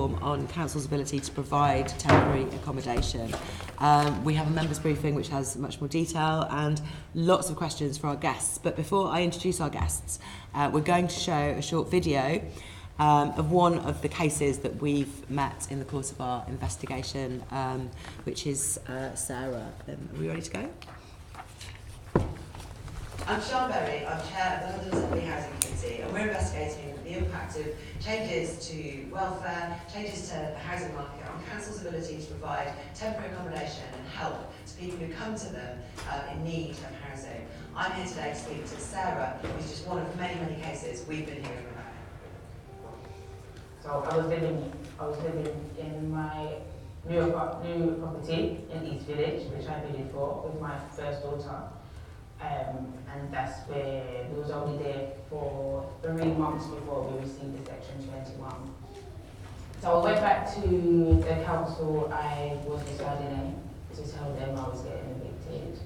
platform on council's ability to provide temporary accommodation. We have a members briefing which has much more detail and lots of questions for our guests. But before I introduce our guests, we're going to show a short video of one of the cases that we've met in the course of our investigation, which is Sarah. Are we ready to go? I'm Sian Berry, I'm Chair of the London Assembly Housing Committee, and we're investigating the impact of changes to welfare, changes to the housing market on councils' ability to provide temporary accommodation and help to people who come to them in need of housing. I'm here today to speak to Sarah, who's just one of many, many cases we've been hearing about. So I was living in my new property in East Village, which I bidded for with my first daughter. And that's where we was only there for 3 months before we received the Section 21. So I went back to the council I was residing in to tell them I was getting evicted.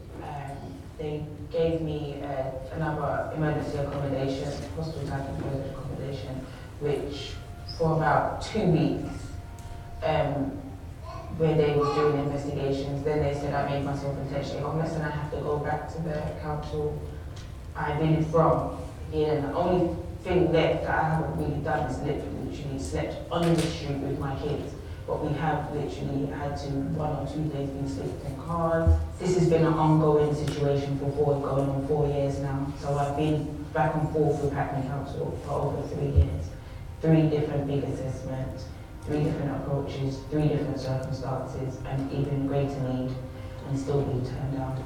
They gave me another emergency accommodation, hospital type emergency accommodation, which for about 2 weeks, where they were doing investigations, then they said I made myself potentially homeless and I have to go back to the council I've been from. And the only thing left that I haven't really done is literally slept on the street with my kids. But we have literally had to 1 or 2 days been sleeping in cars. This has been an ongoing situation for going on 4 years now. So I've been back and forth with Hackney Council for over 3 years. 3 different big assessments, 3 different approaches, 3 different circumstances, and even greater need, and still being turned down.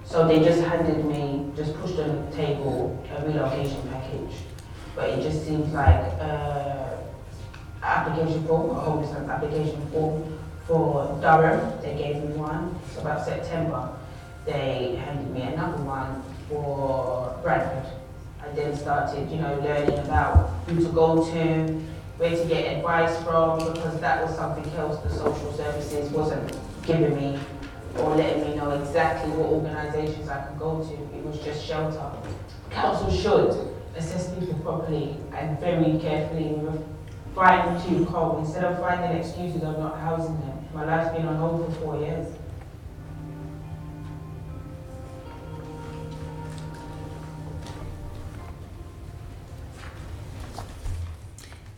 So they just handed me, just pushed on the table a relocation package, but it just seems like application form, a homelessness application form for Durham. They gave me one. So about September, they handed me another one for Bradford. I then started, learning about who to go to, where to get advice from, because that was something else the social services wasn't giving me or letting me know exactly what organisations I could go to. It was just shelter. Council should assess people properly and very carefully with fine tooth comb instead of finding excuses of not housing them. My life's been on hold for 4 years.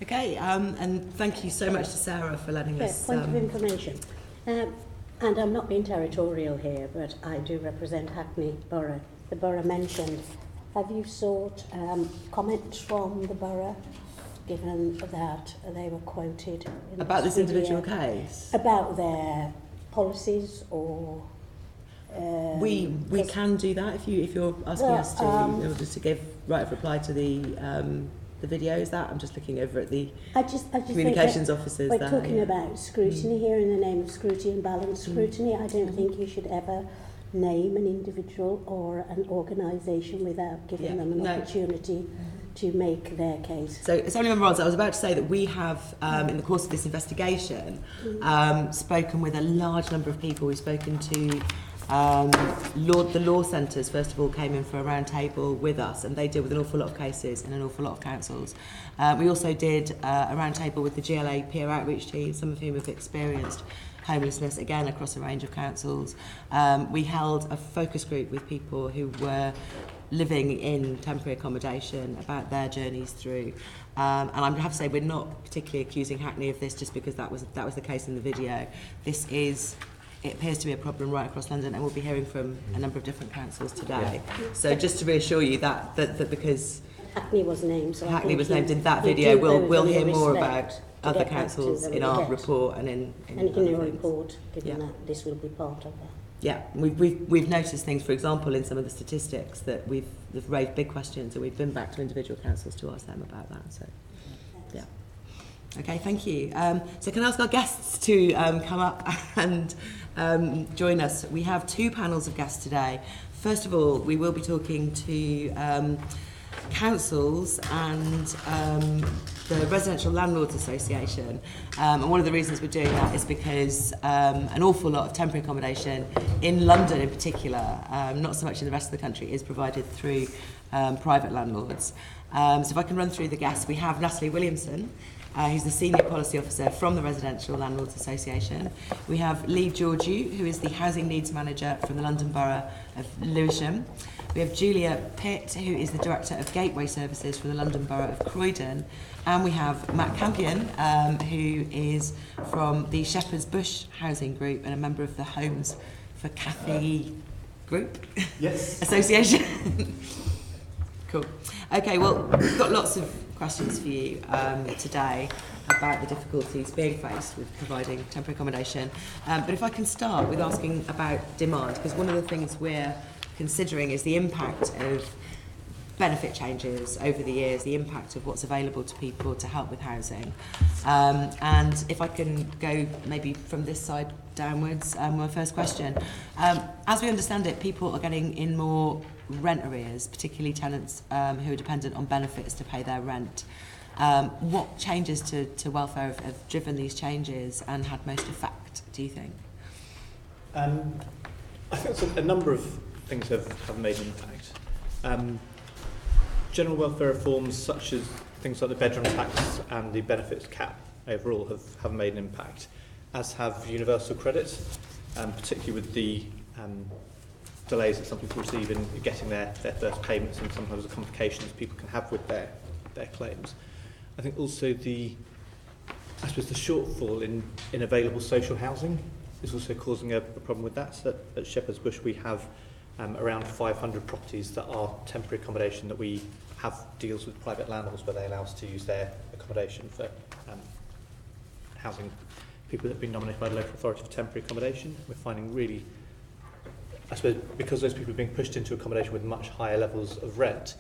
Okay, and thank you so much to Sarah for letting us... Point of information. And I'm not being territorial here, but I do represent Hackney Borough. The Borough mentioned. Have you sought comments from the Borough, given that they were quoted in about this individual case? About their policies or... we can do that if you're asking us to, in order to give right of reply to the video. Is that? I'm just looking over at the communications officers. We're talking about scrutiny here in the name of scrutiny and balanced scrutiny. I don't think you should ever name an individual or an organisation without giving them an opportunity to make their case. So it's only member I was about to say that we have, in the course of this investigation, spoken with a large number of people. We've spoken to the law centres, first of all, came in for a round table with us, and they deal with an awful lot of cases in an awful lot of councils. We also did a round table with the GLA peer outreach team, some of whom have experienced homelessness, again, across a range of councils. We held a focus group with people who were living in temporary accommodation about their journeys through. And I have to say, we're not particularly accusing Hackney of this just because that was the case in the video. It appears to be a problem right across London, and we'll be hearing from a number of different councils today. So just to reassure you that because Hackney was named, so Hackney was named in that video, we'll hear more about other councils in our report and in your report, given that this will be part of that. Yeah, we've noticed things, for example, in some of the statistics that we've raised big questions, and we've been back to individual councils to ask them about that. So, yeah. Okay, thank you. So can I ask our guests to come up and join us? We have 2 panels of guests today. First of all, we will be talking to councils and the Residential Landlords Association. And one of the reasons we're doing that is because an awful lot of temporary accommodation in London in particular, not so much in the rest of the country, is provided through private landlords. So if I can run through the guests, we have Natalie Williamson, He's the Senior Policy Officer from the Residential Landlords Association. We have Lee Georgiou, who is the Housing Needs Manager from the London Borough of Lewisham. We have Julia Pitt, who is the Director of Gateway Services from the London Borough of Croydon. And we have Matt Campion, who is from the Shepherd's Bush Housing Group and a member of the Homes for Cathy Group Association. Cool. Okay, well, we've got lots of questions for you today about the difficulties being faced with providing temporary accommodation. But if I can start with asking about demand, because one of the things we're considering is the impact of benefit changes over the years, the impact of what's available to people to help with housing. And if I can go maybe from this side downwards, my first question. As we understand it, people are getting in more rent arrears, particularly tenants who are dependent on benefits to pay their rent. What changes to welfare have driven these changes and had most effect, do you think? I think a number of things have made an impact. General welfare reforms such as things like the bedroom tax and the benefits cap overall have made an impact, as have universal credits, particularly with the delays that some people receive in getting their first payments and sometimes the complications people can have with their claims. I think also the shortfall in available social housing is also causing a problem with that. So at Shepherd's Bush we have around 500 properties that are temporary accommodation that we have deals with private landlords where they allow us to use their accommodation for housing people that have been nominated by the local authority for temporary accommodation. We're finding really, I suppose, because those people are being pushed into accommodation with much higher levels of rent,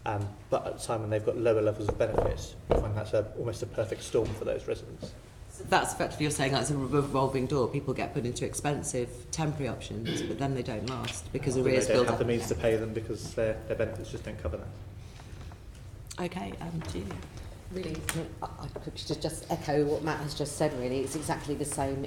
but at the time when they've got lower levels of benefits, we find that's almost a perfect storm for those residents. So that's effectively you're saying that's a revolving door. People get put into expensive temporary options, but then they don't last because arrears build up. They don't have the means to pay them because their benefits just don't cover that. Okay, Julia. Really, I could just echo what Matt has just said, really. It's exactly the same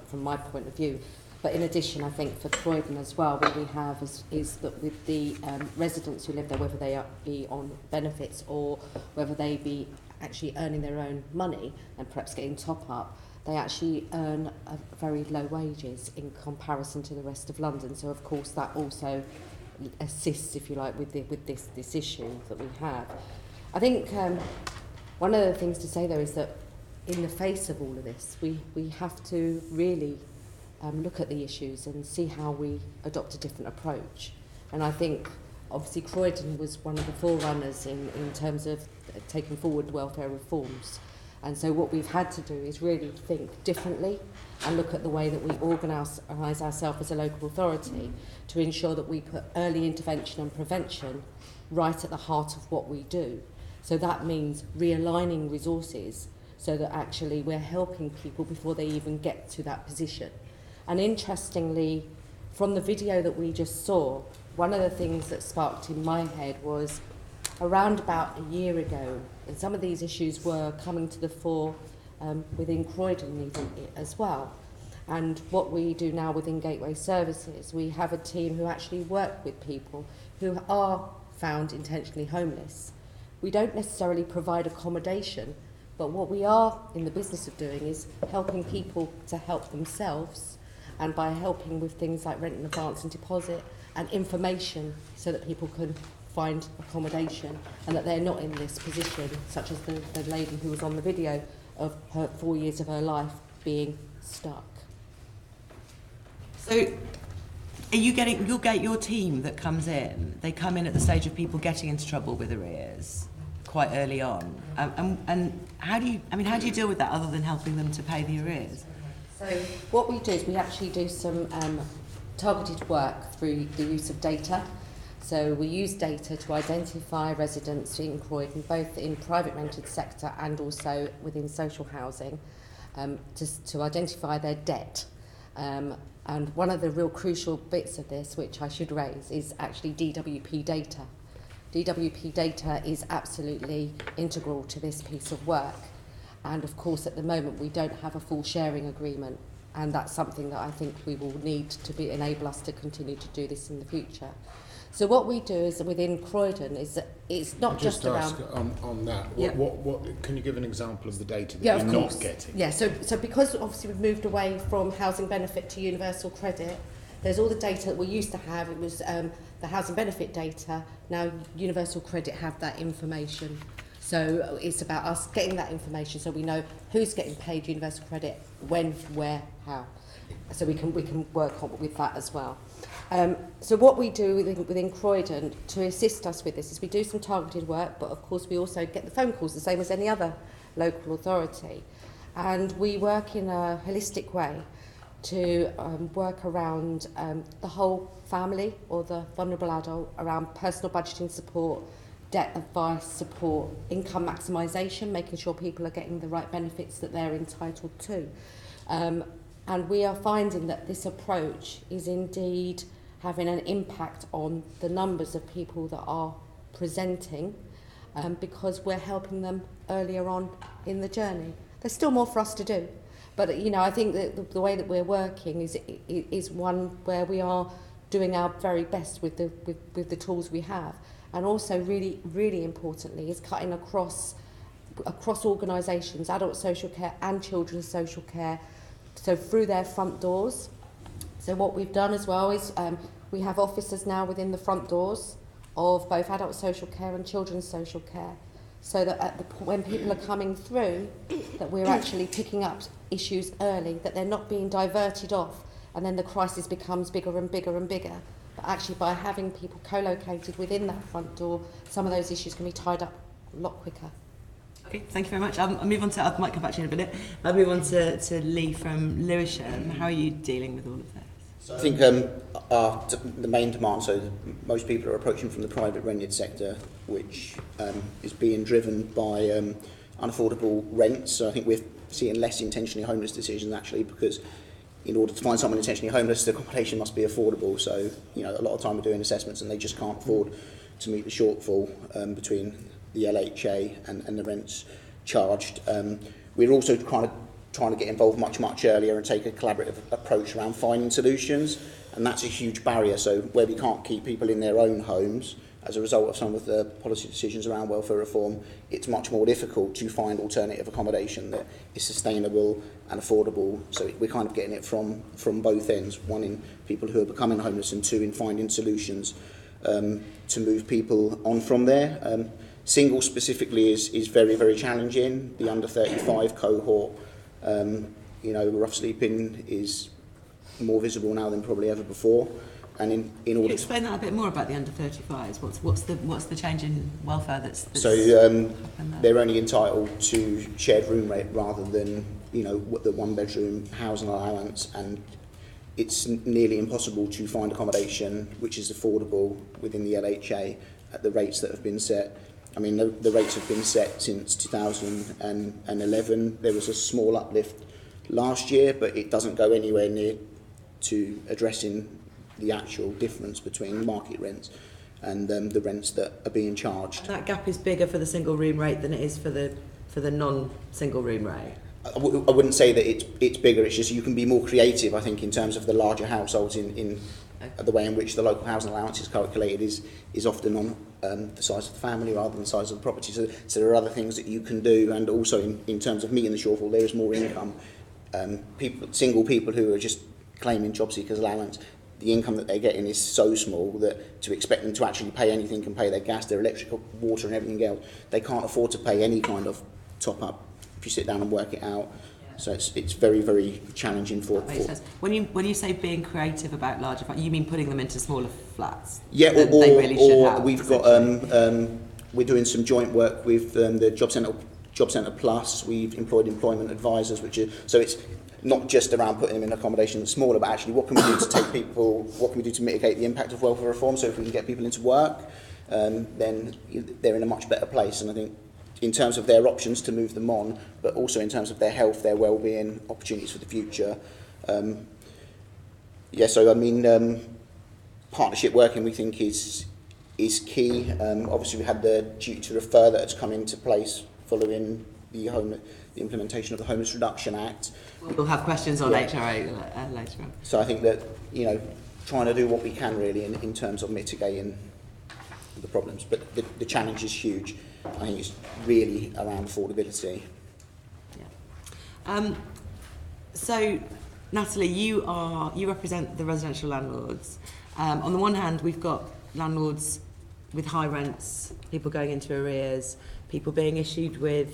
from my point of view. But in addition, I think for Croydon as well, what we have is that with the residents who live there, whether they be on benefits or whether they be actually earning their own money and perhaps getting top-up, they actually earn very low wages in comparison to the rest of London. So, of course, that also assists, if you like, with this issue that we have. I think one of the things to say, though, is that in the face of all of this, we have to really look at the issues and see how we adopt a different approach. And I think, obviously, Croydon was one of the forerunners in terms of taking forward welfare reforms. And so what we've had to do is really think differently and look at the way that we organise ourselves as a local authority to ensure that we put early intervention and prevention right at the heart of what we do. So that means realigning resources so that actually we're helping people before they even get to that position. And interestingly, from the video that we just saw, one of the things that sparked in my head was around about a year ago, and some of these issues were coming to the fore within Croydon even as well. And what we do now within Gateway Services, we have a team who actually work with people who are found intentionally homeless. We don't necessarily provide accommodation, but what we are in the business of doing is helping people to help themselves, and by helping with things like rent and advance and deposit and information so that people can find accommodation and that they're not in this position, such as the lady who was on the video, of her 4 years of her life being stuck. So are you getting your team that comes in, they come in at the stage of people getting into trouble with arrears quite early on, and how do you deal with that other than helping them to pay the arrears? So what we do is we actually do some targeted work through the use of data. So we use data to identify residents in Croydon, both in private rented sector and also within social housing, to identify their debt. And one of the real crucial bits of this, which I should raise, is actually DWP data. DWP data is absolutely integral to this piece of work. And of course, at the moment, we don't have a full sharing agreement. And that's something that I think we will need to enable us to continue to do this in the future. So what we do is within Croydon is that it's not just around... on that, Yeah. what can you give an example of the data that Yeah, you're of not course. getting? Yeah, so because obviously we've moved away from housing benefit to universal credit, there's all the data that we used to have. It was the housing benefit data. Now universal credit have that information. So it's about us getting that information so we know who's getting paid universal credit, when, where, how. So we can work on with that as well. So what we do within Croydon to assist us with this is we do some targeted work, but of course we also get the phone calls the same as any other local authority. And we work in a holistic way to work around the whole family or the vulnerable adult, around personal budgeting support, debt advice support, income maximisation, making sure people are getting the right benefits that they're entitled to. And we are finding that this approach is indeed having an impact on the numbers of people that are presenting because we're helping them earlier on in the journey. There's still more for us to do. But, you know, I think that the way that we're working is one where we are doing our very best with the tools we have. And also really, really importantly is cutting across organisations, adult social care and children's social care, so through their front doors. So what we've done as well is we have officers now within the front doors of both adult social care and children's social care, so that when people are coming through, that we're actually picking up issues early, that they're not being diverted off, and then the crisis becomes bigger and bigger and bigger. But actually by having people co-located within that front door, some of those issues can be tied up a lot quicker. Okay, thank you very much. I'll move on to, I might come back to you in a minute. I'll move on to Lee from Lewisham. How are you dealing with all of this? So I think the main demand, so most people are approaching from the private rented sector, which is being driven by unaffordable rents. So I think we're seeing less intentionally homeless decisions actually, because in order to find someone intentionally homeless, the accommodation must be affordable. So, you know, a lot of time we're doing assessments and they just can't afford to meet the shortfall between the LHA and the rents charged. We're also trying to get involved much earlier and take a collaborative approach around finding solutions, and that's a huge barrier. So where we can't keep people in their own homes as a result of some of the policy decisions around welfare reform, it's much more difficult to find alternative accommodation that is sustainable and affordable. So we're kind of getting it from both ends, one in people who are becoming homeless and two in finding solutions to move people on from there. Single specifically is very, very challenging. The under 35 cohort, you know, rough sleeping is more visible now than probably ever before. And in Can order you explain that a bit more about the under 35s? What's the change in welfare that's so happened there? they're only entitled to shared room rate rather than, you know, the one bedroom housing allowance, and it's nearly impossible to find accommodation which is affordable within the LHA at the rates that have been set. I mean, the rates have been set since 2011. There was a small uplift last year, but it doesn't go anywhere near to addressing the actual difference between market rents and the rents that are being charged. That gap is bigger for the single room rate than it is for the non-single room rate. I wouldn't say that it's bigger. It's just you can be more creative, I think, in terms of the larger households in the way in which the local housing allowance is calculated is often on the size of the family rather than the size of the property. So there are other things that you can do, and also in terms of meeting the shortfall, there is more income. Single people who are just claiming job seekers allowance, the income that they're getting is so small that to expect them to actually pay anything and pay their gas, their electric, water and everything else, they can't afford to pay any kind of top up if you sit down and work it out. So it's very, very challenging for Sense. When you say being creative about larger flats, you mean putting them into smaller flats? Yeah, they really should have, we've got we're doing some joint work with the Job Centre Plus. We've employed employment advisors, so it's not just around putting them in accommodation that's smaller, but actually what can we do to take people, what can we do to mitigate the impact of welfare reform? So if we can get people into work, then they're in a much better place. And I think in terms of their options to move them on, but also in terms of their health, their well-being, opportunities for the future. So I mean, partnership working we think is key. Obviously we had the duty to refer that has come into place following the implementation of the Homeless Reduction Act. We'll have questions on HRA later on. So I think that, you know, trying to do what we can really in terms of mitigating the problems. But the challenge is huge. I think it's really around affordability. Yeah. So, Natalie, you represent the residential landlords. On the one hand, we've got landlords with high rents, people going into arrears, people being issued with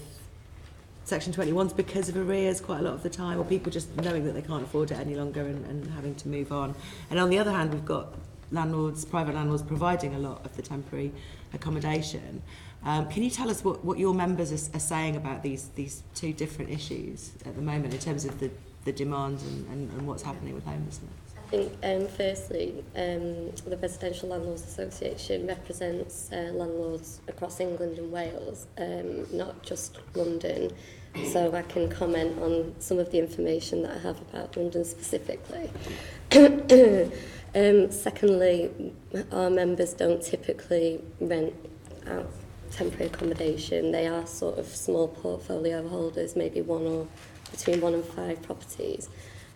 Section 21s because of arrears quite a lot of the time, or people just knowing that they can't afford it any longer and having to move on. And on the other hand, we've got landlords, private landlords, providing a lot of the temporary accommodation. Can you tell us what your members are saying about these two different issues at the moment in terms of the demand and what's happening with homelessness? I think, firstly, the Residential Landlords Association represents landlords across England and Wales, not just London. So I can comment on some of the information that I have about London specifically. Secondly, our members don't typically rent out temporary accommodation. They are sort of small portfolio holders, maybe between 1 and 5 properties.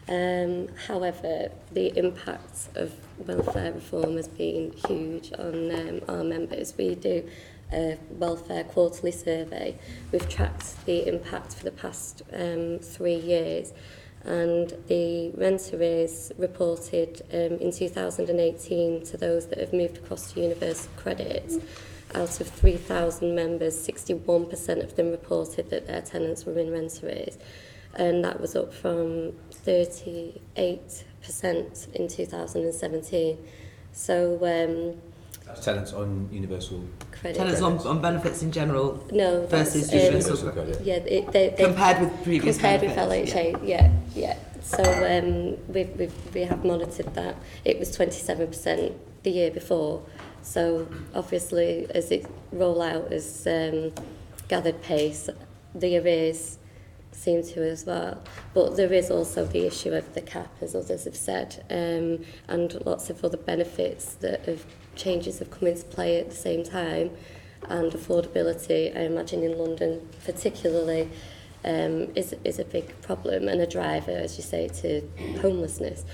However, the impact of welfare reform has been huge on our members. We do a welfare quarterly survey. We've tracked the impact for the past 3 years, and the rent arrears reported in 2018 to those that have moved across to universal credit. Out of 3,000 members, 61% of them reported that their tenants were in rent arrears, and that was up from 38% in 2017. So tenants on universal credit. Tenants on benefits in general No, versus that's, universal credit. Yeah, compared with previous compared with benefits. LHA. Yeah. So we have monitored that. It was 27% the year before. So obviously, as it roll out as gathered pace, the arrears seem to as well. But there is also the issue of the cap, as others have said, and lots of other benefits changes have come into play at the same time, and affordability, I imagine in London particularly, is a big problem and a driver, as you say, to homelessness.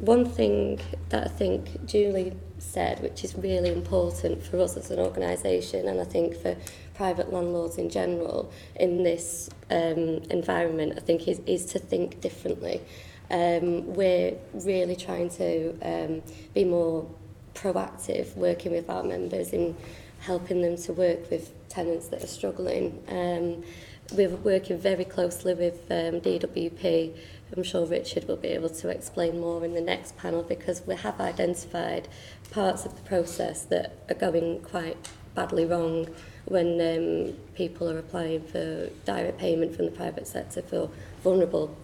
One thing that I think Julie said, which is really important for us as an organisation, and I think for private landlords in general in this environment, I think is to think differently. We're really trying to be more proactive, working with our members in helping them to work with tenants that are struggling. We're working very closely with DWP. I'm sure Richard will be able to explain more in the next panel, because we have identified parts of the process that are going quite badly wrong when people are applying for direct payment from the private sector for vulnerable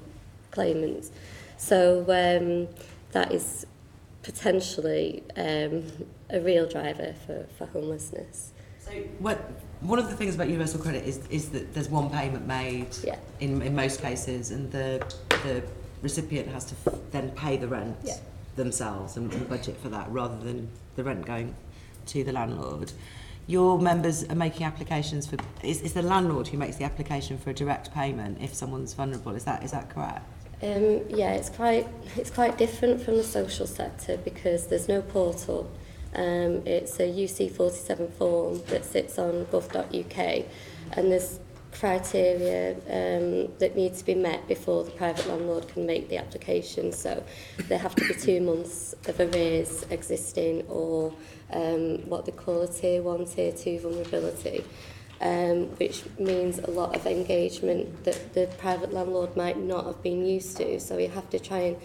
claimants. So that is potentially a real driver for homelessness. So one of the things about universal credit is that there's one payment made in most cases, and the recipient has to then pay the rent themselves and budget for that, rather than the rent going to the landlord. Your members are making applications for... Is the landlord who makes the application for a direct payment if someone's vulnerable? Is that correct? Yeah, it's quite different from the social sector, because there's no portal. It's a UC47 form that sits on gov.uk, and there's criteria that need to be met before the private landlord can make the application. So there have to be 2 months of arrears existing, or what they call a tier 1, tier 2 vulnerability, which means a lot of engagement that the private landlord might not have been used to. So you have to try and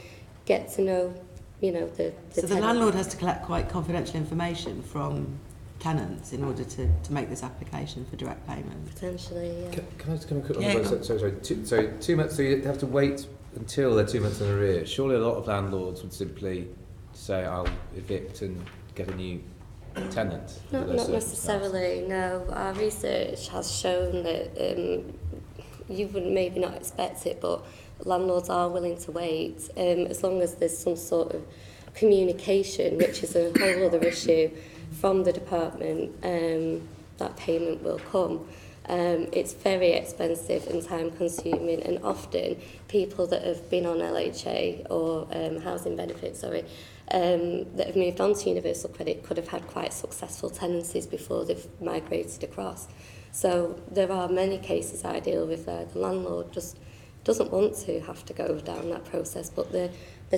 get to know, the So the landlord has to collect quite confidential information from tenants in order to make this application for direct payment. Potentially, yeah. Can I just come quick on that? Sorry, 2 months, so you have to wait until they're 2 months in arrears. Surely a lot of landlords would simply say, I'll evict and get a new tenant. Not necessarily, no. Our research has shown that you would maybe not expect it, but landlords are willing to wait as long as there's some sort of communication, which is a whole other issue, from the department, that payment will come. It's very expensive and time consuming, and often people that have been on LHA or housing benefits, that have moved on to universal credit could have had quite successful tenancies before they've migrated across. So there are many cases I deal with where the landlord just doesn't want to have to go down that process, but they're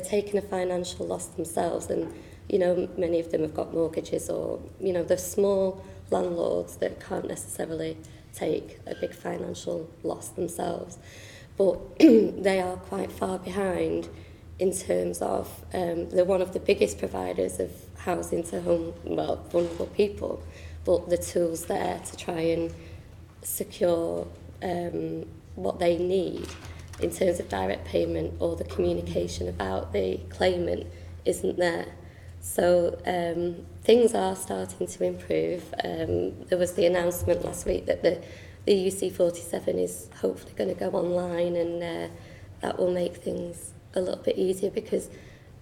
taking a financial loss themselves, and many of them have got mortgages, or they're small landlords that can't necessarily take a big financial loss themselves, but they are quite far behind in terms of they're one of the biggest providers of housing to vulnerable people, but the tools there to try and secure what they need in terms of direct payment or the communication about the claimant isn't there. So things are starting to improve. There was the announcement last week that the UC47 is hopefully going to go online, and that will make things a little bit easier, because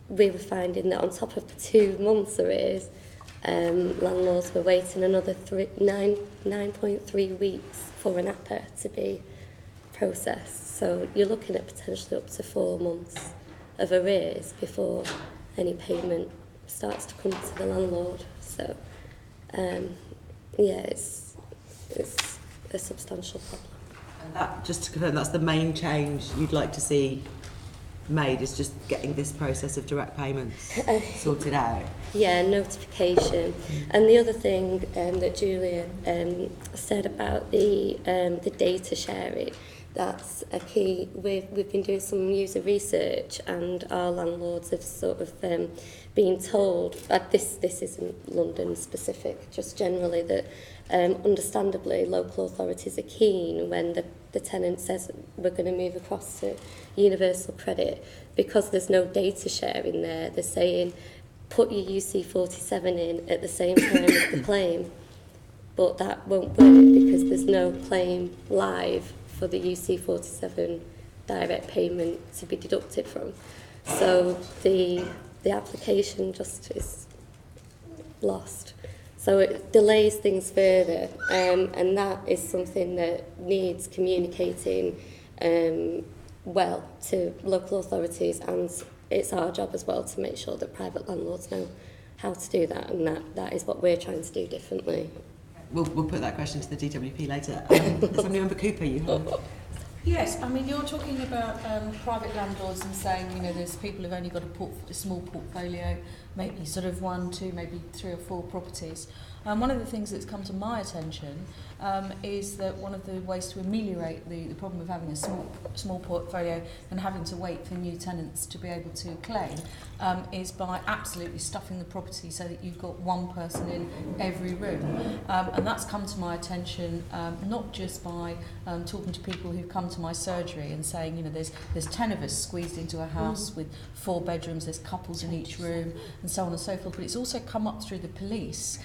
we were finding that on top of the 2 months arrears, landlords were waiting another 9.3 weeks for an APA to be processed. So you're looking at potentially up to 4 months of arrears before any payment starts to come to the landlord. So, it's a substantial problem. And that, just to confirm, that's the main change you'd like to see made, is just getting this process of direct payments sorted out? Yeah, notification. And the other thing that Julia said about the data sharing, that's a key. We've been doing some user research, and our landlords have sort of been told that this isn't London specific, just generally, that understandably local authorities are keen when the tenant says we're going to move across to universal credit, because there's no data sharing there. They're saying put your UC47 in at the same time as the claim, but that won't work because there's no claim live for the UC47 direct payment to be deducted from. So the application just is lost. So it delays things further, and that is something that needs communicating well to local authorities, and it's our job as well to make sure that private landlords know how to do that, and that is what we're trying to do differently. We'll put that question to the DWP later. Assembly Member Cooper, you have. Yes, I mean, you're talking about private landlords and saying, there's people who've only got a small portfolio, maybe sort of 1, 2, maybe 3 or 4 properties. One of the things that's come to my attention is that one of the ways to ameliorate the problem of having a small portfolio and having to wait for new tenants to be able to claim is by absolutely stuffing the property so that you've got one person in every room. And that's come to my attention not just by talking to people who've come to my surgery and saying, there's 10 of us squeezed into a house with 4 bedrooms, there's couples in each room, and so on and so forth, but it's also come up through the police,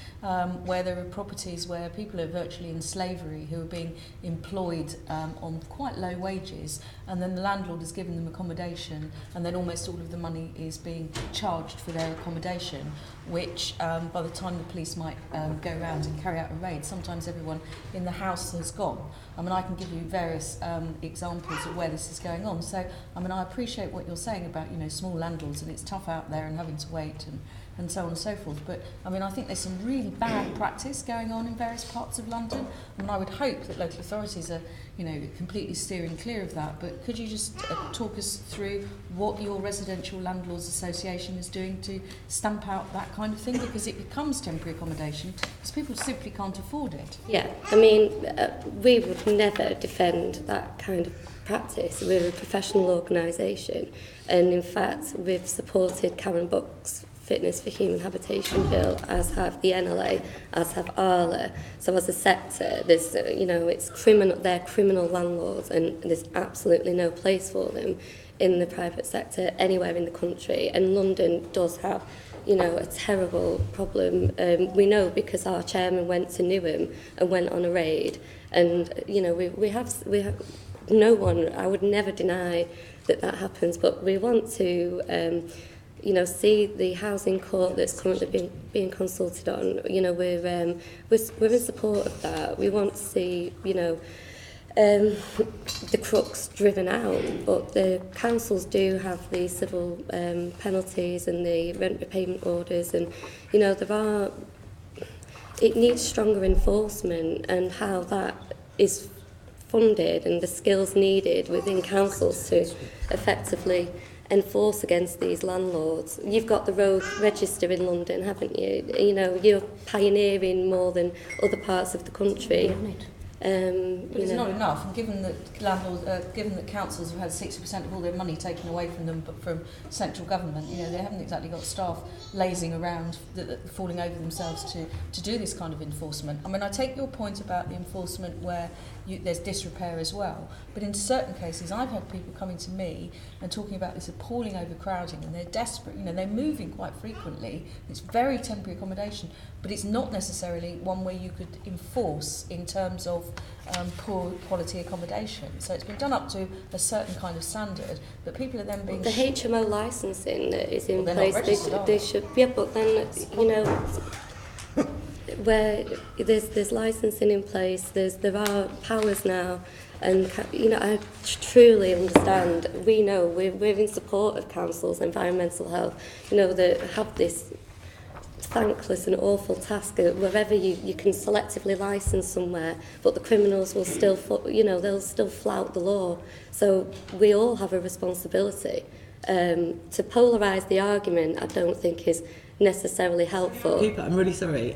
where there are properties where people are virtually in slavery who are being employed on quite low wages, and then the landlord has given them accommodation, and then almost all of the money is being charged for their accommodation, which by the time the police might go around and carry out a raid, sometimes everyone in the house has gone. I mean, I can give you various examples of where this is going on. So, I mean, I appreciate what you're saying about, small landlords, and it's tough out there and having to wait and so on and so forth. But, I mean, I think there's some really bad practice going on in various parts of London, and I would hope that local authorities are, completely steering clear of that. But could you just talk us through what your Residential Landlords Association is doing to stamp out that kind of thing? Because it becomes temporary accommodation because people simply can't afford it. Yeah, I mean, we would never defend that kind of practice. We're a professional organisation, and in fact we've supported Karen Buck's Fitness for Human Habitation Bill, as have the NLA, as have ARLA. So as a sector, there's, it's criminal. They're criminal landlords, and there's absolutely no place for them in the private sector anywhere in the country. And London does have, a terrible problem. We know because our chairman went to Newham and went on a raid, and we have no one. I would never deny that happens, but we want to see the housing court that's currently being consulted on. We're in support of that. We want to see, the crooks driven out, but the councils do have the civil penalties and the rent repayment orders, and it needs stronger enforcement, and how that is funded and the skills needed within councils to effectively enforce against these landlords. You've got the road register in London, haven't you? You're pioneering more than other parts of the country. But it's not enough, and given that councils have had 60% of all their money taken away from them, but from central government, they haven't exactly got staff lazing around, falling over themselves to do this kind of enforcement. I mean, I take your point about the enforcement where there's disrepair as well, but in certain cases, I've had people coming to me and talking about this appalling overcrowding, and they're desperate. They're moving quite frequently. It's very temporary accommodation, but it's not necessarily one where you could enforce in terms of poor quality accommodation. So it's been done up to a certain kind of standard, but people are then being... The HMO licensing that is in they're place, not registered, they should... Yeah, but then, where there's licensing in place, there are powers now, and I truly understand. We know we're in support of councils, environmental health, that have this thankless and awful task of wherever you can selectively license somewhere, but the criminals will still, they'll still flout the law. So we all have a responsibility. To polarise the argument, I don't think is necessarily helpful. Cooper, I'm really sorry.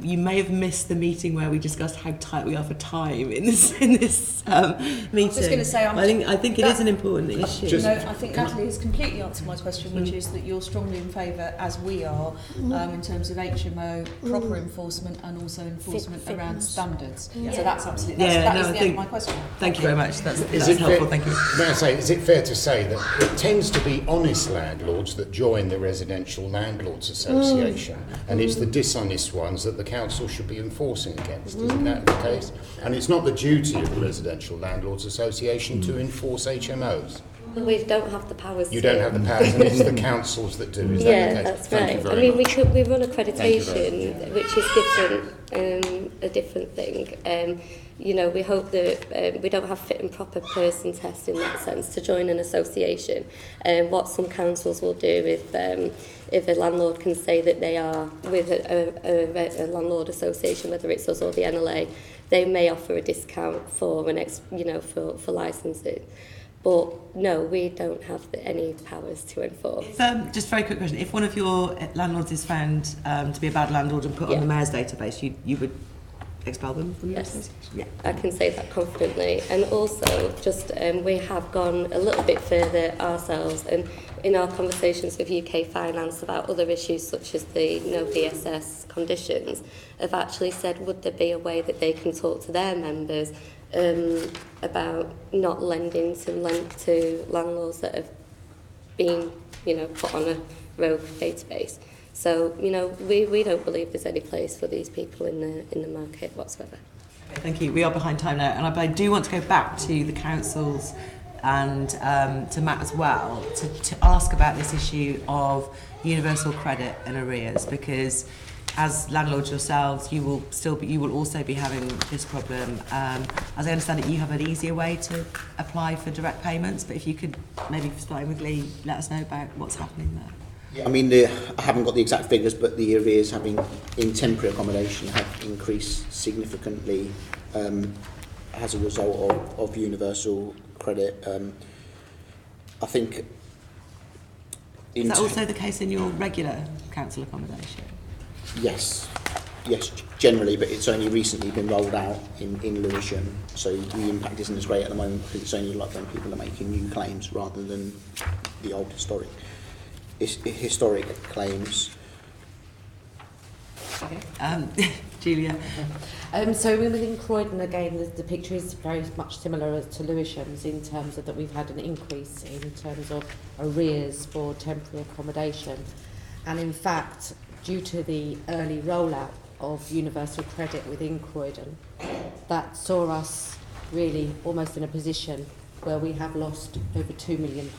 You may have missed the meeting where we discussed how tight we are for time in this meeting. I was just going to say, I think it is an important issue. I think Natalie has completely answered my question, which is that you're strongly in favour, as we are, in terms of HMO, proper enforcement, and also enforcement around standards. So that's absolutely that is the end of my question. Thank you very much. That's helpful. Thank you. May I say, is it fair to say that it tends to be honest landlords that join the Residential Landlords Association, and it's the dishonest ones that the council should be enforcing against? Isn't that the case? And it's not the duty of the Residential Landlords Association to enforce HMOs. We don't have the powers. You don't have the powers, and it's the councils that do. Is that the case? That's Thank right. you very much. We run accreditation, which is different, a different thing. We hope that we don't have fit and proper person test in that sense to join an association. What some councils will do if a landlord can say that they are with a landlord association, whether it's us or the NLA, they may offer a discount for for licensing. But no, we don't have any powers to enforce. Just a very quick question. If one of your landlords is found to be a bad landlord and put on the mayor's database, you would expel them from your association? Yeah. I can say that confidently. And also, just we have gone a little bit further ourselves, and in our conversations with UK Finance about other issues such as the no DSS conditions, have actually said, would there be a way that they can talk to their members about not lending to landlords that have been, put on a rogue database. So, we don't believe there's any place for these people in the market whatsoever. Okay, thank you. We are behind time now, and I do want to go back to the councils and to Matt as well to ask about this issue of universal credit and arrears, because as landlords yourselves, you will also be having this problem. As I understand it, you have an easier way to apply for direct payments, but if you could maybe starting with Lee, let us know about what's happening there. Yeah, I mean, I haven't got the exact figures, but the arrears in temporary accommodation have increased significantly as a result of universal credit. I think... Is that also the case in your regular council accommodation? Yes, generally, but it's only recently been rolled out in Lewisham, so the impact isn't as great at the moment because it's only like when people are making new claims rather than the old historic claims. Okay. Julia. So within Croydon, again, the picture is very much similar to Lewisham's in terms of that we've had an increase in terms of arrears for temporary accommodation. And in fact, due to the early rollout of universal credit within Croydon, that saw us really almost in a position where we have lost over £2 million.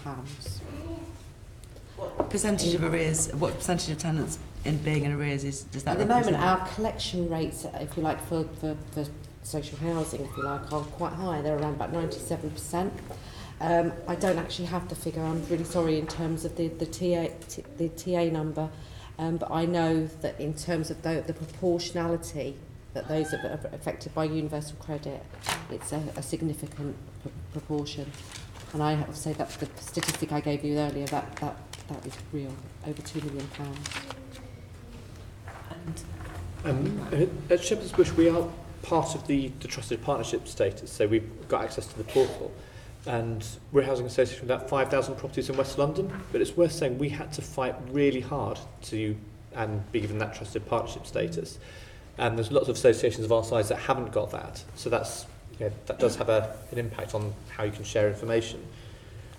percentage of arrears, what percentage of tenants in being in arrears does that At the moment, represent? our collection rates, if you like, for social housing, if you like, are quite high. They're around about 97%. I don't actually have the figure. I'm really sorry in terms of the TA number, but I know that in terms of the proportionality that those that are affected by universal credit, it's a significant proportion. And I have to say that the statistic I gave you earlier, that is real, over £2 million. At Shepherd's Bush, we are part of the trusted partnership status, so we've got access to the portal. And we're a housing association with about 5,000 properties in West London, but it's worth saying we had to fight really hard to be given that trusted partnership status. And there's lots of associations of our size that haven't got that, so that does have an impact on how you can share information.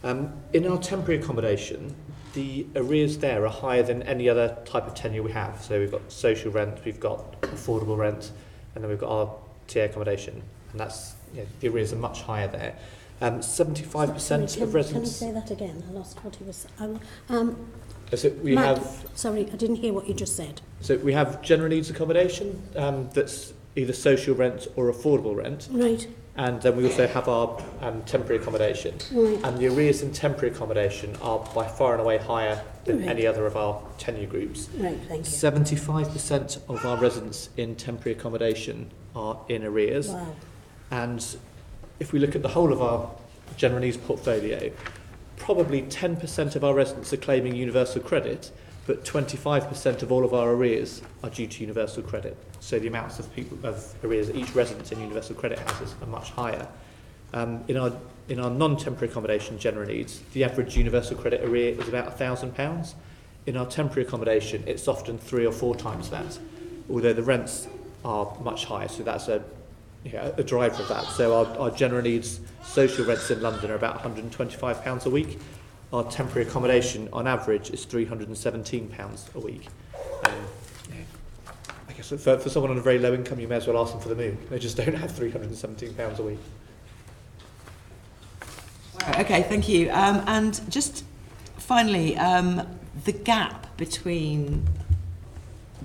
In our temporary accommodation, the arrears there are higher than any other type of tenure we have. So we've got social rent, we've got affordable rent, and then we've got our TA accommodation, and that's the arrears are much higher there. 75% of residents. Can you say that again? I lost what he was. So we Matt, have. Sorry, I didn't hear what you just said. So we have general needs accommodation that's either social rent or affordable rent. Right. And then we also have our temporary accommodation. Right. And the arrears in temporary accommodation are by far and away higher than any other of our tenure groups. Right, thank you. 75% of our residents in temporary accommodation are in arrears. Wow. And if we look at the whole of our general needs portfolio, probably 10% of our residents are claiming universal credit, but 25% of all of our arrears are due to universal credit. So the amounts of arrears that each resident in universal credit houses are much higher. In our non-temporary accommodation general needs, the average universal credit arrear is about £1,000. In our temporary accommodation, it's often 3 or 4 times that, although the rents are much higher, so that's a driver of that. So our general needs social rents in London are about £125 a week. Our temporary accommodation on average is £317 a week. I guess for someone on a very low income, you may as well ask them for the moon. They just don't have £317 a week. Okay, thank you. And just finally, the gap between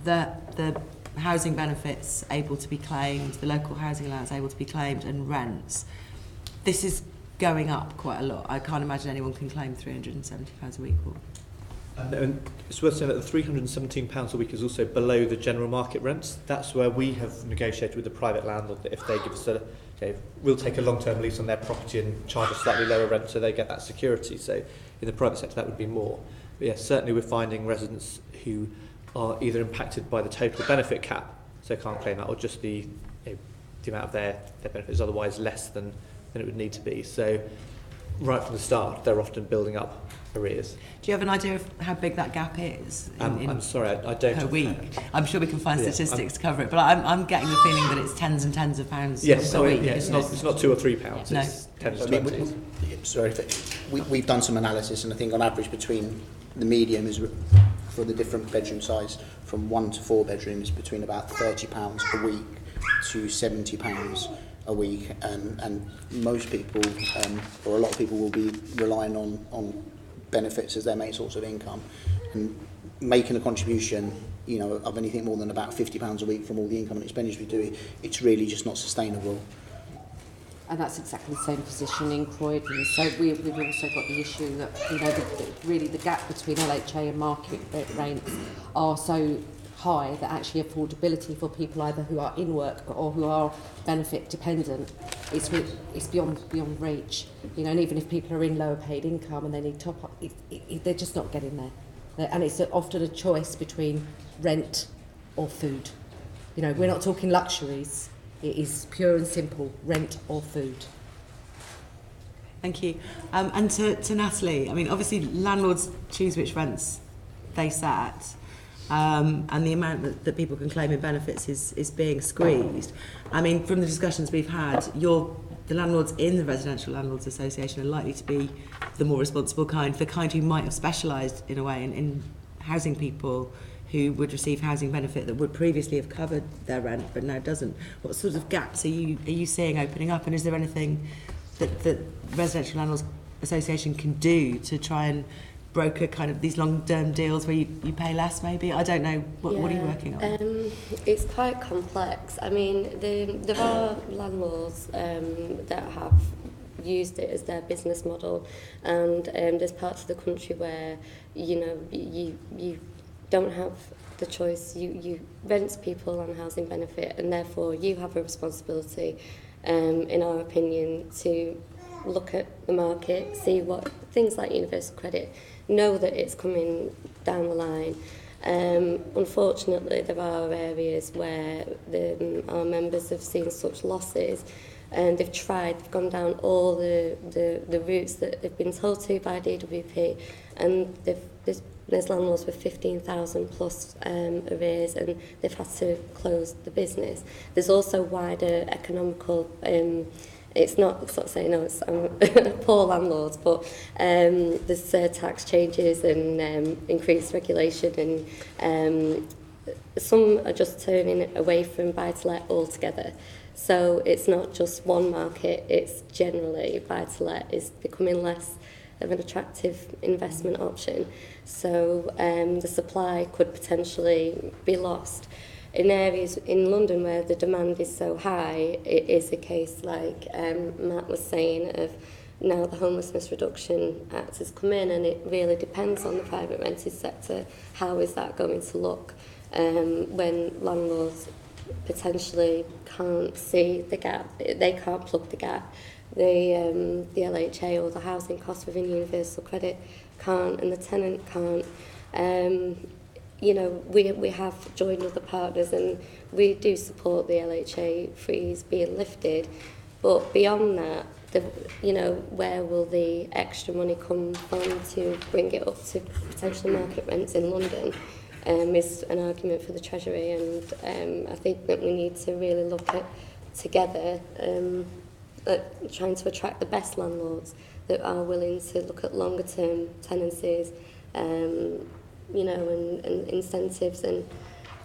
the housing benefits able to be claimed, the local housing allowance able to be claimed, and rents, this is going up quite a lot. I can't imagine anyone can claim £370 a week. And it's worth saying that the £317 a week is also below the general market rents. That's where we have negotiated with the private landlord that if they give us we'll take a long-term lease on their property and charge a slightly lower rent so they get that security. So in the private sector that would be more. But yes, certainly we're finding residents who are either impacted by the total benefit cap, so they can't claim that, or just the amount of their benefit is otherwise less than it would need to be. So right from the start, they're often building up arrears. Do you have an idea of how big that gap is? I'm sorry, I don't. Per week. I'm sure we can find statistics to cover it, but I'm getting the feeling that it's tens and tens of pounds a week. Yeah, it's not £2 or £3. No. It's tens and twenties. We've done some analysis, and I think on average between the medium is for the different bedroom size from 1 to 4 bedrooms between about £30 a week to £70 a week, and most people or a lot of people will be relying on benefits as their main source of income, and making a contribution of anything more than about £50 a week from all the income and expenditure we do, it's really just not sustainable. And that's exactly the same position in Croydon. So we've also got the issue that really the gap between LHA and market rates are so high that actually affordability for people either who are in work or who are benefit dependent it's beyond reach. And even if people are in lower paid income and they need top up, they're just not getting there. And it's often a choice between rent or food. We're not talking luxuries. It is pure and simple, rent or food. Thank you. And to Natalie, I mean, obviously landlords choose which rents they set, and the amount that people can claim in benefits is being squeezed. I mean, from the discussions we've had, the landlords in the Residential Landlords Association are likely to be the more responsible kind, the kind who might have specialised in a way in housing people who would receive housing benefit that would previously have covered their rent but now doesn't. What sort of gaps are you seeing opening up, and is there anything that the Residential Landlords Association can do to try and broker kind of these long-term deals where you pay less maybe? I don't know. What are you working on? It's quite complex. I mean, there are landlords that have used it as their business model, and there's parts of the country where, you know, you don't have the choice. You rent people on housing benefit, and therefore you have a responsibility, in our opinion, to look at the market, see what things like universal credit, know that it's coming down the line. Unfortunately, there are areas where our members have seen such losses, and they've gone down all the routes that they've been told to by DWP, and there's landlords with 15,000 plus arrears, and they've had to close the business. There's also wider economical, it's not sort of saying, no, it's poor landlords, but there's tax changes and increased regulation, and some are just turning away from buy-to-let altogether. So it's not just one market, it's generally buy-to-let is becoming less of an attractive investment option. So the supply could potentially be lost. In areas in London where the demand is so high, it is a case like Matt was saying of now the Homelessness Reduction Act has come in, and it really depends on the private rented sector. How is that going to look when landlords potentially can't see the gap, they can't plug the gap, the LHA or the housing cost within universal credit can't, and the tenant can't. You know, we have joined other partners, and we do support the LHA freeze being lifted, but beyond that, you know, where will the extra money come from to bring it up to potential market rents in London? Is an argument for the Treasury, and I think that we need to really look at together at trying to attract the best landlords that are willing to look at longer term tenancies, you know, and incentives, and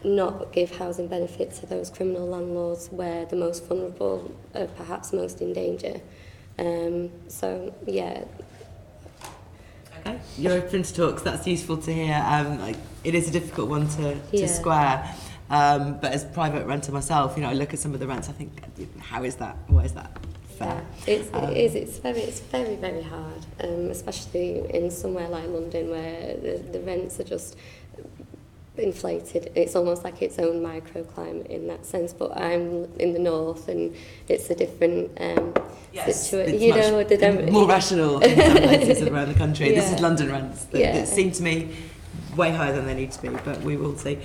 not give housing benefit to those criminal landlords where the most vulnerable are perhaps most in danger. So yeah. Okay, you're open to talks. That's useful to hear. It is a difficult one to square. But as a private renter myself, you know, I look at some of the rents. I think, how is that? Why is that fair? Yeah, it's very, very hard, especially in somewhere like London where the rents are just inflated. It's almost like its own microclimate in that sense. But I'm in the north, and it's a different situation. You know, more rational in some places around the country. This is London rents that seem to me way higher than they need to be. But we will see.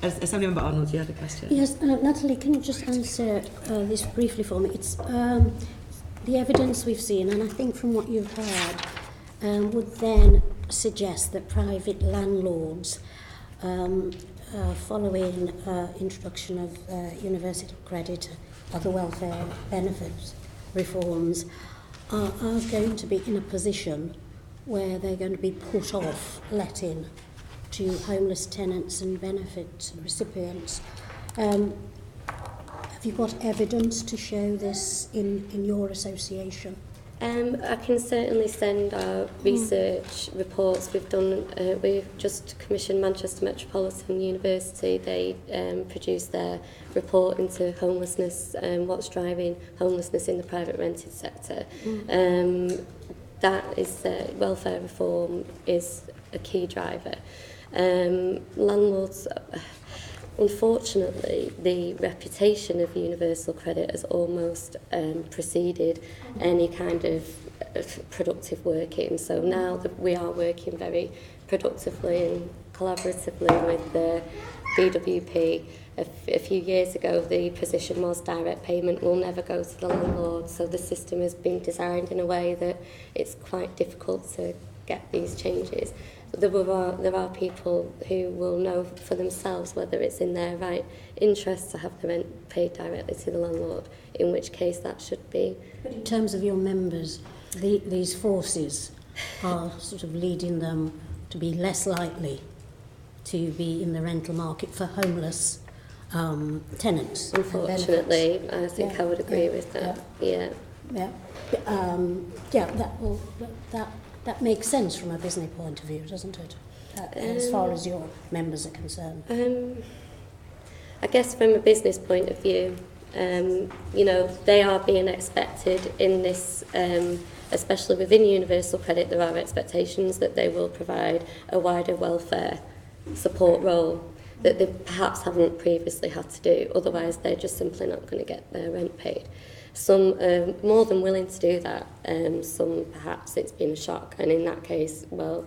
Assemblymember Arnold, you had a question. Yes, Natalie, can you just answer this briefly for me? It's the evidence we've seen, and I think from what you've heard, would then suggest that private landlords, following introduction of universal credit, other welfare benefits reforms, are going to be in a position where they're going to be put off letting to homeless tenants and benefit recipients. Have you got evidence to show this in your association? I can certainly send our research reports. We've just commissioned Manchester Metropolitan University. They produced their report into homelessness and what's driving homelessness in the private rented sector. That is welfare reform is a key driver. Landlords, unfortunately, the reputation of universal credit has almost preceded any kind of productive working. So now that we are working very productively and collaboratively with the DWP, a few years ago the position was direct payment will never go to the landlord. So the system has been designed in a way that it's quite difficult to get these changes. There are people who will know for themselves whether it's in their right interest to have the rent paid directly to the landlord, in which case that should be. But in terms of your members, these forces are sort of leading them to be less likely to be in the rental market for homeless tenants. Unfortunately, I think I would agree with that. Yeah. Yeah, that makes sense from a business point of view, doesn't it? As far as your members are concerned. I guess from a business point of view, you know, they are being expected in this, especially within Universal Credit, there are expectations that they will provide a wider welfare support role that they perhaps haven't previously had to do. Otherwise, they're just simply not going to get their rent paid. Some are more than willing to do that. Some, perhaps, it's been a shock. And in that case, well,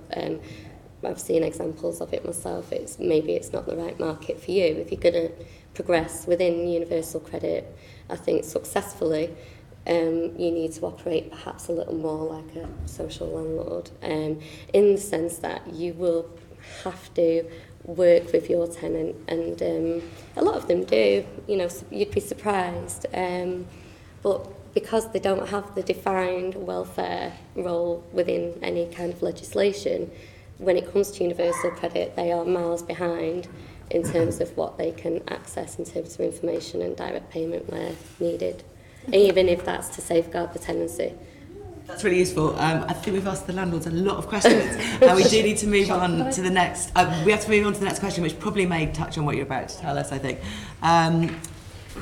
I've seen examples of it myself. Maybe it's not the right market for you. If you're going to progress within Universal Credit, I think successfully, you need to operate perhaps a little more like a social landlord, in the sense that you will have to work with your tenant, and a lot of them do. You know, you'd be surprised, but because they don't have the defined welfare role within any kind of legislation, when it comes to Universal Credit, they are miles behind in terms of what they can access in terms of information and direct payment where needed, even if that's to safeguard the tenancy. That's really useful. I think we've asked the landlords a lot of questions, and we do need to move on to the next. We have to move on to the next question, which probably may touch on what you're about to tell us, I think.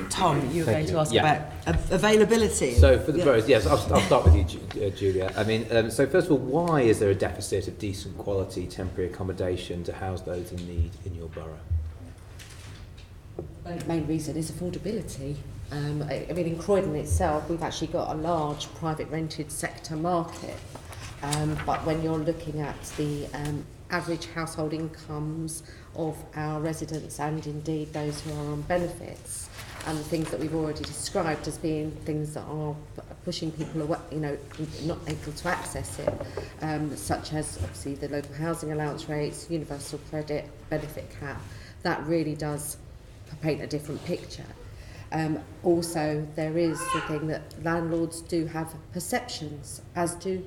Tom, you were going to ask about availability. So for the boroughs, yes, I'll start with you, Julia. I mean, so first of all, why is there a deficit of decent quality temporary accommodation to house those in need in your borough? The main reason is affordability. I mean, in Croydon itself, we've actually got a large private rented sector market. But when you're looking at the average household incomes of our residents, and indeed those who are on benefits, and the things that we've already described as being things that are pushing people away, you know, not able to access it, such as obviously the local housing allowance rates, universal credit, benefit cap, that really does paint a different picture. Also, there is the thing that landlords do have perceptions, as do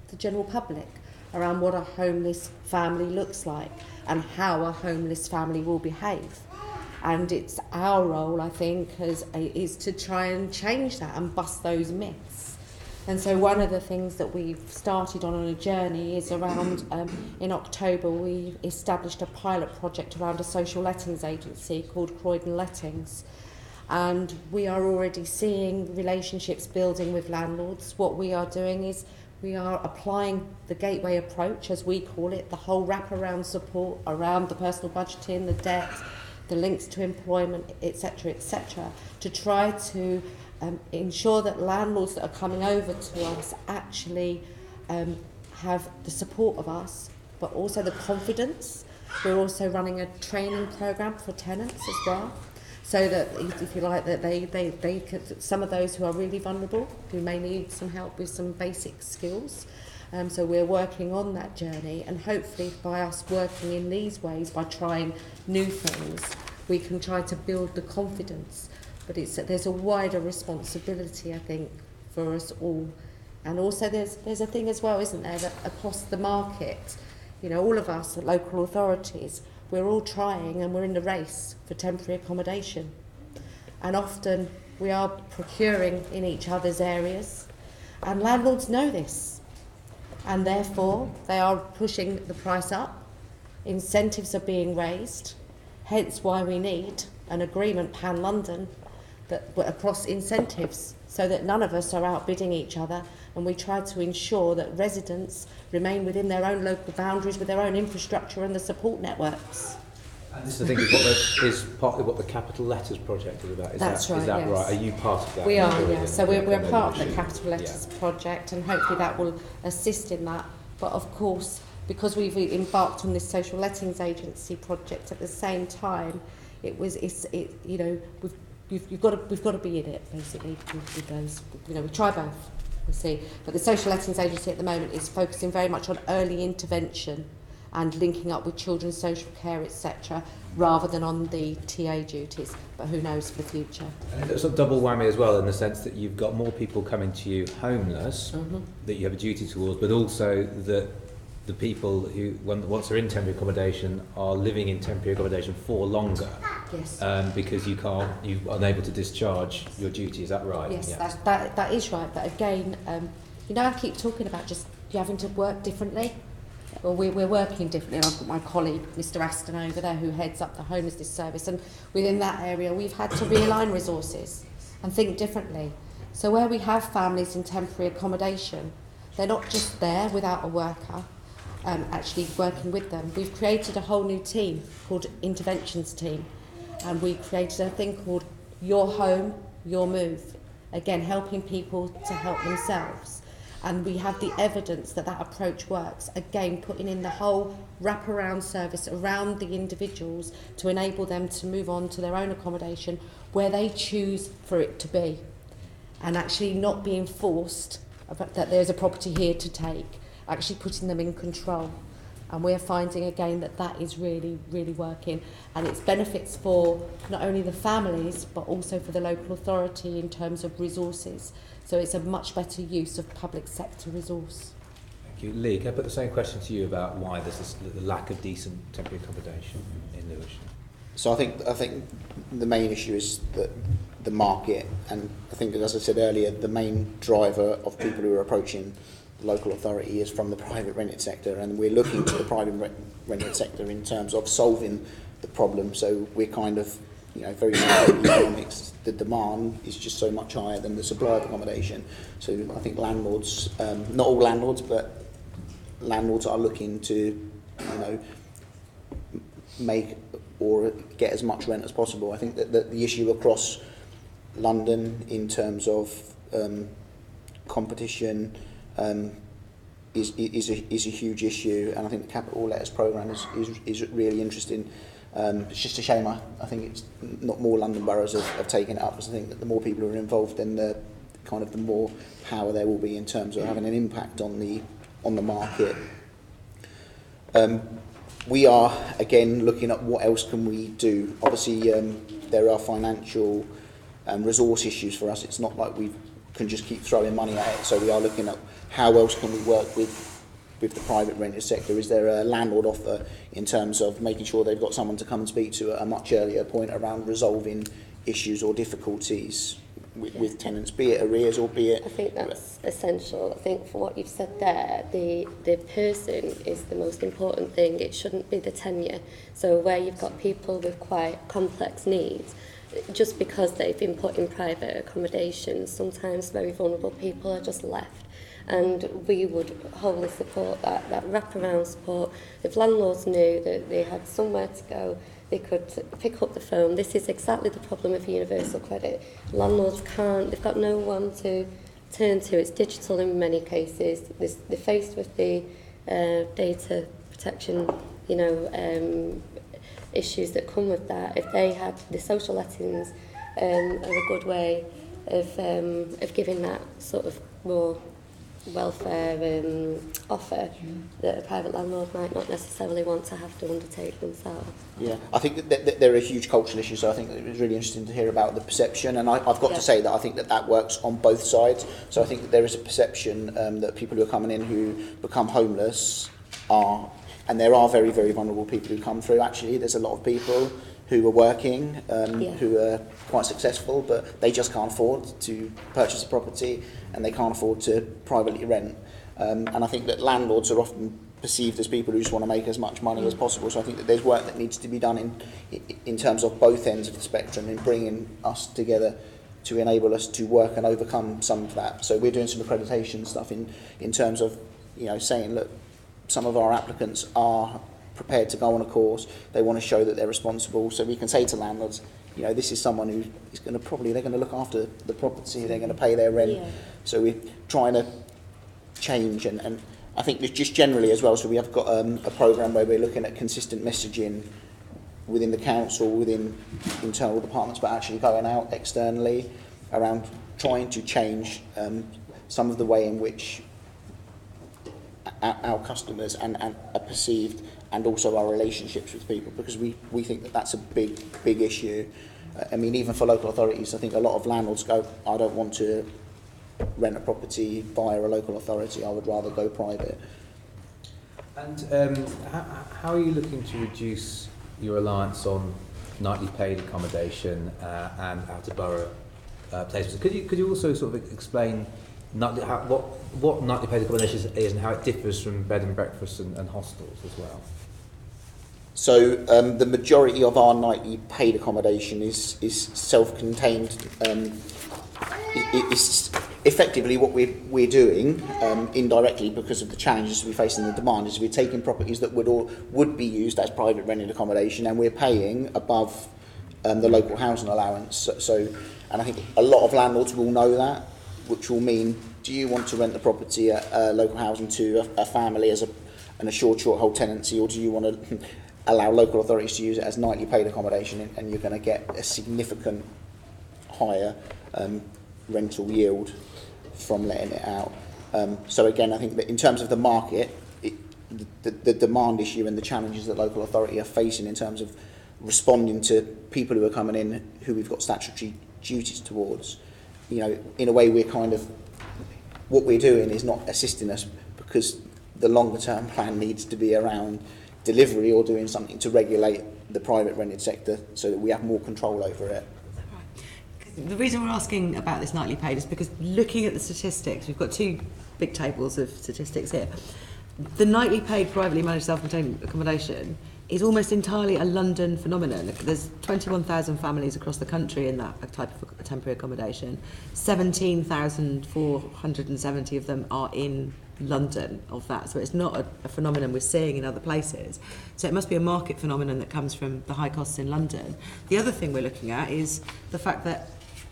the general public, around what a homeless family looks like and how a homeless family will behave. And it's our role, I think, is to try and change that and bust those myths. And so one of the things that we've started on a journey is around, in October, we established a pilot project around a social lettings agency called Croydon Lettings. And we are already seeing relationships building with landlords. What we are doing is we are applying the gateway approach, as we call it, the whole wraparound support around the personal budgeting, the debt, the links to employment, etc., to try to ensure that landlords that are coming over to us actually have the support of us, but also the confidence. We're also running a training program for tenants as well, so that, if you like, that they could, some of those who are really vulnerable, who may need some help with some basic skills. So we're working on that journey, and hopefully by us working in these ways, by trying new things, we can try to build the confidence. But there's a wider responsibility, I think, for us all. And also there's a thing as well, isn't there, that across the market, you know, all of us, the local authorities, we're all trying, and we're in the race for temporary accommodation. And often we are procuring in each other's areas, and landlords know this. And therefore, they are pushing the price up. Incentives are being raised, hence why we need an agreement pan-London that across incentives, so that none of us are outbidding each other, and we try to ensure that residents remain within their own local boundaries with their own infrastructure and the support networks. And this, I think, is partly what the Capital Letters project is about. Is That's that, right, is that yes. right? Are you part of that? We are, yeah. So we're part of the Leadership? Capital Letters project, and hopefully that will assist in that. But of course, because we've embarked on this social lettings agency project at the same time, you know, we've got to be in it basically with those. You know, we try both. We see, but the social lettings agency at the moment is focusing very much on early intervention and linking up with children's social care, etc., rather than on the TA duties. But who knows for the future? And it's a double whammy as well, in the sense that you've got more people coming to you homeless that you have a duty towards, but also that the people who, once they're in temporary accommodation, are living in temporary accommodation for longer. Yes. Because you're unable to discharge your duty. Is that right? Yes, Yeah. that is right. But again, I keep talking about just you having to work differently. Well, we're working differently. And I've got my colleague, Mr. Aston, over there, who heads up the homelessness service. And within that area, we've had to realign resources and think differently. So where we have families in temporary accommodation, they're not just there without a worker, actually working with them. We've created a whole new team called Interventions Team. And we created a thing called Your Home, Your Move. Again, helping people to help themselves. And we have the evidence that that approach works. Again, putting in the whole wraparound service around the individuals to enable them to move on to their own accommodation where they choose for it to be. And actually not being forced that there's a property here to take. Actually putting them in control. And we're finding again that that is really, really working. And it's benefits for not only the families, but also for the local authority in terms of resources. So it's a much better use of public sector resource. Thank you. Lee, can I put the same question to you about why there's the lack of decent temporary accommodation in Lewisham? So I think the main issue is that the market, and I think, as I said earlier, the main driver of people who are approaching the local authority is from the private rented sector, and we're looking to the private rented sector in terms of solving the problem. So we're kind of, very simple economics. The demand is just so much higher than the supply of accommodation. So I think landlords, not all landlords, but landlords are looking to, make or get as much rent as possible. I think that the issue across London in terms of competition is a huge issue, and I think the Capital Letters programme is really interesting. It's just a shame. I think it's not more London boroughs have taken it up, because I think that the more people who are involved, then the more power there will be in terms of having an impact on the market. We are again looking at what else can we do. Obviously, there are financial and resource issues for us. It's not like we can just keep throwing money at it. So we are looking at how else can we work with the private rented sector. Is there a landlord offer in terms of making sure they've got someone to come and speak to at a much earlier point around resolving issues or difficulties with tenants, be it arrears or be it... I think that's essential. I think for what you've said there, the person is the most important thing. It shouldn't be the tenure. So where you've got people with quite complex needs, just because they've been put in private accommodation, sometimes very vulnerable people are just left. And we would wholly support that wraparound support. If landlords knew that they had somewhere to go, they could pick up the phone. This is exactly the problem of universal credit. Landlords can't, they've got no one to turn to. It's digital in many cases. They're faced with the data protection, issues that come with that. If they had the social lettings are a good way of giving that sort of more welfare offer that a private landlord might not necessarily want to have to undertake themselves. Yeah, I think that there are huge cultural issues, so I think it was really interesting to hear about the perception, and I've got to say that I think that works on both sides. So I think that there is a perception that people who are coming in who become homeless are, and there are very, very vulnerable people who come through. Actually, there's a lot of people who are working, who are quite successful, but they just can't afford to purchase a property and they can't afford to privately rent. And I think that landlords are often perceived as people who just want to make as much money as possible. So I think that there's work that needs to be done in terms of both ends of the spectrum, in bringing us together to enable us to work and overcome some of that. So we're doing some accreditation stuff in terms of, saying, look, some of our applicants are prepared to go on a course, they want to show that they're responsible, so we can say to landlords, this is someone who is going to they're going to look after the property, they're going to pay their rent. So we're trying to change, and I think just generally as well, so we have got a programme where we're looking at consistent messaging within the council, within internal departments, but actually going out externally around trying to change some of the way in which our customers and are perceived, and also our relationships with people, because we think that that's a big issue. Even for local authorities, I think a lot of landlords go, I don't want to rent a property via a local authority, I would rather go private. And how are you looking to reduce your reliance on nightly paid accommodation and out of borough placements. Could you also sort of explain what nightly paid accommodation is and how it differs from bed and breakfast and hostels as well? So the majority of our nightly paid accommodation is self-contained. It's effectively what we're doing indirectly because of the challenges we face in the demand is we're taking properties that would be used as private rented accommodation and we're paying above the local housing allowance. And I think a lot of landlords will know that, which will mean, do you want to rent the property at local housing to a family as an assured short hold tenancy, or do you want to allow local authorities to use it as nightly paid accommodation, and you're going to get a significant higher rental yield from letting it out. So again, I think that in terms of the market, the demand issue and the challenges that local authority are facing in terms of responding to people who are coming in who we've got statutory duties towards, you know, in a way we're kind of, what we're doing is not assisting us because the longer term plan needs to be around delivery or doing something to regulate the private rented sector so that we have more control over it. The reason we're asking about this nightly paid is because looking at the statistics, we've got two big tables of statistics here. The nightly paid privately managed self-contained accommodation is almost entirely a London phenomenon. There's 21,000 families across the country in that type of temporary accommodation. 17,470 of them are in London of that. So it's not a phenomenon we're seeing in other places. So it must be a market phenomenon that comes from the high costs in London. The other thing we're looking at is the fact that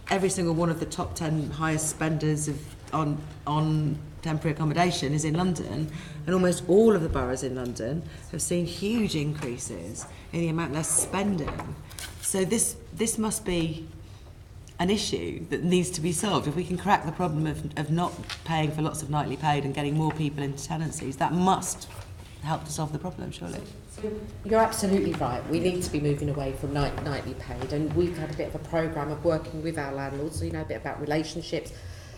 every single one of the top 10 highest spenders on temporary accommodation is in London, and almost all of the boroughs in London have seen huge increases in the amount they're spending. So this must be an issue that needs to be solved. If we can crack the problem of not paying for lots of nightly paid and getting more people into tenancies, that must help to solve the problem, surely. You're absolutely right. We need to be moving away from nightly paid, and we've had a bit of a programme of working with our landlords, so you know a bit about relationships,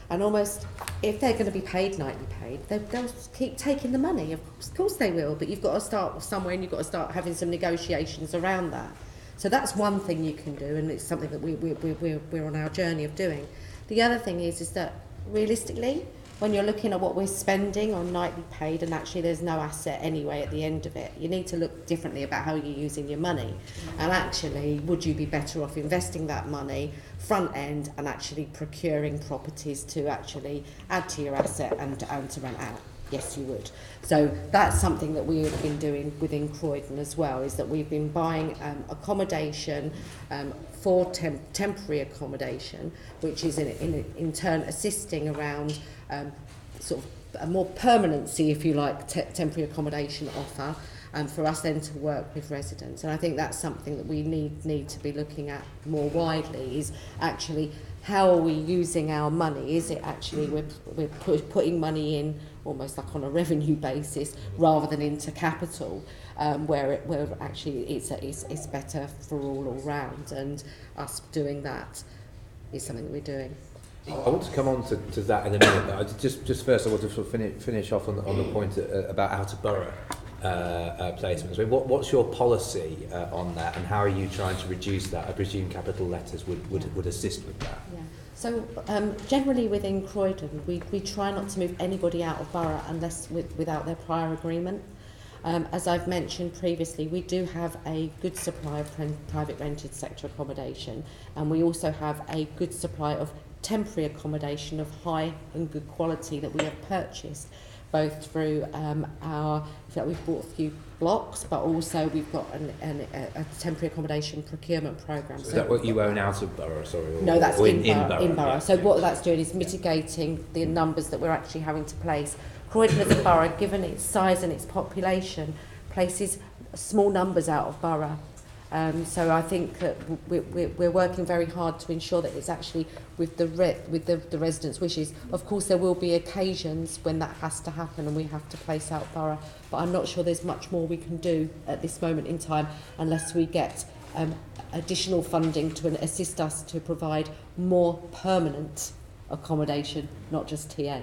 and almost if they're going to be paid nightly paid, they'll keep taking the money. Of course they will, but you've got to start somewhere and you've got to start having some negotiations around that. So that's one thing you can do, and it's something that we're on our journey of doing. The other thing is that realistically, when you're looking at what we're spending on nightly paid and actually there's no asset anyway at the end of it, you need to look differently about how you're using your money. And actually, would you be better off investing that money front end and actually procuring properties to actually add to your asset and to rent out? Yes, you would. So that's something that we have been doing within Croydon as well, is that we've been buying accommodation for temporary accommodation, which is in turn assisting around sort of a more permanency, if you like, temporary accommodation offer, for us then to work with residents. And I think that's something that we need to be looking at more widely, is actually how are we using our money? Is it actually we're putting money in almost like on a revenue basis rather than into capital, where actually it's better for all round, and us doing that is something that we're doing. I want to come on to that in a minute, but just first I want to sort of finish off on the point about out of borough placements. I mean, what's your policy on that, and how are you trying to reduce that? I presume capital letters would assist with that. Yeah. So generally within Croydon, we try not to move anybody out of borough unless without their prior agreement. As I've mentioned previously, we do have a good supply of private rented sector accommodation, and we also have a good supply of temporary accommodation of high and good quality that we have purchased, both through we've bought a few blocks, but also we've got a temporary accommodation procurement programme. So is that what you own out of borough, sorry? No, that's in borough. Yeah. So what that's doing is mitigating the numbers that we're actually having to place. Croydon as a borough, given its size and its population, places small numbers out of borough. So I think that we're working very hard to ensure that it's actually with the residents' wishes. Of course, there will be occasions when that has to happen and we have to place out borough, but I'm not sure there's much more we can do at this moment in time unless we get additional funding to assist us to provide more permanent accommodation, not just TA.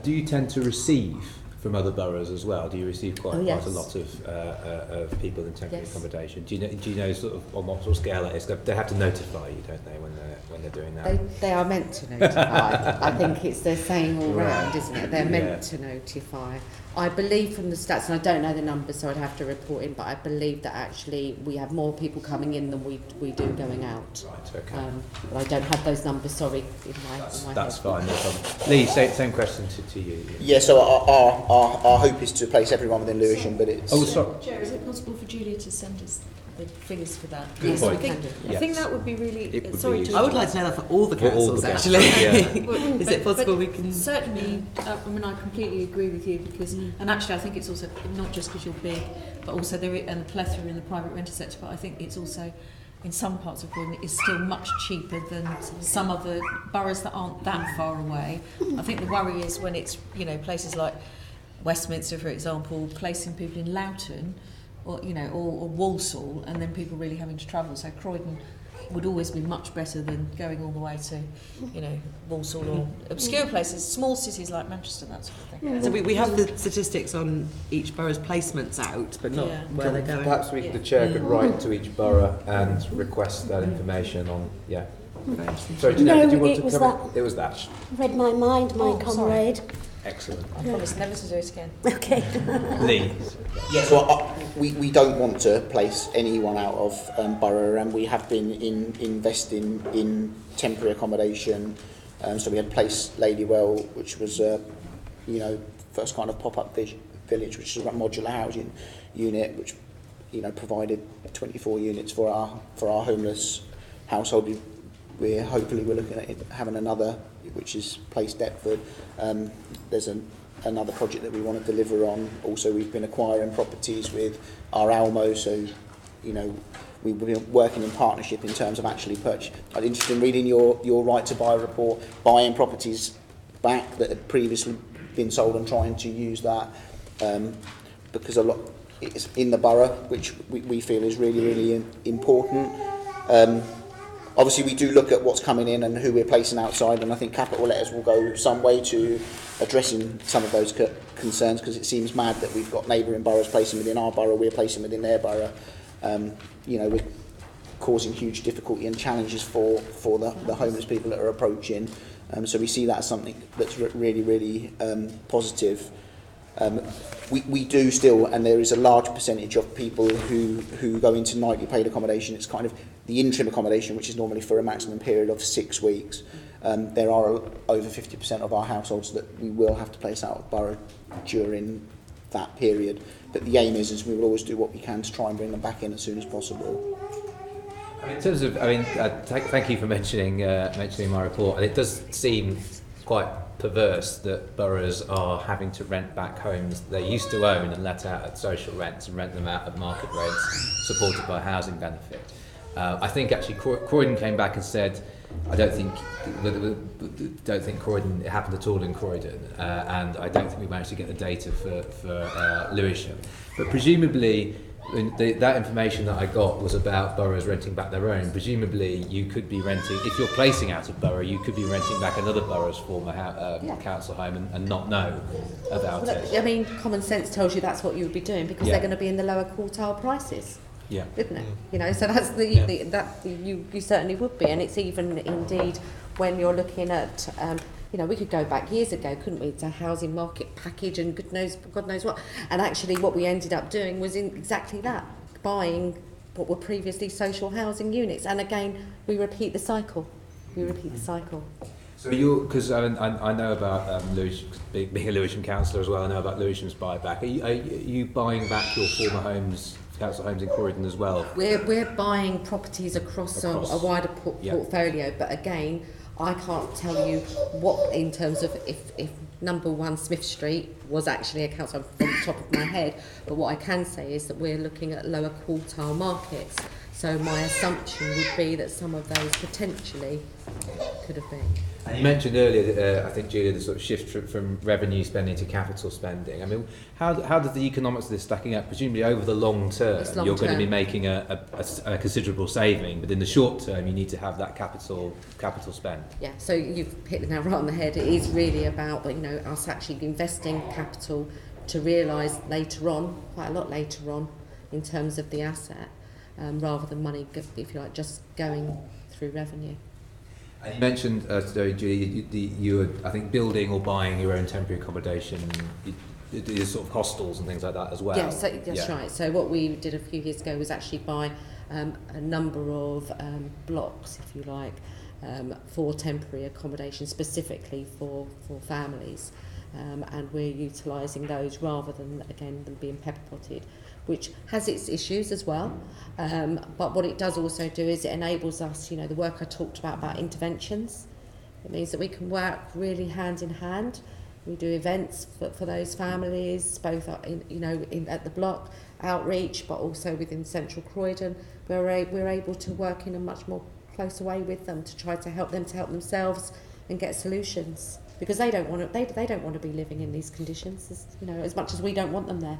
Do you tend to receive from other boroughs as well? Do you receive quite yes. a lot of people in temporary Yes. accommodation? Do you know sort of on what sort of scale that is? They have to notify you, don't they, when they're doing that? They are meant to notify. I think it's their saying all round, isn't it? They're meant Yeah. to notify. I believe from the stats, and I don't know the numbers, so I'd have to report in, but I believe that actually we have more people coming in than we do going out. Right, okay. But I don't have those numbers, sorry, in my That's head. fine, no problem. Lee, same question to you. Yeah, so our hope is to place everyone within Lewisham, but it's... Oh, sorry. Chair, is it possible for Julia to send us the figures for that? Good point. I think that would be really... It would sorry be to I would like to know that for all the For all councils, the actually. councils, yeah. Is it possible we can... Certainly, I mean, I completely agree with you because, and actually I think it's also not just because you're big, but also and the plethora in the private rented sector, but I think it's also, in some parts of Croydon, it's still much cheaper than some other boroughs that aren't that far away. I think the worry is when it's, places like Westminster, for example, placing people in Loughton, or Walsall, and then people really having to travel. So Croydon would always be much better than going all the way to, Walsall or obscure places, small cities like Manchester, that sort of thing. So we have the statistics on each borough's placements out, but not where they're going. Perhaps the chair could write to each borough and request that information on. Yeah. Sorry, Jeanette, did you want to cover? It was that. Read my mind, my comrade. Excellent. I promise never to do it again. Okay. Lee. Yeah, so we don't want to place anyone out of borough, and we have been investing in temporary accommodation. So we had Place Ladywell, which was first kind of pop-up village, which is a modular housing unit, which provided 24 units for our homeless household. We're looking at having another, which is Place Deptford. There's another project that we want to deliver on. Also, we've been acquiring properties with our Almo, so we've been working in partnership in terms of actually purchase. I'm interested in reading your right to buy report, buying properties back that had previously been sold and trying to use that because a lot it's in the borough, which we feel is really, really important. Obviously, we do look at what's coming in and who we're placing outside, and I think capital letters will go some way to addressing some of those concerns, because it seems mad that we've got neighbouring boroughs placing within our borough, we're placing within their borough. We're causing huge difficulty and challenges for the homeless people that are approaching. So we see that as something that's really, really positive. We do still, and there is a large percentage of people who go into nightly paid accommodation. It's kind of the interim accommodation, which is normally for a maximum period of 6 weeks. There are over 50% of our households that we will have to place out of borough during that period. But the aim is we will always do what we can to try and bring them back in as soon as possible. In terms of, thank you for mentioning my report. And it does seem quite perverse that boroughs are having to rent back homes they used to own and let out at social rents and rent them out at market rates supported by housing benefit. I think actually Croydon came back and said, I don't think Croydon, it happened at all in Croydon, and I don't think we managed to get the data for Lewisham. But presumably, that information that I got was about boroughs renting back their own. Presumably, you could be renting, if you're placing out of borough, you could be renting back another borough's former council home and not know about it. I mean, common sense tells you that's what you would be doing, because they're going to be in the lower quartile prices. Yeah. Isn't it? So that's you certainly would be, and it's even indeed when you're looking at we could go back years ago, couldn't we, to housing market package and God knows what, and actually what we ended up doing was in exactly that, buying what were previously social housing units, and again we repeat the cycle. So because I know about Lewisham, being a Lewisham councillor as well, I know about Lewisham's buyback. Are you buying back your former council homes in Croydon as well? We're buying properties across. A wider portfolio, but again, I can't tell you what in terms of if number 1 Smith Street was actually a council from the top of my head, but what I can say is that we're looking at lower quartile markets. So my assumption would be that some of those potentially could have been. And you mentioned earlier, I think, Julia, the sort of shift from revenue spending to capital spending. I mean, how does the economics of this stacking up? Presumably over the long term, you're going to be making a considerable saving, but in the short term, you need to have that capital spend. Yeah, so you've hit the nail right on the head. It is really about us actually investing capital, to realise later on, quite a lot later on, in terms of the asset, rather than money, if you like, just going through revenue. And you mentioned today, Julie, you were, I think, building or buying your own temporary accommodation, you do sort of hostels and things like that as well. Yes, that's right. So what we did a few years ago was actually buy a number of blocks, if you like, for temporary accommodation, specifically for families. And we're utilising those rather than, again, them being pepper potted, which has its issues as well. But what it does also do is it enables us, you know, the work I talked about interventions. It means that we can work really hand in hand. We do events for those families, both at the block, outreach, but also within central Croydon. We're able to work in a much more closer way with them to try to help them to help themselves and get solutions, because they don't want to be living in these conditions, as much as we don't want them there.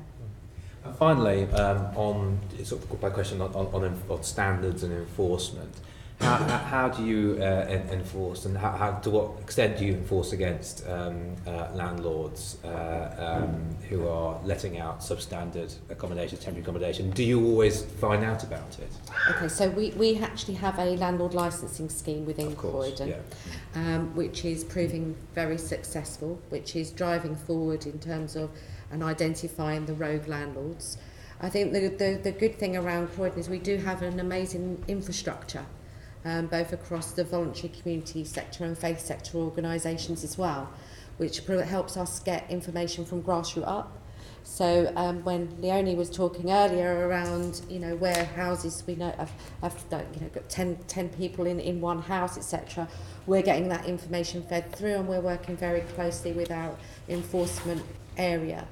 And finally, on sort of by question on standards and enforcement, how do you enforce, and how to what extent do you enforce against landlords who are letting out substandard accommodation, temporary accommodation? Do you always find out about it? Okay, so we actually have a landlord licensing scheme within Croydon, which is proving very successful, which is driving forward in terms of and identifying the rogue landlords. I think the good thing around Croydon is we do have an amazing infrastructure, both across the voluntary community sector and faith sector organisations as well, which helps us get information from grassroots up. So when Leonie was talking earlier around, where houses we know have got 10 people in one house, etc., we're getting that information fed through, and we're working very closely with our enforcement area,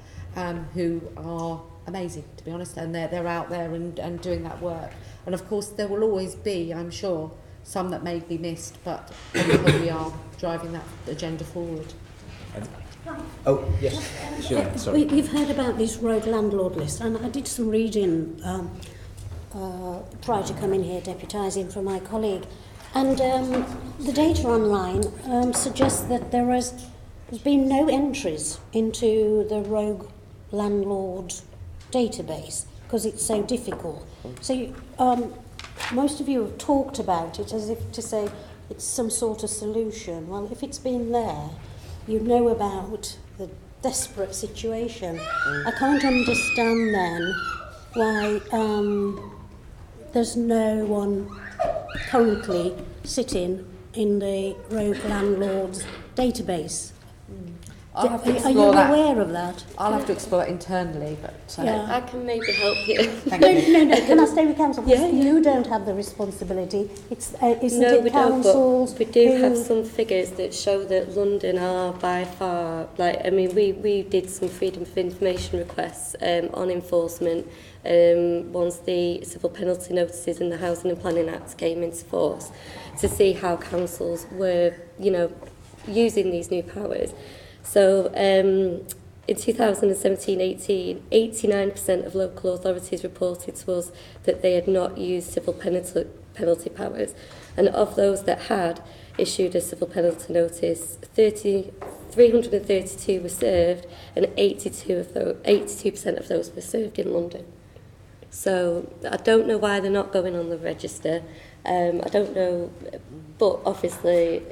who are amazing, to be honest, and they're out there and doing that work. And of course there will always be, I'm sure, some that may be missed, but we are driving that agenda forward. Oh, yes. Sure. Sorry. We've heard about this rogue landlord list, and I did some reading prior to coming here, deputising for my colleague. And the data online suggests that there's been no entries into the rogue landlord database because it's so difficult. So most of you have talked about it as if to say it's some sort of solution. Well, if it's been there, you know about the desperate situation. I can't understand then why there's no one currently sitting in the rogue landlords database. I'll have to Are you explore that. aware of that? I'll have to explore it internally, but I can maybe help you. No. Can I stay with council? Yeah. You don't have the responsibility. Isn't No, it we don't, councils? but we do have some figures that show that London are by far, we did some freedom of information requests on enforcement once the civil penalty notices in the Housing and Planning Act came into force, to see how councils were, using these new powers. So in 2017-18, 89% of local authorities reported to us that they had not used civil penalty powers. And of those that had issued a civil penalty notice, 332 were served, and 82% of those were served in London. So I don't know why they're not going on the register. I don't know, but obviously,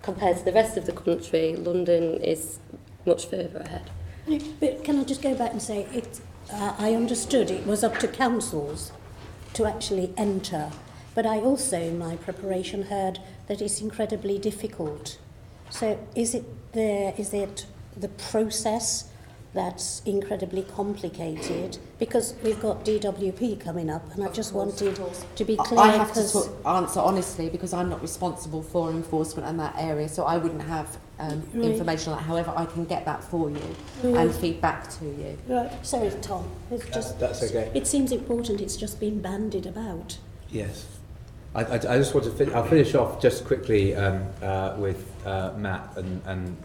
compared to the rest of the country, London is much further ahead. But can I just go back and say, I understood it was up to councils to actually enter, but I also, in my preparation, heard that it's incredibly difficult. So is it the process that's incredibly complicated? Because we've got DWP coming up, and I just wanted to be clear. I have to answer honestly, because I'm not responsible for enforcement in that area, so I wouldn't have information on that. However, I can get that for you and feed back to you. Right. Sorry, Tom. It's just, that's okay. It seems important. It's just been bandied about. Yes. I just want to I'll finish off just quickly with Matt and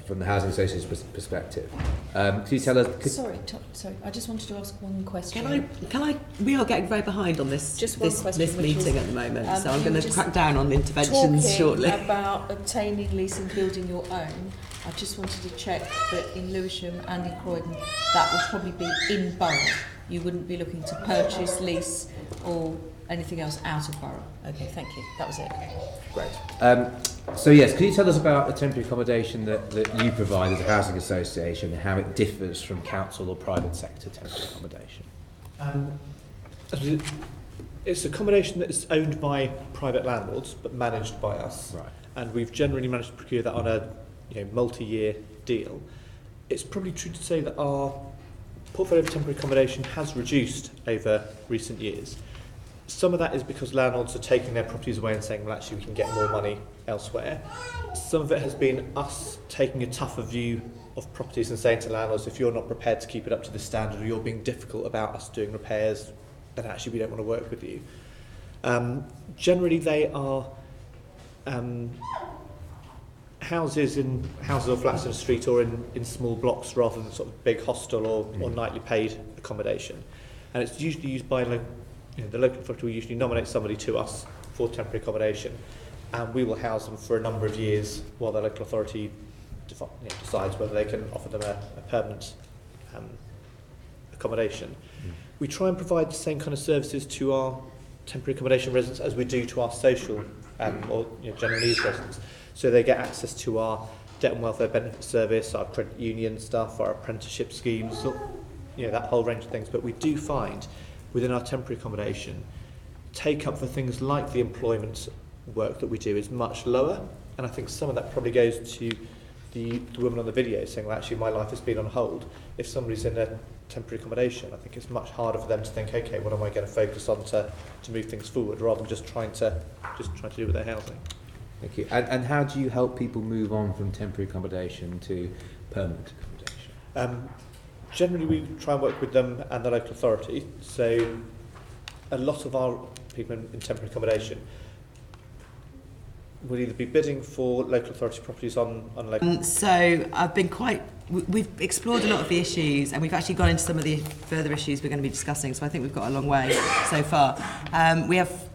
from the Housing Association's perspective. Could you tell us... Sorry, I just wanted to ask one question. Can I? We are getting very behind on this meeting at the moment, so I'm going to crack down on interventions shortly. About obtaining, leasing, building your own. I just wanted to check that in Lewisham and in Croydon, that would probably be in Borough. You wouldn't be looking to purchase, lease, or anything else out of Borough. Okay, thank you. That was it. Great. So yes, can you tell us about the temporary accommodation that you provide as a housing association and how it differs from council or private sector temporary accommodation? It's accommodation that is owned by private landlords but managed by us. Right. And we've generally managed to procure that on a multi-year deal. It's probably true to say that our portfolio of temporary accommodation has reduced over recent years. Some of that is because landlords are taking their properties away and saying, well, actually, we can get more money elsewhere. Some of it has been us taking a tougher view of properties and saying to landlords, if you're not prepared to keep it up to the standard, or you're being difficult about us doing repairs, then actually we don't want to work with you. Generally, they are houses or flats in a street or in small blocks rather than sort of big hostel or nightly paid accommodation. And it's usually used by the local authority will usually nominate somebody to us for temporary accommodation, and we will house them for a number of years while the local authority decides whether they can offer them a permanent accommodation. We try and provide the same kind of services to our temporary accommodation residents as we do to our social or general needs residents. So they get access to our debt and welfare benefit service, our credit union stuff, our apprenticeship schemes, that whole range of things. But we do find within our temporary accommodation, take up for things like the employment work that we do is much lower. And I think some of that probably goes to the woman on the video saying, well, actually, my life has been on hold. If somebody's in a temporary accommodation, I think it's much harder for them to think, okay, what am I going to focus on to move things forward, rather than just trying to do with their housing. Thank you. And how do you help people move on from temporary accommodation to permanent accommodation? Generally, we try and work with them and the local authority. So a lot of our people in temporary accommodation will either be bidding for local authority properties on local... So we've explored a lot of the issues, and we've actually gone into some of the further issues we're going to be discussing, so I think we've got a long way so far. We have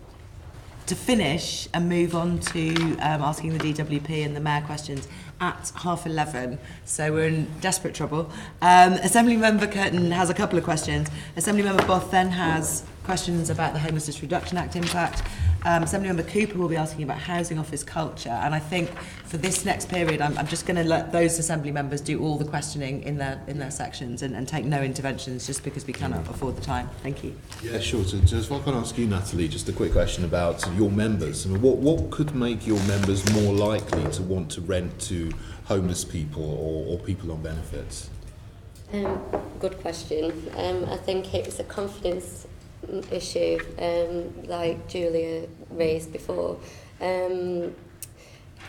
to finish and move on to asking the DWP and the Mayor questions at 11:30, so we're in desperate trouble. Assemblymember Curtin has a couple of questions. Assemblymember Both then has questions about the Homelessness Reduction Act impact. Assemblymember Cooper will be asking about housing office culture, and I think for this next period I'm just going to let those Assembly members do all the questioning in their sections and take no interventions, just because we cannot afford the time. Thank you. Yeah, sure. So just if I can ask you, Natalie, just a quick question about your members. I mean, what could make your members more likely to want to rent to homeless people or people on benefits? Good question. I think it's a confidence issue, like Julia raised before, and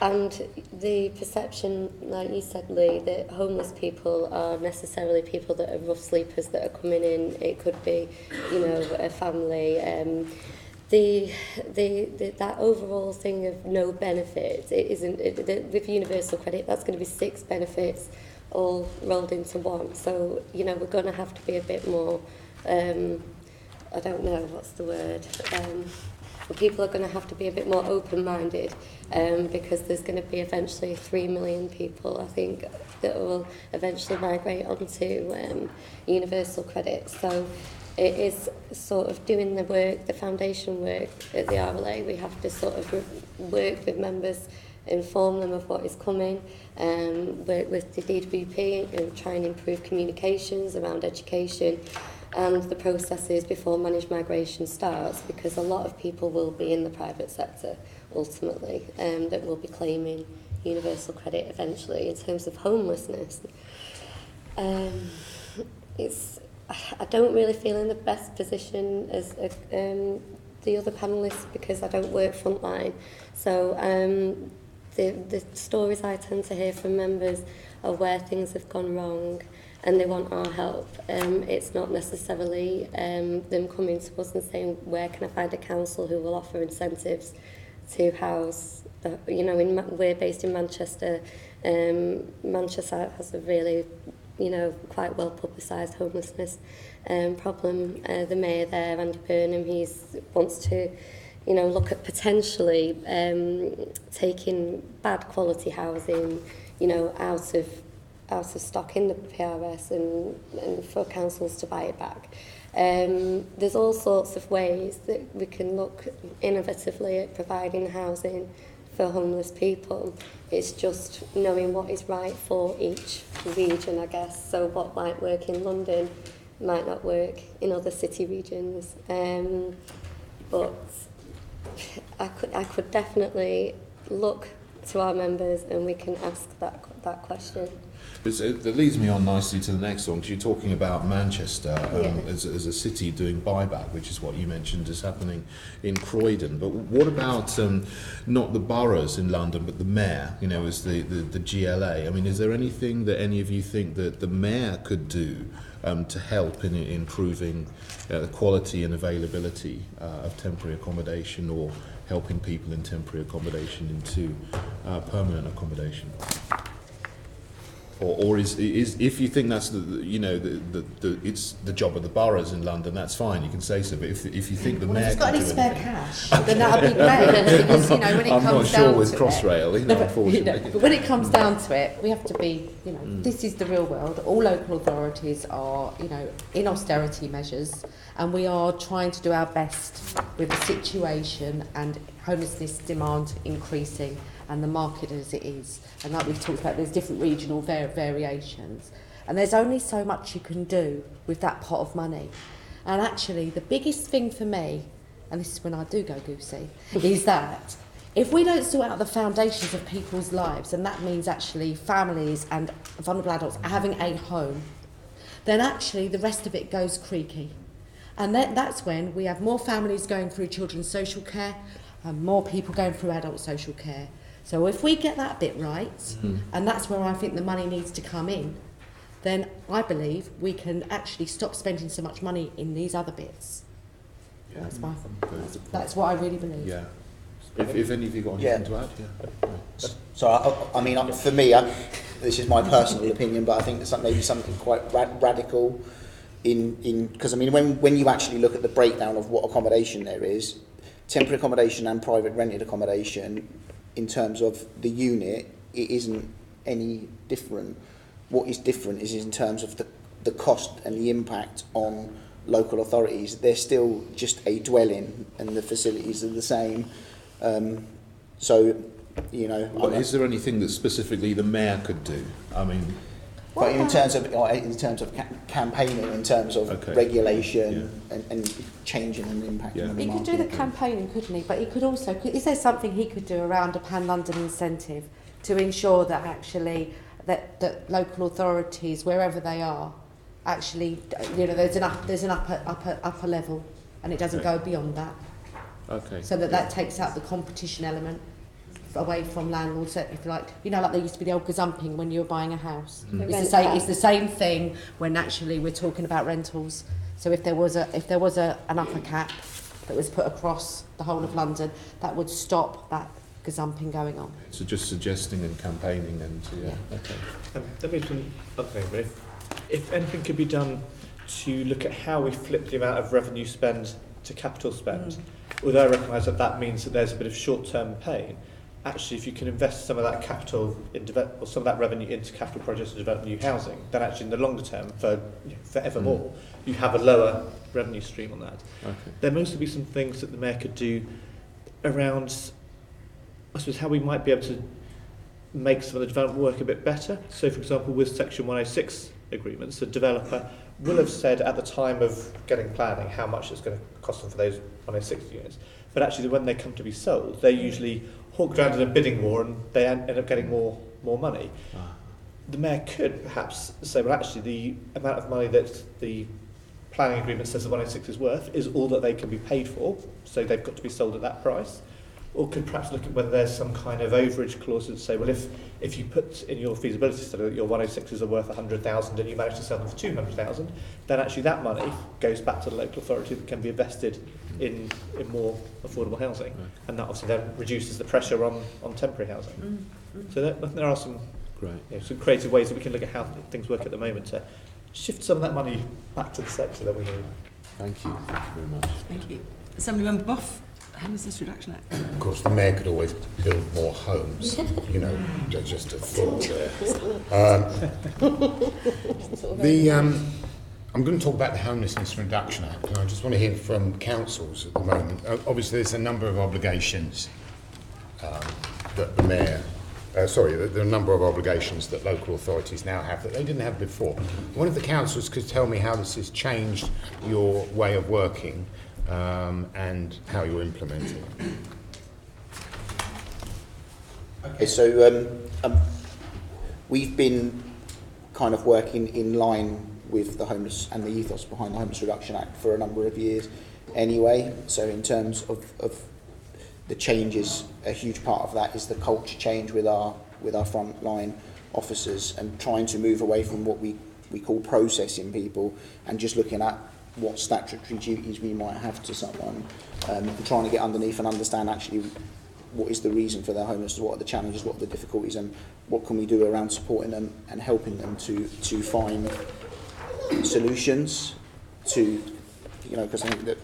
the perception, like you said, Lee, that homeless people are necessarily people that are rough sleepers that are coming in. It could be, a family. That overall thing of no benefits, it isn't. With universal credit, that's going to be 6 benefits all rolled into one. So we're going to have to be a bit more. I don't know what's the word. People are going to have to be a bit more open-minded, because there's going to be eventually 3 million people, I think, that will eventually migrate onto universal credit. So it is sort of doing the work, the foundation work at the RLA. We have to sort of work with members, inform them of what is coming, work with the DWP and try and improve communications around education and the processes before managed migration starts, because a lot of people will be in the private sector ultimately, that will be claiming universal credit eventually. In terms of homelessness, I don't really feel in the best position as the other panellists, because I don't work frontline. So the stories I tend to hear from members are where things have gone wrong and they want our help. It's not necessarily them coming to us and saying, where can I find a council who will offer incentives to house, we're based in Manchester. Manchester has a really, quite well publicised homelessness problem. The mayor there, Andy Burnham, he wants to, look at potentially taking bad quality housing, you know, out of stock in the PRS and for councils to buy it back. There's all sorts of ways that we can look innovatively at providing housing for homeless people. It's just knowing what is right for each region, I guess. So what might work in London might not work in other city regions. But I could definitely look to our members and we can ask that question. That leads me on nicely to the next one, because you're talking about Manchester as a city doing buyback, which is what you mentioned is happening in Croydon. But what about not the boroughs in London, but the mayor, you know, as the GLA? I mean, is there anything that any of you think that the mayor could do to help in improving the quality and availability of temporary accommodation, or helping people in temporary accommodation into permanent accommodation? Or is if you think that's it's the job of the boroughs in London, that's fine, you can say so. But if you think the mayor if he's got can any do spare anything, cash, then that'd be great. Because, you know, when it I'm not comes sure down with to Crossrail, you know, unfortunately. but when it comes down to it, we have to be, you know, this is the real world. All local authorities are, you know, in austerity measures, and we are trying to do our best with the situation and homelessness demand increasing and the market as it is. And like we've talked about, there's different regional variations. And there's only so much you can do with that pot of money. And actually, the biggest thing for me, and this is when I do go goosey, is that if we don't sort out the foundations of people's lives, and that means actually families and vulnerable adults having a home, then actually the rest of it goes creaky. And that's when we have more families going through children's social care and more people going through adult social care. So if we get that bit right, and that's where I think the money needs to come in, then I believe we can actually stop spending so much money in these other bits. Yeah. That's what I really believe. Yeah. If any of you got anything to add, So I mean, for me, this is my personal opinion, but I think there's maybe something quite radical in because I mean, when you actually look at the breakdown of what accommodation there is, temporary accommodation and private rented accommodation, in terms of the unit, it isn't any different. What is different is in terms of the cost and the impact on local authorities. They're still just a dwelling and the facilities are the same. So, you know... Well, is there anything that specifically the mayor could do? I mean... But in terms of campaigning, in terms of regulation and changing and impacting on the He could market. do the campaigning, couldn't he? But he could also... Is there something he could do around a Pan-London incentive to ensure that actually that local authorities, wherever they are, actually, you know, there's an upper level, and it doesn't go beyond that. Okay. So that takes out the competition element away from landlords, if you like. You know, like there used to be the old gazumping when you were buying a house. It's the same thing when actually we're talking about rentals. So if there was an upper cap that was put across the whole of London, that would stop that gazumping going on. So just suggesting and campaigning and okay. Let me just one other thing. If anything could be done to look at how we flip the amount of revenue spend to capital spend, although I recognise that means that there's a bit of short-term pain. Actually, if you can invest some of that capital or some of that revenue into capital projects to develop new housing, then actually in the longer term, forevermore, you have a lower revenue stream on that. Okay. There must be some things that the mayor could do around, I suppose, how we might be able to make some of the development work a bit better. So, for example, with Section 106 agreements, the developer will have said at the time of getting planning how much it's going to cost them for those 106 units. But actually, when they come to be sold, they're usually hawked around in a bidding war and they end up getting more money. The mayor could perhaps say, well, actually, the amount of money that the planning agreement says the 106 is worth is all that they can be paid for, so they've got to be sold at that price. Or could perhaps look at whether there's some kind of overage clause to say, well, if you put in your feasibility study that your 106s are worth 100,000 and you manage to sell them for 200,000, then actually that money goes back to the local authority that can be invested in more affordable housing. Right. And that obviously then reduces the pressure on temporary housing. So there are some, some creative ways that we can look at how things work at the moment to shift some of that money back to the sector that we need. Thank you very much. Thank you. Assemblymember Boff Homelessness Reduction Act. Of course, the mayor could always build more homes, you know, just a thought there. I'm going to talk about the Homelessness Reduction Act, and I just want to hear from councils at the moment. Obviously, there's a number of obligations that the mayor, there are a number of obligations that local authorities now have that they didn't have before. One of the councils could tell me how this has changed your way of working and how you're implementing it. Okay, so we've been kind of working in line with the homeless and the ethos behind the Homeless Reduction Act for a number of years anyway. So in terms of the changes, a huge part of that is the culture change with our frontline officers and trying to move away from what we call processing people and just looking at what statutory duties we might have to someone and trying to get underneath and understand actually what is the reason for their homelessness, what are the challenges, what are the difficulties, and what can we do around supporting them and helping them to find solutions to, you know, because I think that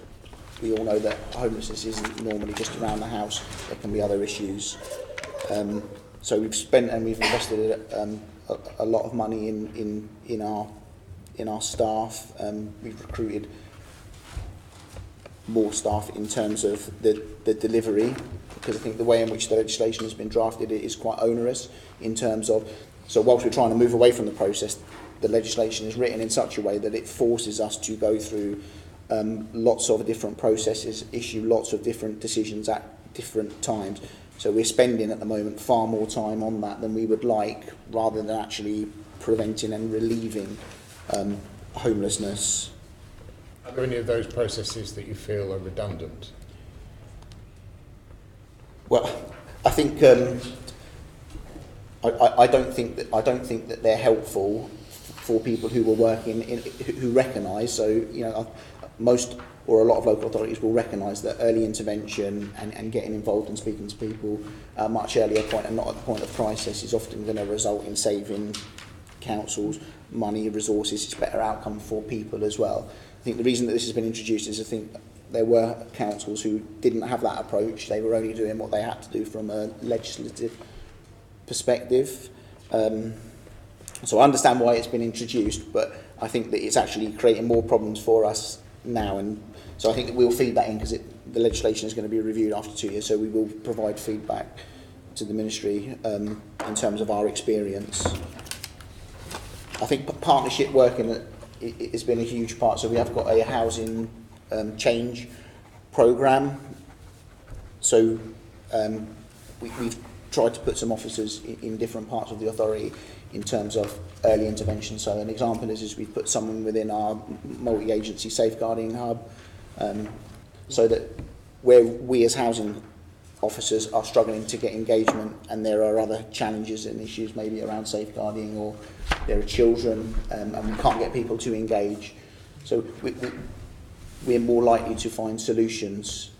we all know that homelessness isn't normally just around the house. There can be other issues. So we've spent and we've invested a lot of money in our staff. We've recruited more staff in terms of the delivery, because I think the way in which the legislation has been drafted it is quite onerous in terms of, so whilst we're trying to move away from the process, the legislation is written in such a way that it forces us to go through lots of different processes, issue lots of different decisions at different times. So we're spending at the moment far more time on that than we would like, rather than actually preventing and relieving homelessness. Are there any of those processes that you feel are redundant? Well, I think I don't think that they're helpful for people who were working who recognise. So you know, most or a lot of local authorities will recognise that early intervention and getting involved and speaking to people at a much earlier point and not at the point of crisis is often going to result in saving councils money, resources. It's a better outcome for people as well. I think the reason that this has been introduced is I think there were councils who didn't have that approach. They were only doing what they had to do from a legislative perspective. So I understand why it's been introduced, but I think that it's actually creating more problems for us now. And so I think that we'll feed that in because the legislation is going to be reviewed after 2 years. So we will provide feedback to the ministry in terms of our experience. I think partnership working has been a huge part. So we have got a housing change programme. So we've tried to put some officers in different parts of the authority in terms of early intervention. So an example is we've put someone within our multi-agency safeguarding hub, so that where we as housing officers are struggling to get engagement and there are other challenges and issues maybe around safeguarding, or there are children and we can't get people to engage. So we're more likely to find solutions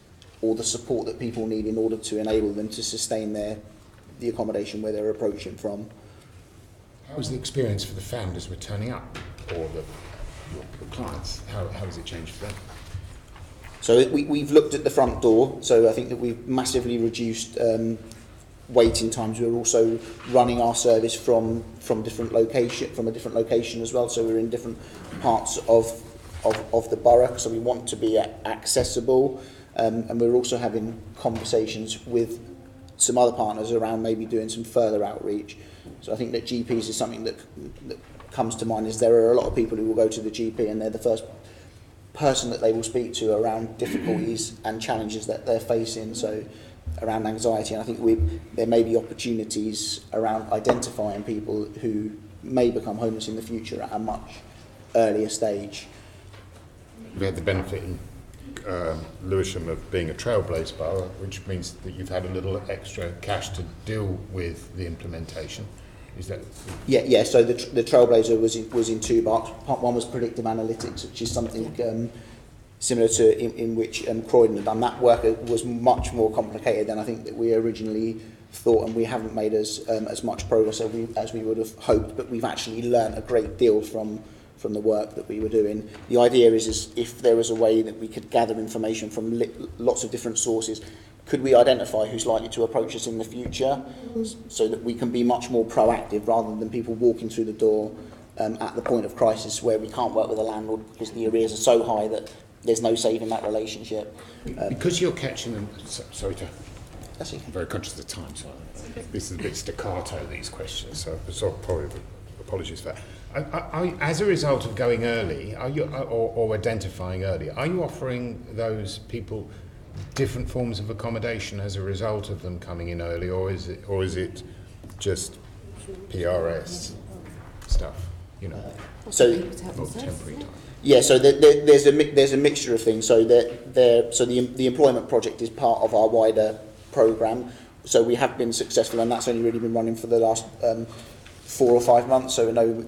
or the support that people need in order to enable them to sustain the accommodation where they're approaching from. How was the experience for the families with turning up, or your clients? How has it changed for them? So we've looked at the front door. So I think that we've massively reduced waiting times. We're also running our service from a different location as well. So we're in different parts of the borough. So we want to be accessible, and we're also having conversations with some other partners around maybe doing some further outreach. So I think that GPs is something that comes to mind. Is there are a lot of people who will go to the GP and they're the first person that they will speak to around difficulties and challenges that they're facing, so around anxiety. And I think there may be opportunities around identifying people who may become homeless in the future at a much earlier stage. We had the benefit in Lewisham of being a trailblaze borough, which means that you've had a little extra cash to deal with the implementation. Is that? Yeah. So the trailblazer was in two parts. Part one was predictive analytics, which is something similar to in which Croydon had done. That work was much more complicated than I think that we originally thought, and we haven't made as much progress as we would have hoped. But we've actually learned a great deal from from the work that we were doing. The idea is if there was a way that we could gather information from lots of different sources, could we identify who's likely to approach us in the future so that we can be much more proactive rather than people walking through the door at the point of crisis where we can't work with a landlord because the arrears are so high that there's no saving that relationship. Because you're catching them... Sorry to... That's okay. I'm very conscious of the time, so this is a bit staccato, these questions, so probably apologies for that. As a result of going early, are you, or identifying early, are you offering those people different forms of accommodation as a result of them coming in early, or is it just PRS stuff, you know, So, or temporary time? yeah, so there's a mixture of things. So the employment project is part of our wider programme. So we have been successful, and that's only really been running for the last 4 or 5 months. So I know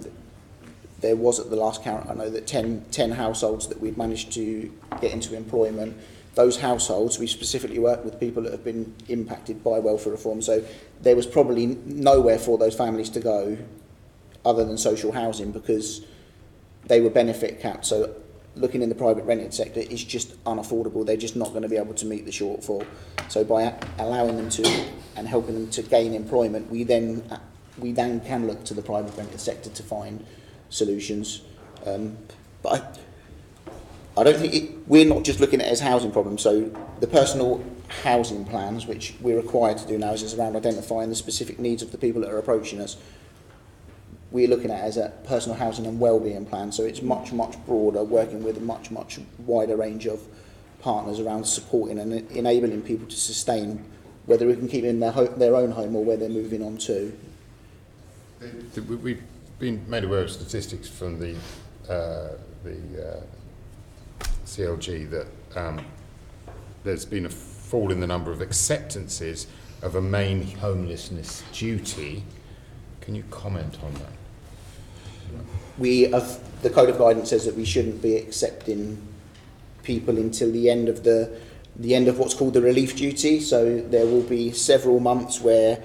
there was, at the last count, I know that 10 households that we've managed to get into employment. Those households, we specifically work with people that have been impacted by welfare reform. So there was probably nowhere for those families to go other than social housing because they were benefit capped. So looking in the private rented sector is just unaffordable. They're just not going to be able to meet the shortfall. So by allowing them to and helping them to gain employment, we then can look to the private rented sector to find solutions. But I don't think we're not just looking at it as housing problems. So the personal housing plans, which we're required to do now, is around identifying the specific needs of the people that are approaching us. We're looking at it as a personal housing and wellbeing plan. So it's much, much broader, working with a much, much wider range of partners around supporting and enabling people to sustain, whether we can keep in their own home or where they're moving on to. We've been made aware of statistics from the CLG that there's been a fall in the number of acceptances of a main homelessness duty. Can you comment on that? The Code of Guidance says that we shouldn't be accepting people until the end of what's called the relief duty. So there will be several months where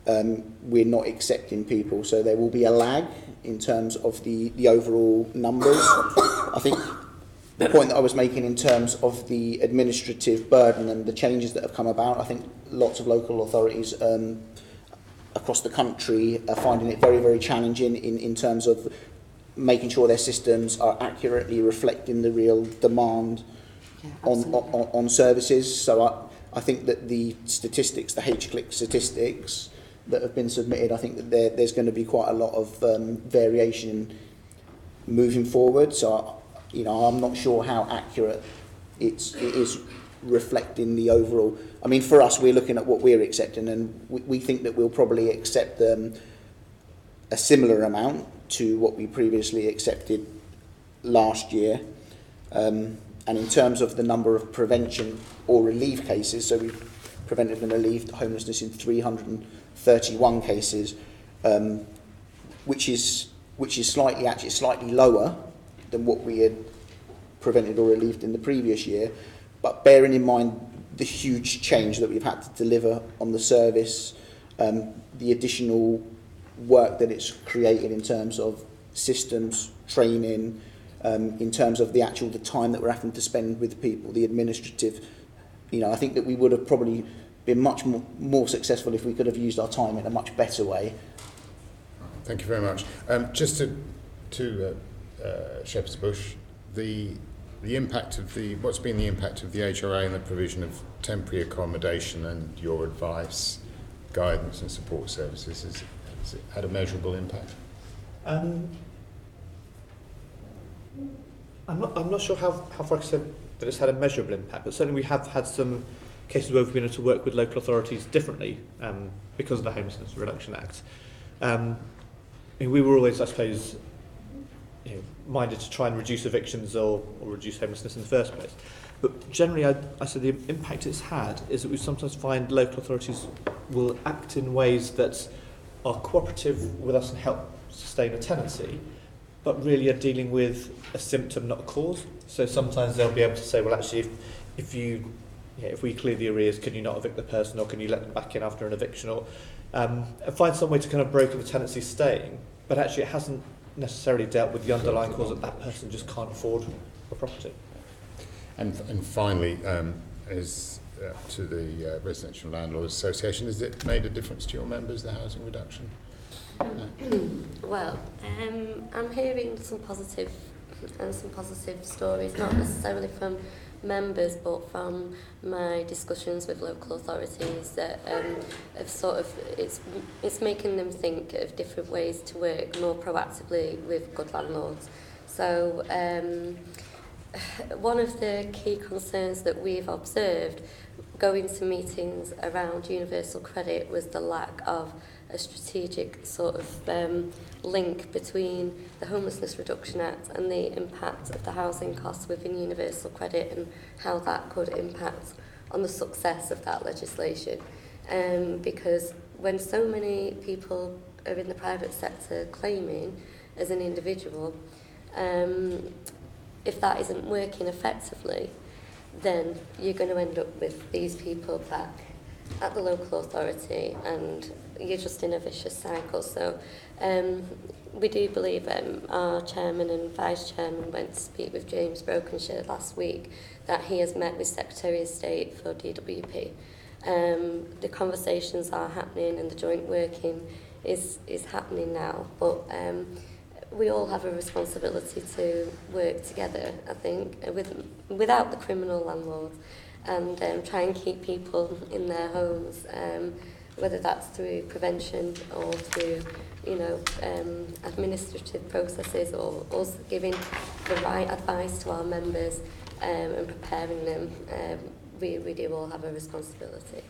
we're not accepting people. So there will be a lag in terms of the overall numbers. I think the point that I was making in terms of the administrative burden and the changes that have come about, I think lots of local authorities across the country are finding it very, very challenging in terms of making sure their systems are accurately reflecting the real demand on services. So I think that the statistics, the HCLIC statistics that have been submitted, I think that there's going to be quite a lot of variation moving forward. So, I'm not sure how accurate it is reflecting the overall. I mean, for us, we're looking at what we're accepting, and we think that we'll probably accept a similar amount to what we previously accepted last year. And in terms of the number of prevention or relief cases, so we've prevented and relieved homelessness in 331 cases, which is slightly lower than what we had prevented or relieved in the previous year. But bearing in mind the huge change that we've had to deliver on the service, the additional work that it's created in terms of systems, training, in terms of the time that we're having to spend with people, the administrative, I think that we would have probably been much more successful if we could have used our time in a much better way. Thank you very much. Just to Shepherd's Bush, what's been the impact of the HRA in the provision of temporary accommodation and your advice, guidance and support services? Has it had a measurable impact? I'm not sure how far I can say that it's had a measurable impact, but certainly we have had some cases where we've been able to work with local authorities differently because of the Homelessness Reduction Act. We were always, I suppose, minded to try and reduce evictions or reduce homelessness in the first place. But generally, I say the impact it's had is that we sometimes find local authorities will act in ways that are cooperative with us and help sustain a tenancy, but really are dealing with a symptom, not a cause. So sometimes they'll be able to say, well, actually, if we clear the arrears, can you not evict the person, or can you let them back in after an eviction, or find some way to kind of broker the tenancy staying. But actually, it hasn't necessarily dealt with the underlying cause that person just can't afford a property. And finally, to the Residential Landlords Association, has it made a difference to your members, the housing reduction? Well, I'm hearing some positive stories, not necessarily from members but from my discussions with local authorities that have sort of it's making them think of different ways to work more proactively with good landlords. So one of the key concerns that we've observed going to meetings around universal credit was the lack of a strategic sort of link between the Homelessness Reduction Act and the impact of the housing costs within universal credit and how that could impact on the success of that legislation. Because when so many people are in the private sector claiming as an individual, if that isn't working effectively, then you're going to end up with these people back at the local authority and you're just in a vicious cycle. So we do believe our chairman and vice chairman went to speak with James Brokenshire last week that he has met with Secretary of State for DWP. The conversations are happening and the joint working is happening now, but we all have a responsibility to work together, I think, without the criminal landlords, and try and keep people in their homes, whether that's through prevention or through, administrative processes, or us giving the right advice to our members and preparing them. We do all have a responsibility.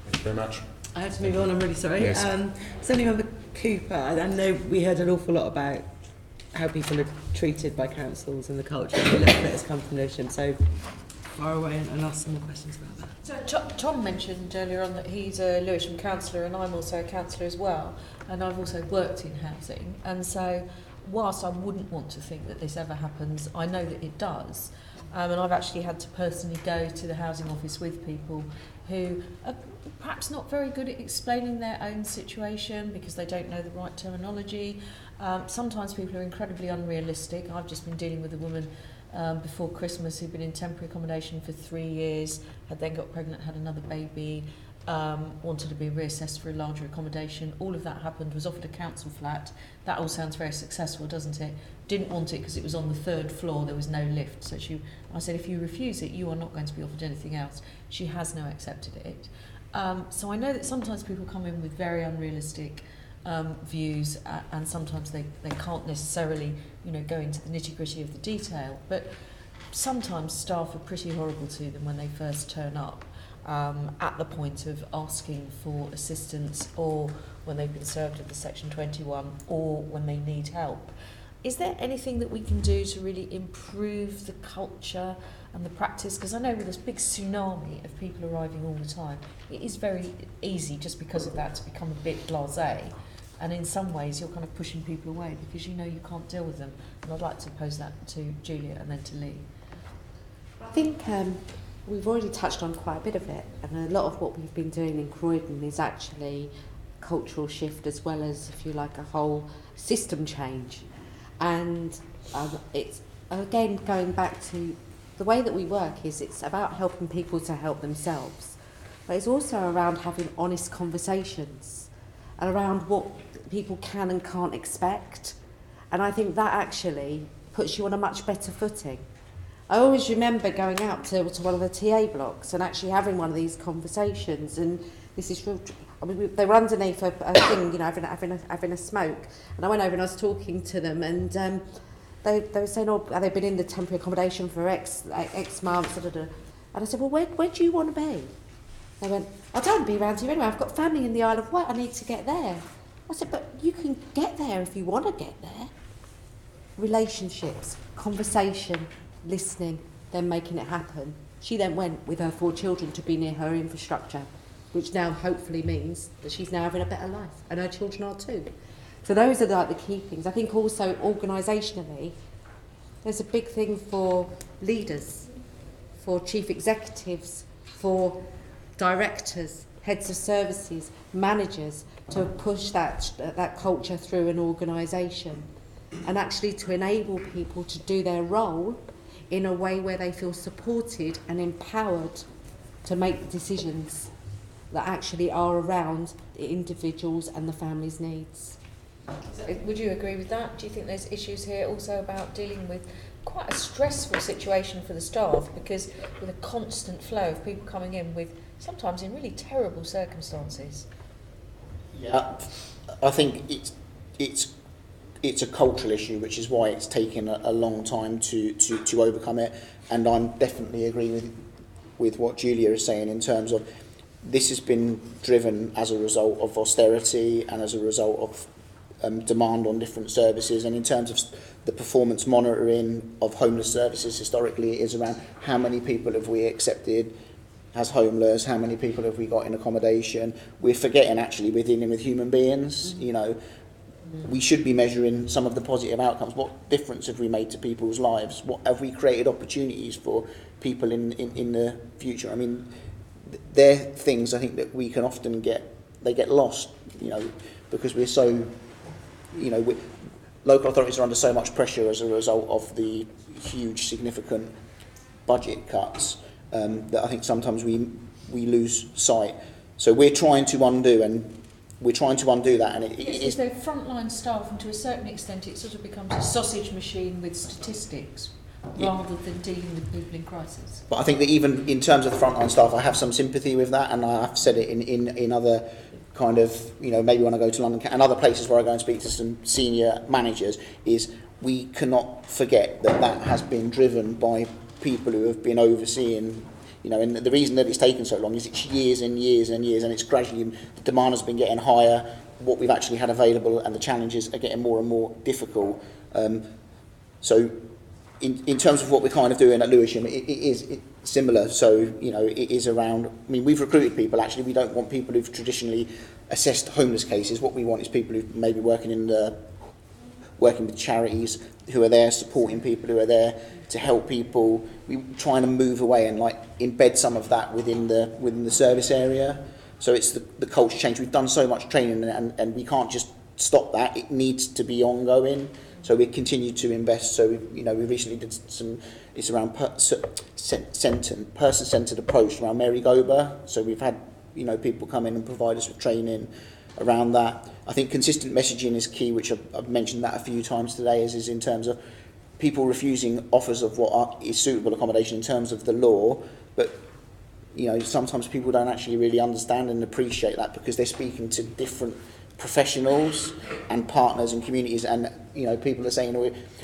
Thank you very much. I have to move on, I'm really sorry. Yes. Something on the Cooper, I know we heard an awful lot about how people are treated by councils and the culture. A little bit has come from Lewisham, so far away and ask some more questions about that. So Tom mentioned earlier on that he's a Lewisham councillor and I'm also a councillor as well, and I've also worked in housing, and so whilst I wouldn't want to think that this ever happens, I know that it does. And I've actually had to personally go to the housing office with people who are perhaps not very good at explaining their own situation because they don't know the right terminology. Sometimes people are incredibly unrealistic. I've just been dealing with a woman before Christmas who'd been in temporary accommodation for 3 years, had then got pregnant, had another baby, wanted to be reassessed for a larger accommodation. All of that happened, was offered a council flat. That all sounds very successful, doesn't it? Didn't want it because it was on the 3rd floor, there was no lift. So I said, if you refuse it, you are not going to be offered anything else. She has now accepted it. So I know that sometimes people come in with very unrealistic views, and sometimes they can't necessarily, go into the nitty-gritty of the detail. But sometimes staff are pretty horrible to them when they first turn up. At the point of asking for assistance, or when they've been served with the Section 21, or when they need help. Is there anything that we can do to really improve the culture and the practice? Because I know with this big tsunami of people arriving all the time, it is very easy just because of that to become a bit blasé. And in some ways you're kind of pushing people away because you can't deal with them. And I'd like to pose that to Julia and then to Lee. I think we've already touched on quite a bit of it, and a lot of what we've been doing in Croydon is actually cultural shift as well as, if you like, a whole system change. And it's, again, going back to the way that we work is it's about helping people to help themselves, but it's also around having honest conversations and around what people can and can't expect. And I think that actually puts you on a much better footing. I always remember going out to one of the TA blocks and actually having one of these conversations, and this is real. I mean, they were underneath a thing, having a smoke, and I went over and I was talking to them, and they were saying, they've been in the temporary accommodation for X months, and I said, well, where do you want to be? They went, I don't want to be around here anyway, I've got family in the Isle of Wight, I need to get there. I said, but you can get there if you want to get there. Relationships, conversation, listening, then making it happen. She then went with her 4 children to be near her infrastructure, which now hopefully means that she's now having a better life, and her children are too. So those are like the key things. I think also organisationally, there's a big thing for leaders, for chief executives, for directors, heads of services, managers, to push that culture through an organisation. and actually to enable people to do their role in a way where they feel supported and empowered to make decisions that actually are around the individuals and the family's needs. Would you agree with that? Do you think there's issues here also about dealing with quite a stressful situation for the staff, because with a constant flow of people coming in with sometimes in really terrible circumstances? Yeah, I think it's a cultural issue, which is why it's taken a long time to overcome it. And I'm definitely agreeing with what Julia is saying in terms of this has been driven as a result of austerity and as a result of demand on different services, and in terms of the performance monitoring of homeless services historically, it is around how many people have we accepted as homeless, how many people have we got in accommodation. We're forgetting actually we're dealing with human beings. You know, we should be measuring some of the positive outcomes. What difference have we made to people's lives? What have we created opportunities for people in the future? I mean, they're things I think that we can often get lost, you know, because we're so, you know, local authorities are under so much pressure as a result of the huge significant budget cuts that I think sometimes we lose sight. So we're trying to undo that, and it's their frontline staff, and to a certain extent it sort of becomes a sausage machine with statistics rather than dealing with people in crisis. But I think that even in terms of the frontline staff, I have some sympathy with that, and I've said it in other kind of, you know, maybe when I go to London and other places where I go and speak to some senior managers, is we cannot forget that has been driven by people who have been overseeing, you know, and the reason that it's taken so long is it's years and years and years, and it's gradually, the demand has been getting higher, what we've actually had available, and the challenges are getting more and more difficult. So in terms of what we're kind of doing at Lewisham, it is similar. So, you know, it is around, I mean, we've recruited people, actually. We don't want people who've traditionally assessed homeless cases. What we want is people who may be working with charities, who are there supporting people, who are there to help people. We're trying to move away and like embed some of that within the service area. So it's the culture change. We've done so much training, and we can't just stop that. It needs to be ongoing. So we continue to invest. So we recently did some. It's around person-centered approach around Mary Gober. So we've had people come in and provide us with training around that. I think consistent messaging is key, which I've mentioned that a few times today. Is in terms of people refusing offers of what is suitable accommodation in terms of the law, but sometimes people don't actually really understand and appreciate that because they're speaking to different professionals and partners and communities, and people are saying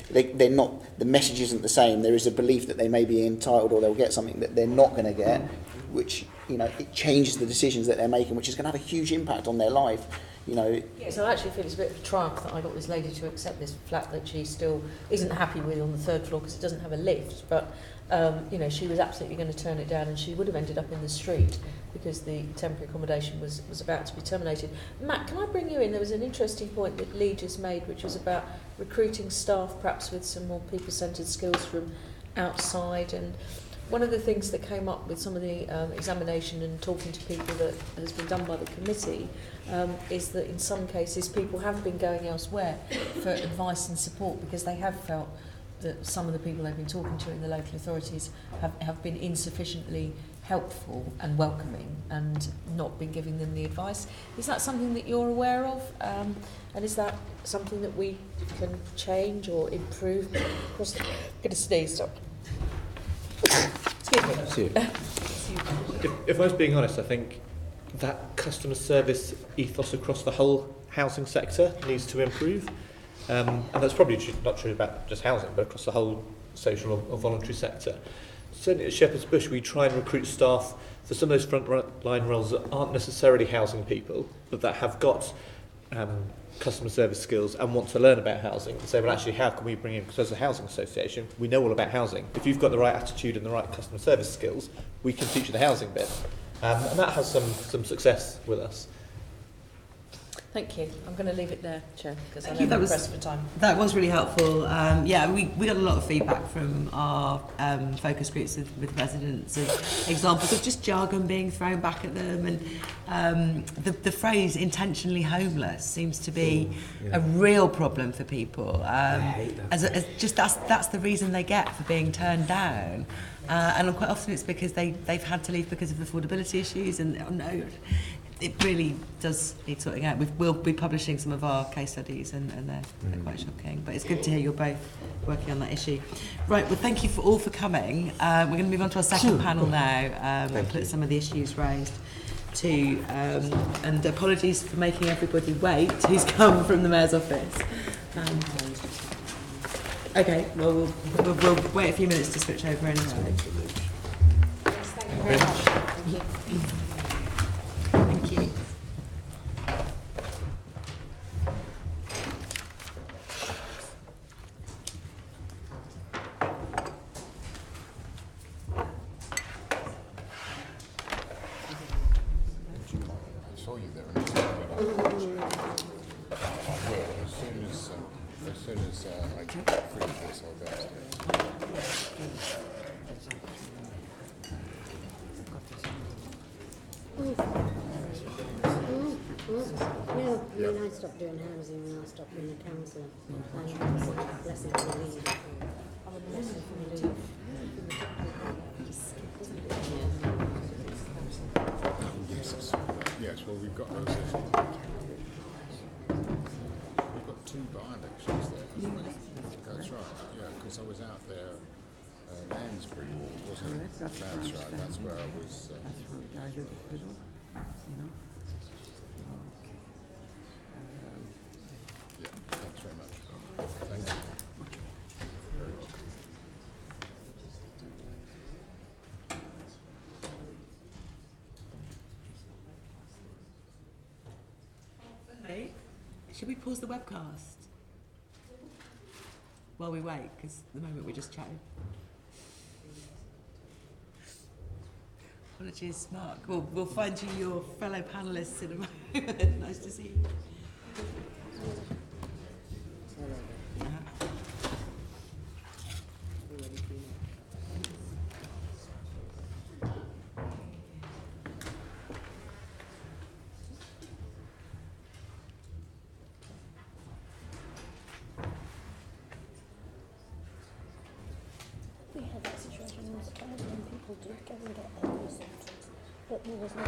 they're not, the message isn't the same. There is a belief that they may be entitled or they'll get something that they're not going to get, which it changes the decisions that they're making, which is going to have a huge impact on their life. Yes, I actually feel it's a bit of a triumph that I got this lady to accept this flat that she still isn't happy with on the third floor because it doesn't have a lift, but she was absolutely going to turn it down, and she would have ended up in the street because the temporary accommodation was about to be terminated. Matt, can I bring you in? There was an interesting point that Lee just made, which was about recruiting staff perhaps with some more people-centred skills from outside, and one of the things that came up with some of the examination and talking to people that has been done by the committee is that in some cases people have been going elsewhere for advice and support because they have felt that some of the people they've been talking to in the local authorities have been insufficiently helpful and welcoming and not been giving them the advice. Is that something that you're aware of? And is that something that we can change or improve? I'm going to sneeze, stop. Excuse me. If I was being honest, I think that customer service ethos across the whole housing sector needs to improve. And that's probably not true about just housing, but across the whole social or voluntary sector. Certainly at Shepherd's Bush, we try and recruit staff for some of those front-line roles that aren't necessarily housing people, but that have got customer service skills and want to learn about housing. And say, well, actually, how can we bring in, because as a housing association, we know all about housing. If you've got the right attitude and the right customer service skills, we can teach you the housing bit. And that has some success with us. Thank you. I'm going to leave it there, Chair, because I Thank know you, that we're was- pressed for time. That was really helpful. Yeah, we got a lot of feedback from our focus groups with residents of examples of just jargon being thrown back at them, and the phrase intentionally homeless seems to be a real problem for people. I hate that. As just that's the reason they get for being turned down. And quite often it's because they've had to leave because of affordability issues, and no, it really does need sorting out. We'll be publishing some of our case studies, and they're quite shocking. But it's good to hear you're both working on that issue. Right, well, thank you all for coming. We're going to move on to our second panel now, and put some of the issues raised to, and apologies for making everybody wait who's come from the Mayor's office. Okay, well, we'll wait a few minutes to switch over anyway. Thank you very much. Thank you. Thank you. I saw you there. I will, as soon as I get free of this, I'll go upstairs. Yeah, I mean, I stopped doing housing when I stopped being a councillor. And blessing for leave. Blessing for leave. Yes, well, we've got those. We've got 2 by-elections there, haven't we? That's right, yeah, because I was out there, Lansbury Ward, wasn't it? That's right, that's where I was. Yeah, thanks very much. Thank you. Very welcome. Hey, should we pause the webcast while we wait? Because at the moment we're just chatting. Apologies, Mark. We'll find you your fellow panellists in a moment. Nice to see you. We had that situation all the time when people did go and get their results, but there was no.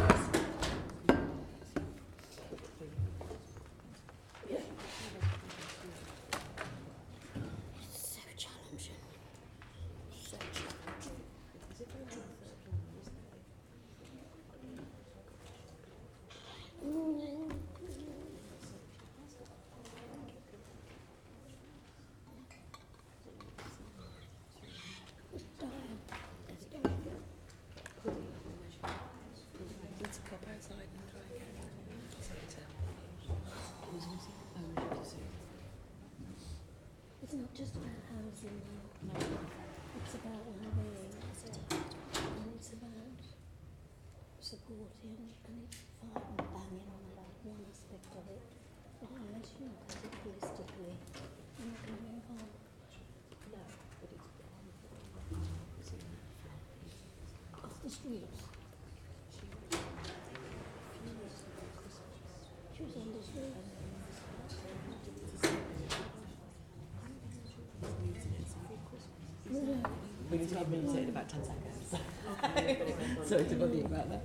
So challenging. So challenging. It's not just about housing, no. It's about well-being, and it's about supporting, and it's fine banging on about one aspect of it, but unless you look at it holistically, you're not going to move on. No, but it's off the streets. She was on the streets. We need to have a meeting in about 10 seconds. Sorry to bother you about that.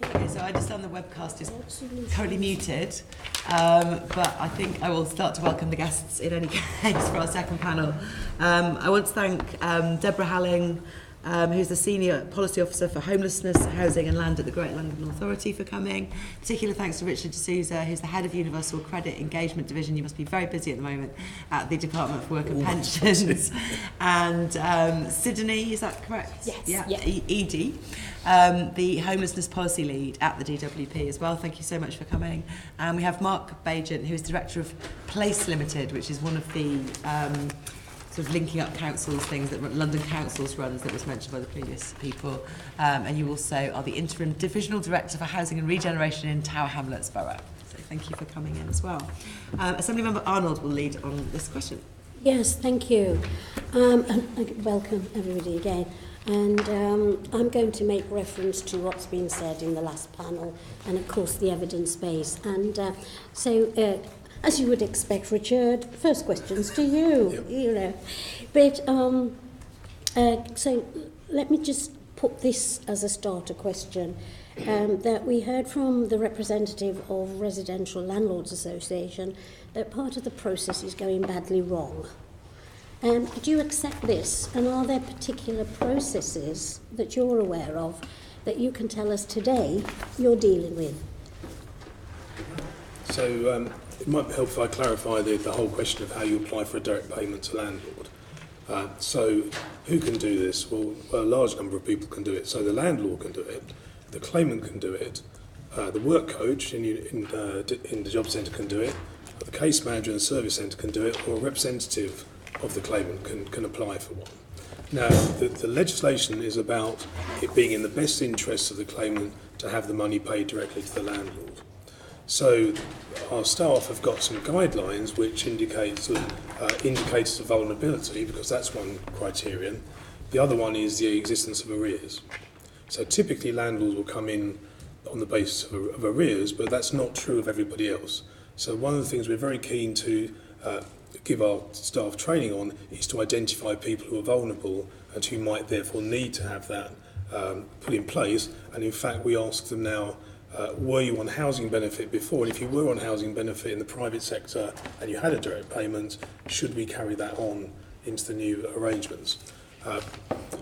Okay, so I understand the webcast is currently muted, but I think I will start to welcome the guests in any case for our second panel. I want to thank Deborah Halling, who's the Senior Policy Officer for Homelessness, Housing and Land at the Great London Authority, for coming. Particular thanks to Richard D'Souza, who's the Head of Universal Credit Engagement Division. You must be very busy at the moment at the Department for Work and Pensions. And Sydney, is that correct? Yes. Yeah. ED, the Homelessness Policy Lead at the DWP as well. Thank you so much for coming. And we have Mark Baigent, who is Director of Place Limited, which is one of the sort of linking up councils things that London Councils runs that was mentioned by the previous people. And you also are the Interim Divisional Director for Housing and Regeneration in Tower Hamlets Borough. So thank you for coming in as well. Assemblymember Arnold will lead on this question. Yes, thank you. And welcome everybody again. And I'm going to make reference to what's been said in the last panel and of course the evidence base. And as you would expect, Richard, first question's to you, you know. But so let me just put this as a starter question. That we heard from the representative of Residential Landlords Association that part of the process is going badly wrong. Do you accept this? And are there particular processes that you're aware of that you can tell us today you're dealing with? So it might be helpful if I clarify the whole question of how you apply for a direct payment to landlord. So who can do this? Well, a large number of people can do it. So the landlord can do it, the claimant can do it, the work coach in the job centre can do it, the case manager in the service centre can do it, or a representative of the claimant can apply for one. Now, the legislation is about it being in the best interests of the claimant to have the money paid directly to the landlord. So our staff have got some guidelines which indicates indicators of vulnerability, because that's one criterion. The other one is the existence of arrears. So typically landlords will come in on the basis of arrears, but that's not true of everybody else. So one of the things we're very keen to give our staff training on is to identify people who are vulnerable and who might therefore need to have that put in place. And in fact, we ask them now, were you on housing benefit before? And if you were on housing benefit in the private sector and you had a direct payment, should we carry that on into the new arrangements?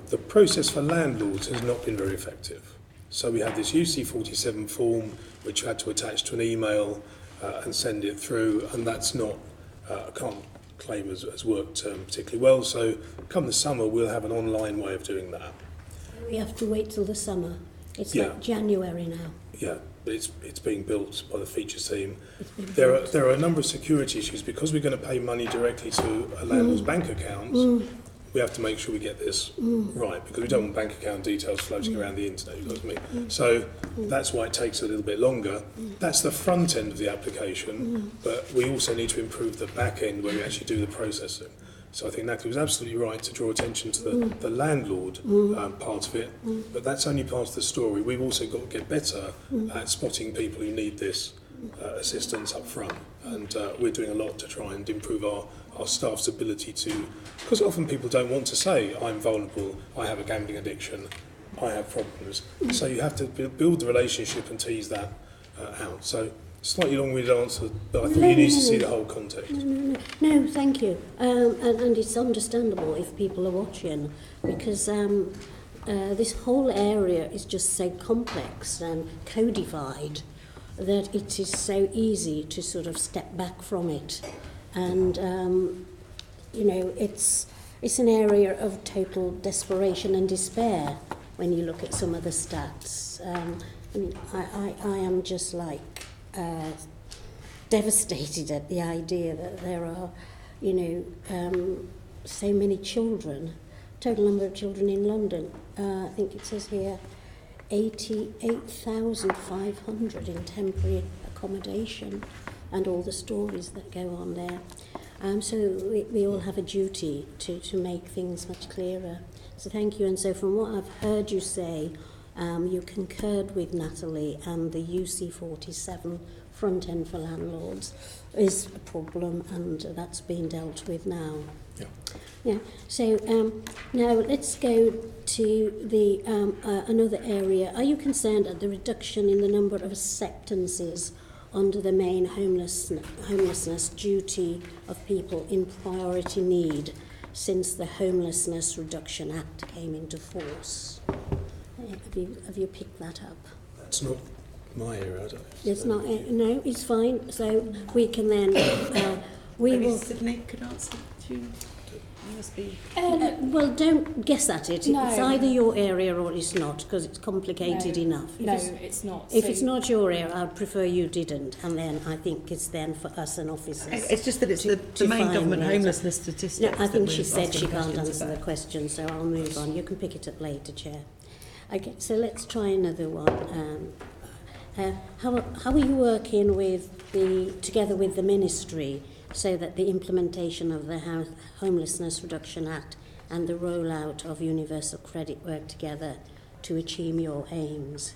The process for landlords has not been very effective. So we have this UC47 form which you had to attach to an email and send it through, and that's not, I can't claim has worked particularly well. So come the summer, we'll have an online way of doing that. We have to wait till the summer. It's like January now. Yeah, but it's being built by the features team. There are a number of security issues because we're going to pay money directly to a landlord's bank accounts. We have to make sure we get this right, because we don't want bank account details floating around the internet, you know what I mean? So that's why it takes a little bit longer. That's the front end of the application, but we also need to improve the back end where we actually do the processing. So I think Natalie was absolutely right to draw attention to the landlord part of it, but that's only part of the story. We've also got to get better at spotting people who need this assistance up front, and we're doing a lot to try and improve our staff's ability to, because often people don't want to say, I'm vulnerable, I have a gambling addiction, I have problems. So you have to build the relationship and tease that out. So slightly long-winded answer, but I thought you need to see the whole context. No, thank you. And it's understandable if people are watching, because this whole area is just so complex and codified that it is so easy to sort of step back from it. And, you know, it's an area of total desperation and despair when you look at some of the stats. I am just like devastated at the idea that there are, you know, so many children, total number of children in London. I think it says here 88,500 in temporary accommodation, and all the stories that go on there. So we all have a duty to make things much clearer. So thank you. And so from what I've heard you say, you concurred with Natalie, and the UC47 front end for landlords is a problem, and that's being dealt with now. Yeah. So now let's go to the another area. Are you concerned at the reduction in the number of acceptances under the main homelessness duty of people in priority need? since the Homelessness Reduction Act came into force. Have you picked that up? That's not my area, I don't know. It's not, no, it's fine. So we can then, we Maybe will... Sydney could answer to you. You must be... well, don't guess at it. No. It's either your area or it's not, because it's complicated enough. It's not. If it's not your area, I'd prefer you didn't, and then I think it's then for us and officers. It's just that it's the main find government the homelessness answer. statistics. No, I think that she we're said asking she can't questions answer the about. question, so I'll move on. You can pick it up later, Chair. Okay, so let's try another one. How are you working with together with the ministry so that the implementation of the Homelessness Reduction Act and the rollout of universal credit work together to achieve your aims?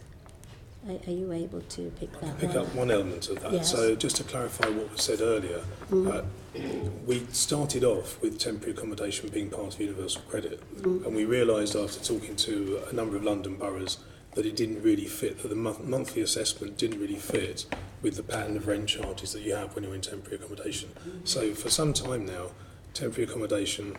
Are you able to pick that Pick up one element of that. Yes. So just to clarify what was said earlier, we started off with temporary accommodation being part of universal credit, and we realised after talking to a number of London boroughs that it didn't really fit, that the monthly assessment didn't really fit with the pattern of rent charges that you have when you're in temporary accommodation. So for some time now, temporary accommodation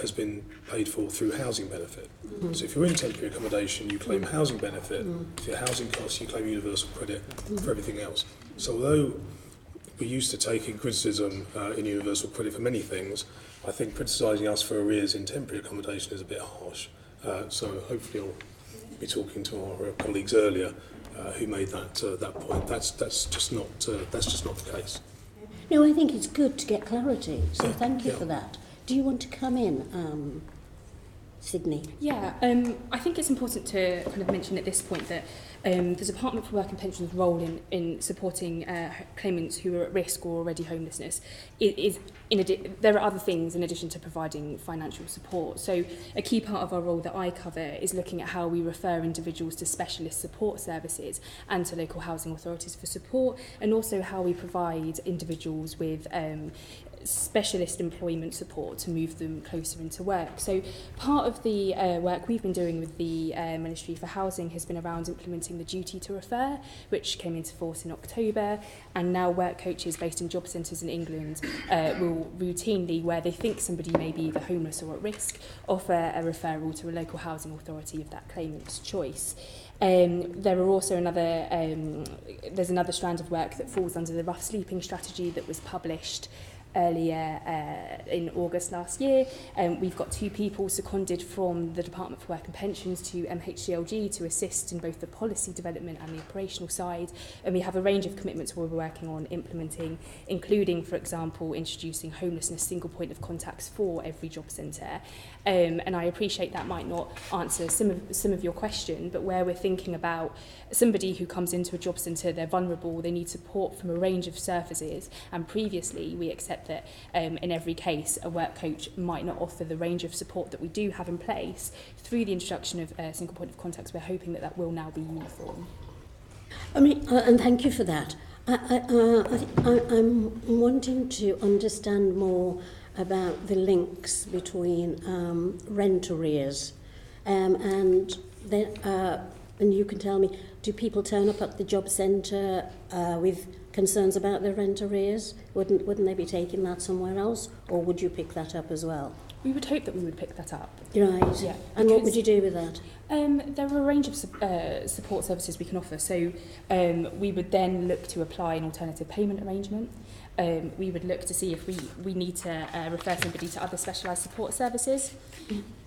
has been paid for through housing benefit. So if you're in temporary accommodation, you claim housing benefit. For your housing costs, you claim universal credit for everything else. So although we're used to taking criticism in universal credit for many things, I think criticising us for arrears in temporary accommodation is a bit harsh. So hopefully I'll be talking to our colleagues earlier who made that point. That's just not the case. No, I think it's good to get clarity, so thank you for that. Do you want to come in, Sydney? Yeah, I think it's important to kind of mention at this point that the Department for Work and Pensions' role in supporting claimants who are at risk or already homelessness is there are other things in addition to providing financial support. So a key part of our role that I cover is looking at how we refer individuals to specialist support services and to local housing authorities for support, and also how we provide individuals with specialist employment support to move them closer into work. So part of the work we've been doing with the Ministry for Housing has been around implementing the duty to refer, which came into force in October, and now work coaches based in job centres in England will routinely, where they think somebody may be either homeless or at risk, offer a referral to a local housing authority of that claimant's choice. There are also there's another strand of work that falls under the rough sleeping strategy that was published earlier in August last year. We've got 2 people seconded from the Department for Work and Pensions to MHCLG to assist in both the policy development and the operational side, and we have a range of commitments we're working on implementing, including, for example, introducing homelessness single point of contacts for every job centre. And I appreciate that might not answer some of your question, but where we're thinking about somebody who comes into a job centre, they're vulnerable, they need support from a range of surfaces, and previously we accept that in every case a work coach might not offer the range of support that we do have in place. Through the introduction of a single point of contacts, we're hoping that will now be uniform. I mean, and thank you for that. I'm wanting to understand more about the links between rent arrears and you can tell me, do people turn up at the job centre with concerns about their rent arrears? Wouldn't they be taking that somewhere else, or would you pick that up as well? We would hope that we would pick that up. Right. Yeah. And what would you do with that? There are a range of support services we can offer. So we would then look to apply an alternative payment arrangement. We would look to see if we need to refer somebody to other specialised support services.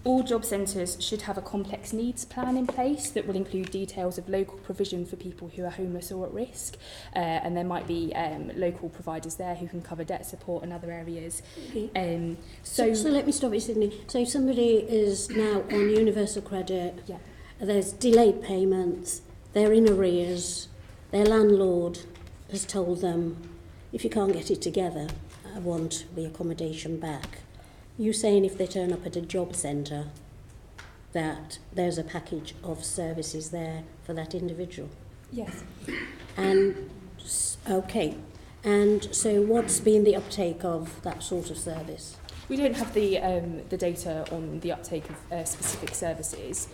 All job centres should have a complex needs plan in place that will include details of local provision for people who are homeless or at risk, and there might be local providers there who can cover debt support and other areas. Okay. So let me stop you, Sydney. So somebody is now on universal credit, yeah. There's delayed payments, they're in arrears, their landlord has told them, if you can't get it together, I want the accommodation back. You saying if they turn up at a job centre that there's a package of services there for that individual? Yes. And okay. And so what's been the uptake of that sort of service? We don't have the data on the uptake of specific services.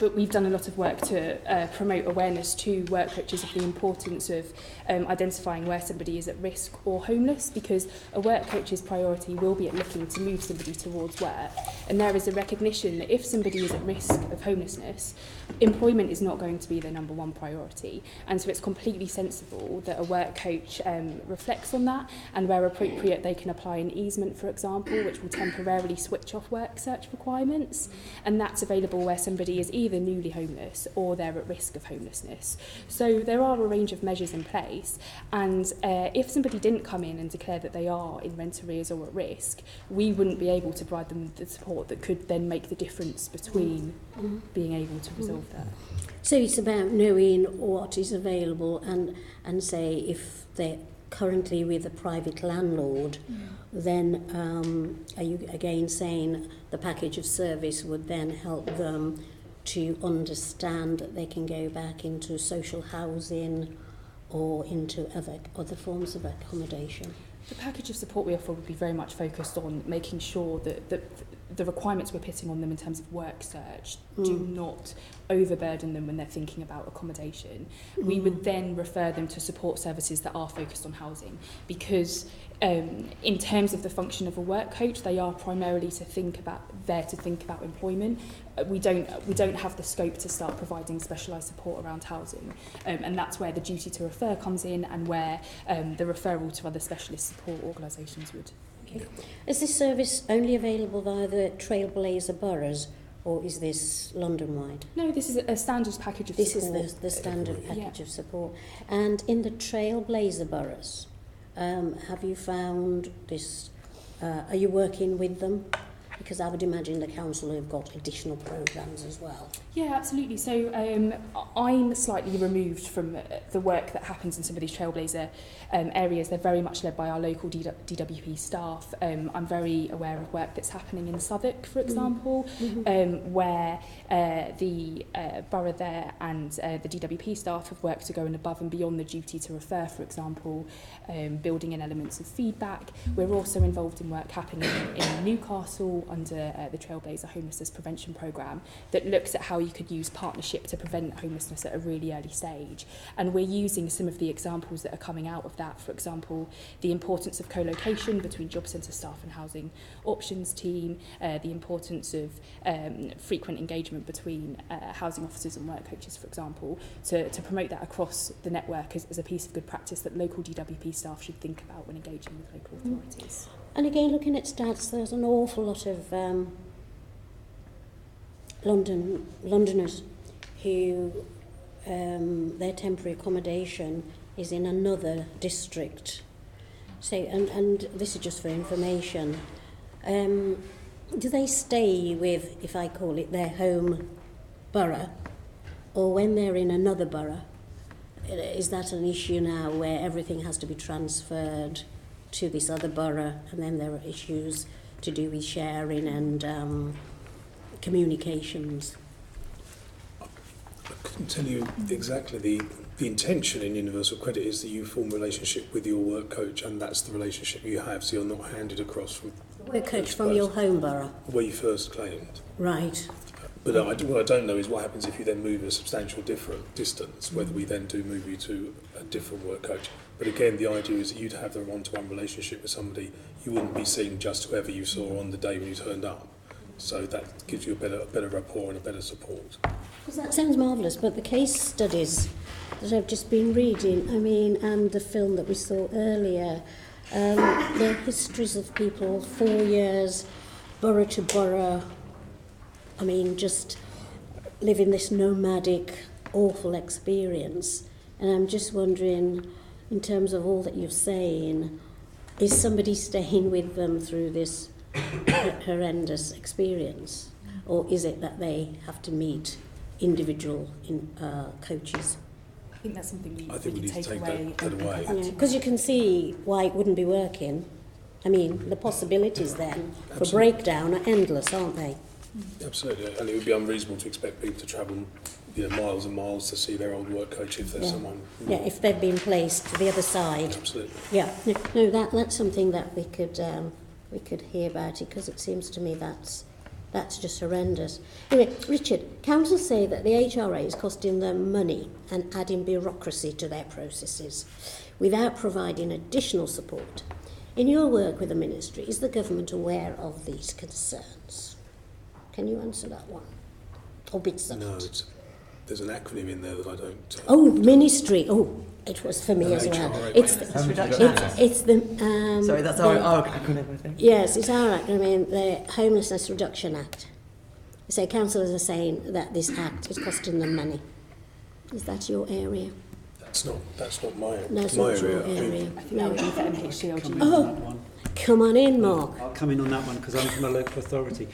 but we've done a lot of work to promote awareness to work coaches of the importance of identifying where somebody is at risk or homeless, because a work coach's priority will be at looking to move somebody towards work. And there is a recognition that if somebody is at risk of homelessness, employment is not going to be their number one priority. And so it's completely sensible that a work coach reflects on that, and where appropriate they can apply an easement, for example, which will temporarily switch off work search requirements. And that's available where somebody is either newly homeless or they're at risk of homelessness. So there are a range of measures in place, and if somebody didn't come in and declare that they are in rent arrears or at risk, we wouldn't be able to provide them the support that could then make the difference between being able to resolve that. So it's about knowing what is available, and say if they're currently with a private landlord, then are you again saying the package of service would then help them to understand that they can go back into social housing or into other forms of accommodation? The package of support we offer would be very much focused on making sure that the requirements we're putting on them in terms of work search do not overburden them when they're thinking about accommodation. We would then refer them to support services that are focused on housing, because in terms of the function of a work coach, they are primarily to think about employment. We don't have the scope to start providing specialised support around housing, and that's where the duty to refer comes in, and where the referral to other specialist support organisations would. Okay. Is this service only available via the Trailblazer boroughs, or is this London-wide? No, this is a standard package of support. This is the standard package of support. And in the Trailblazer boroughs, have you found this, are you working with them? Because I would imagine the council have got additional programmes as well. Yeah, absolutely. So I'm slightly removed from the work that happens in some of these Trailblazer areas. They're very much led by our local DWP staff. I'm very aware of work that's happening in Southwark, for example, where the borough there and the DWP staff have worked to go above and beyond the duty to refer, for example, building in elements of feedback. We're also involved in work happening in Newcastle under the Trailblazer Homelessness Prevention Programme that looks at how you could use partnership to prevent homelessness at a really early stage. And we're using some of the examples that are coming out of that, for example, the importance of co-location between job centre staff and housing options team, the importance of frequent engagement between housing officers and work coaches, for example, to promote that across the network as a piece of good practice that local DWP staff should think about when engaging with local authorities. And again, looking at stats, there's an awful lot of Londoners who their temporary accommodation is in another district. So, and this is just for information. Do they stay with, if I call it, their home borough, or when they're in another borough? Is that an issue now where everything has to be transferred to this other borough, and then there are issues to do with sharing and communications? I couldn't tell you exactly. The intention in Universal Credit is that you form a relationship with your work coach, and that's the relationship you have, so you're not handed across from Work coach from your home borough? Where you first claimed. Right. But what I don't know is what happens if you then move a substantial different distance, whether we then do move you to a different work coach. But again, the idea is that you'd have the one-to-one relationship with somebody. You wouldn't be seeing just whoever you saw on the day when you turned up. So that gives you a better rapport and a better support. Because that sounds marvellous, but the case studies that I've just been reading, and the film that we saw earlier, the histories of people, 4 years, borough to borough, just living this nomadic, awful experience. And I'm just wondering, in terms of all that you're saying, is somebody staying with them through this horrendous experience? Or is it that they have to meet individual coaches? I think that's something we need to take away. that away. Because you can see why it wouldn't be working. The possibilities then for Absolutely. breakdown are endless, aren't they? Absolutely, and it would be unreasonable to expect people to travel miles and miles to see their old work coach if there's someone... Yeah, if they've been placed to the other side. Absolutely. Yeah, no, that's something that we could hear about it, because it seems to me that's That's just horrendous. Anyway, Richard, councils say that the HRA is costing them money and adding bureaucracy to their processes without providing additional support. In your work with the ministry, is the government aware of these concerns? Can you answer that one? Or bits of it? There's an acronym in there that I don't... Oh, ministry. Oh, it was for me as well. It's the... Sorry, that's our acronym, I think. Yes, it's our acronym, the Homelessness Reduction Act. So councillors are saying that this act is costing them money. Is that your area? That's not my area. No, it's not your area. No. Oh, come on in, Mark. I'll come in on that one because I'm from a local authority.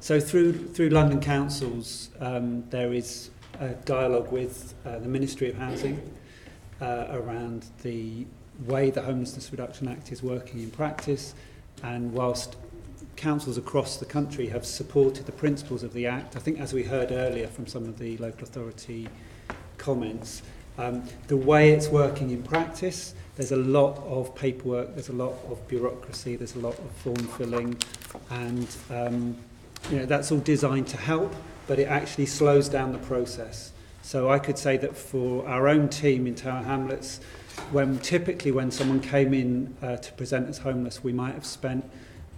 So through London councils, there is a dialogue with the Ministry of Housing around the way the Homelessness Reduction Act is working in practice, and whilst councils across the country have supported the principles of the Act, I think as we heard earlier from some of the local authority comments, the way it's working in practice, there's a lot of paperwork, there's a lot of bureaucracy, there's a lot of form filling, and that's all designed to help, but it actually slows down the process. So I could say that for our own team in Tower Hamlets, when someone came in to present as homeless, we might have spent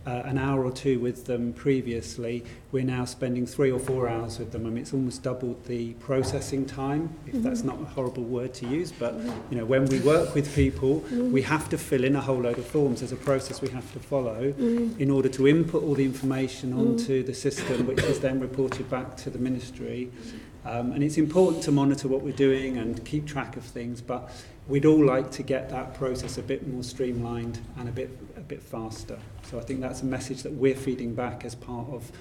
an hour or two with them previously. We're now spending 3 or 4 hours with them. I mean, it's almost doubled the processing time, if that's not a horrible word to use, but when we work with people, we have to fill in a whole load of forms. There's a process we have to follow in order to input all the information onto the system, which is then reported back to the ministry. And it's important to monitor what we're doing and keep track of things, but we'd all like to get that process a bit more streamlined and a bit faster. So I think that's a message that we're feeding back as part of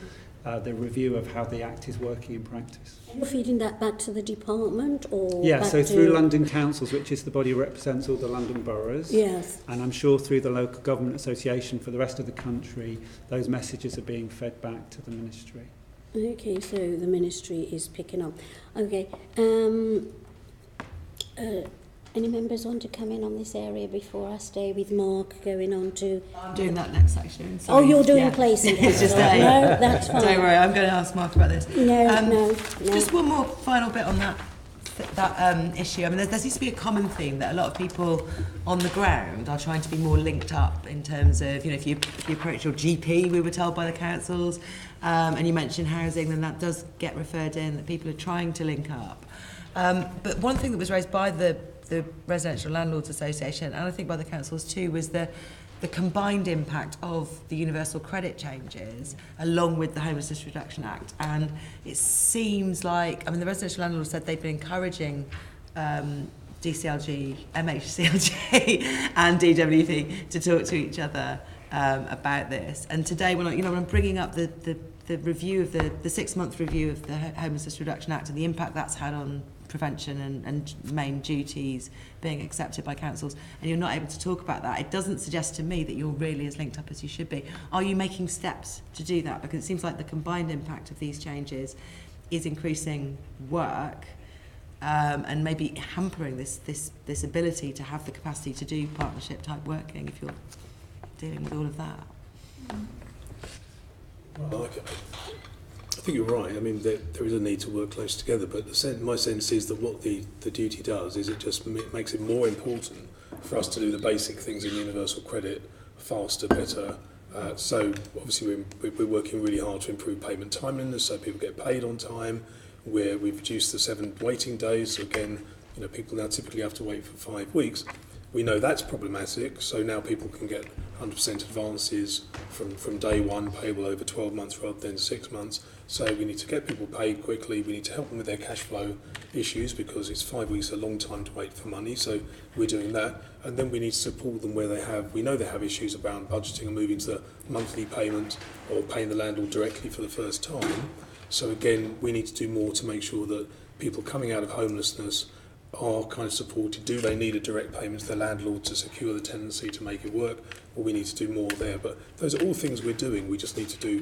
the review of how the Act is working in practice. You're feeding that back to the department, or yeah, back so to... through London Councils, which is the body that represents all the London boroughs. Yes. And I'm sure through the Local Government Association for the rest of the country, those messages are being fed back to the ministry. Okay, so the ministry is picking up. Okay. Any members want to come in on this area before I stay with Mark going on to... I'm doing that next section. Sorry. Oh, you're doing placing. It's just no, that's fine. Don't worry, I'm going to ask Mark about this. No. Just one more final bit on that issue. I mean, there seems to be a common theme that a lot of people on the ground are trying to be more linked up in terms of, if you approach your GP, we were told by the councils, and you mentioned housing, then that does get referred in, that people are trying to link up. But one thing that was raised by the Residential Landlords Association, and I think by the councils too, was the combined impact of the universal credit changes along with the Homelessness Reduction Act. And it seems like, the Residential Landlords said they've been encouraging DCLG, MHCLG and DWP to talk to each other about this. And today, when I'm bringing up the review of the 6-month review of the Homelessness Reduction Act and the impact that's had on prevention and main duties being accepted by councils, and you're not able to talk about that, it doesn't suggest to me that you're really as linked up as you should be. Are you making steps to do that? Because it seems like the combined impact of these changes is increasing work and maybe hampering this ability to have the capacity to do partnership type working if you're dealing with all of that. Well, I think you're right. I mean, there is a need to work close together, but my sense is that what the duty does is it just makes it more important for us to do the basic things in universal credit faster, better. So obviously we're working really hard to improve payment timeliness so people get paid on time. We've reduced the 7 waiting days. So again, people now typically have to wait for 5 weeks. We know that's problematic, so now people can get 100% advances from day one, payable over 12 months rather than 6 months. So we need to get people paid quickly. We need to help them with their cash flow issues because it's 5 weeks, a long time to wait for money. So we're doing that. And then we need to support them where we know they have issues around budgeting and moving to the monthly payment or paying the landlord directly for the first time. So again, we need to do more to make sure that people coming out of homelessness are kind of supported. Do they need a direct payment to the landlord to secure the tenancy to make it work? Or we need to do more there. But those are all things we're doing. We just need to do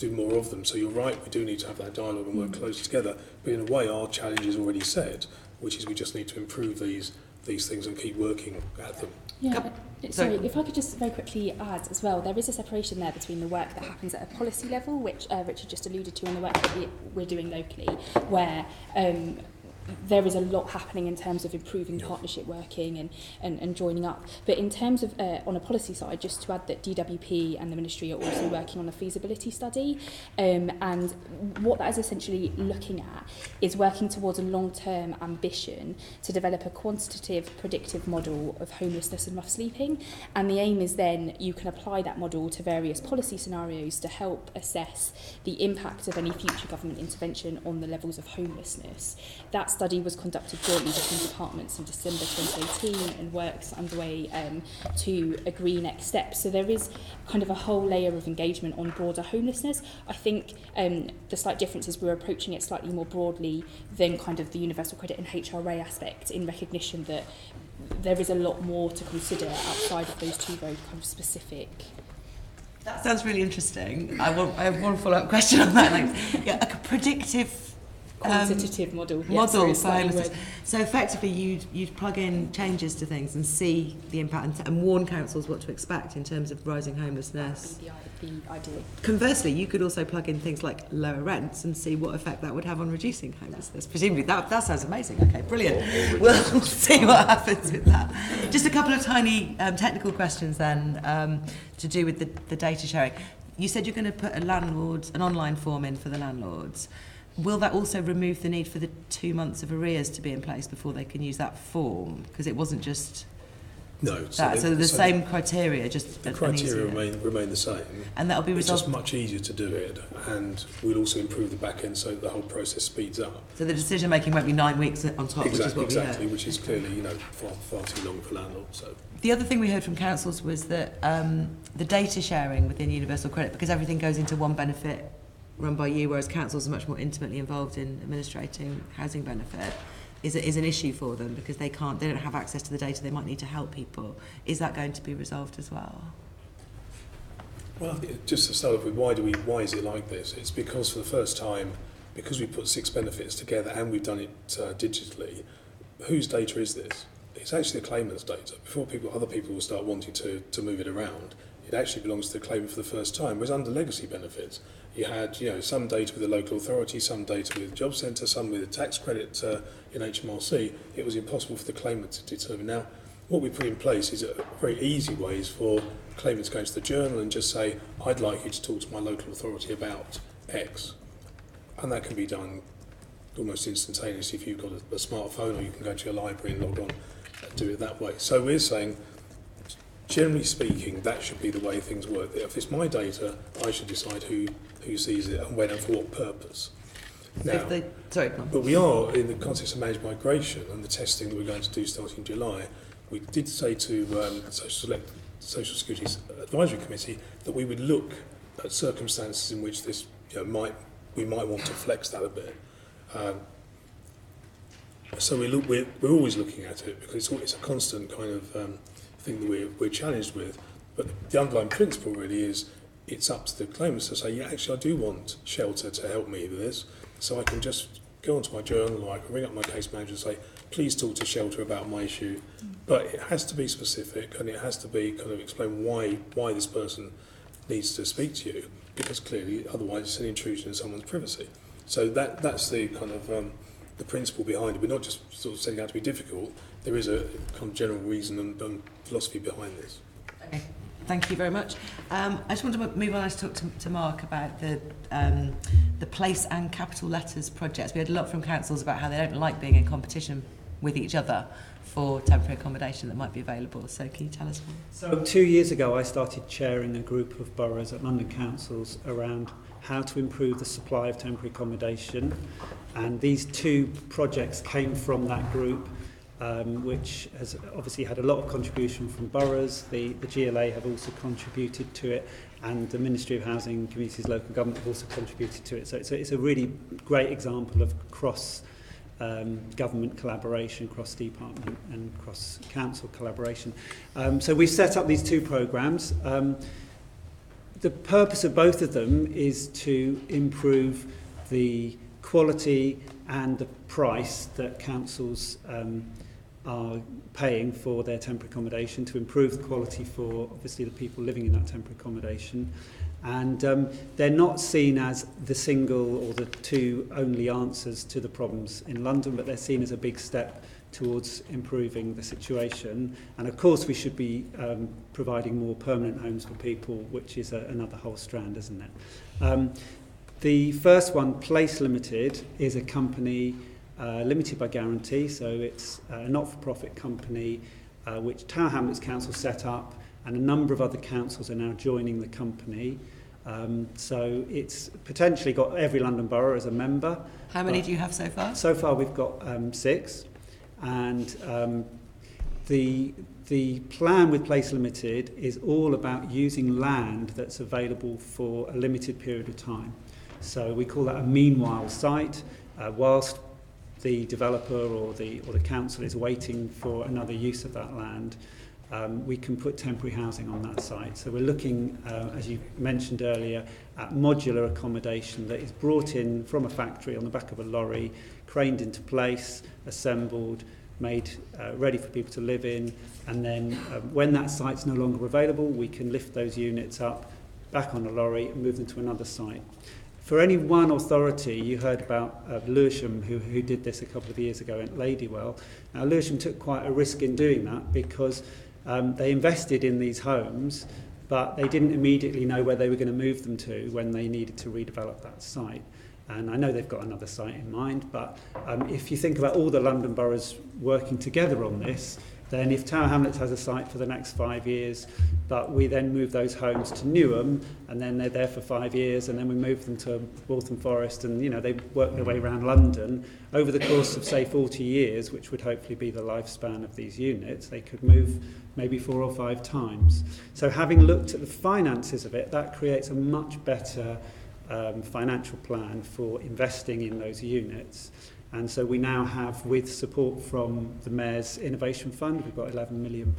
more of them. So you're right, we do need to have that dialogue and work close together. But in a way, our challenge is already set, which is we just need to improve these these things and keep working at them. Yeah, sorry, if I could just very quickly add as well, there is a separation there between the work that happens at a policy level, which Richard just alluded to, and the work that we're doing locally, where there is a lot happening in terms of improving partnership working and joining up. But in terms of, on a policy side, just to add that DWP and the Ministry are also working on a feasibility study. And what that is essentially looking at is working towards a long-term ambition to develop a quantitative predictive model of homelessness and rough sleeping. And the aim is then you can apply that model to various policy scenarios to help assess the impact of any future government intervention on the levels of homelessness. That study was conducted jointly between departments in December 2018 and works underway to agree next steps. So there is kind of a whole layer of engagement on broader homelessness. I think the slight difference is we're approaching it slightly more broadly than kind of the universal credit and HRA aspect, in recognition that there is a lot more to consider outside of those two very kind of specific. That sounds really interesting. I have one follow-up question on that. Like, a predictive quantitative model. Model for homelessness. So effectively, you'd plug in changes to things and see the impact and warn councils what to expect in terms of rising homelessness. That would be the idea. Conversely, you could also plug in things like lower rents and see what effect that would have on reducing homelessness. Presumably, that sounds amazing. Okay, brilliant. We'll see what happens with that. Just a couple of tiny technical questions then to do with the data sharing. You said you're going to put an online form in for the landlords. Will that also remove the need for the 2 months of arrears to be in place before they can use that form? Because it wasn't just no. That. So the same criteria, just the criteria remain the same. And that'll be resolved. It's just much easier to do it, and we'll also improve the back end so that the whole process speeds up. So the decision making won't be 9 weeks on top, which is what we heard. Which is clearly far too long for landlords. So. The other thing we heard from councils was that the data sharing within Universal Credit, because everything goes into one benefit run by you, whereas councils are much more intimately involved in administrating housing benefit, is an issue for them because they don't have access to the data. They might need to help people. Is that going to be resolved as well? Well, just to start off with, why is it like this? It's because for the first time, because we put 6 benefits together and we've done it digitally, whose data is this? It's actually the claimant's data. Before other people will start wanting to move it around, it actually belongs to the claimant for the first time. Whereas under legacy benefits, you had some data with the local authority, some data with the job centre, some with a tax credit in HMRC. It was impossible for the claimant to determine. Now, what we put in place is a very easy ways for claimants to go into the journal and just say, I'd like you to talk to my local authority about X. And that can be done almost instantaneously if you've got a smartphone, or you can go to your library and log on and do it that way. So we're saying, generally speaking, that should be the way things work. If it's my data, I should decide who sees it and when and for what purpose. Now, but we are, in the context of managed migration and the testing that we're going to do starting in July, we did say to Social Security's Advisory Committee that we would look at circumstances in which this we might want to flex that a bit. So we're always looking at it because it's a constant kind of thing that we're challenged with. But the underlying principle really is it's up to the claimants to say, yeah, actually I do want shelter to help me with this. So I can just go onto my journal, or I can ring up my case manager and say, please talk to shelter about my issue. But it has to be specific, and it has to be kind of explain why this person needs to speak to you, because clearly otherwise it's an intrusion in someone's privacy. So that's the kind of the principle behind it. We're not just sort of setting out to be difficult. There is a kind of general reason and philosophy behind this. Okay, thank you very much. I just want to move on and talk to Mark about the place and capital letters projects. We had a lot from councils about how they don't like being in competition with each other for temporary accommodation that might be available. So can you tell us more? So 2 years ago I started chairing a group of boroughs at London councils around how to improve the supply of temporary accommodation, and these 2 projects came from that group, which has obviously had a lot of contribution from boroughs. The GLA have also contributed to it, and the Ministry of Housing and Communities Local Government have also contributed to it. So it's a really great example of cross government collaboration, cross department and cross council collaboration. So we've set up these 2 programmes. The purpose of both of them is to improve the quality and the price that councils are paying for their temporary accommodation to improve the quality for obviously the people living in that temporary accommodation. And they're not seen as the single or the two only answers to the problems in London, but they're seen as a big step towards improving the situation. And of course we should be providing more permanent homes for people, which is another whole strand, isn't it? The first one, Place Limited, is a company limited by guarantee, so it's a not-for-profit company which Tower Hamlets Council set up, and a number of other councils are now joining the company. So it's potentially got every London borough as a member. How many do you have so far? So far we've got 6, and the plan with Place Limited is all about using land that's available for a limited period of time. So we call that a meanwhile site, whilst the developer or the council is waiting for another use of that land. We can put temporary housing on that site. So we're looking, as you mentioned earlier, at modular accommodation that is brought in from a factory on the back of a lorry, craned into place, assembled, made ready for people to live in, and then when that site's no longer available, we can lift those units up back on a lorry and move them to another site. For any one authority, you heard about Lewisham, who did this a couple of years ago at Ladywell. Now, Lewisham took quite a risk in doing that because they invested in these homes, but they didn't immediately know where they were going to move them to when they needed to redevelop that site. And I know they've got another site in mind, but if you think about all the London boroughs working together on this, then if Tower Hamlets has a site for the next 5 years, but we then move those homes to Newham, and then they're there for 5 years, and then we move them to Waltham Forest, and they work their way around London. Over the course of, say, 40 years, which would hopefully be the lifespan of these units, they could move maybe 4 or 5 times. So having looked at the finances of it, that creates a much better financial plan for investing in those units. And so we now have, with support from the Mayor's Innovation Fund, we've got £11 million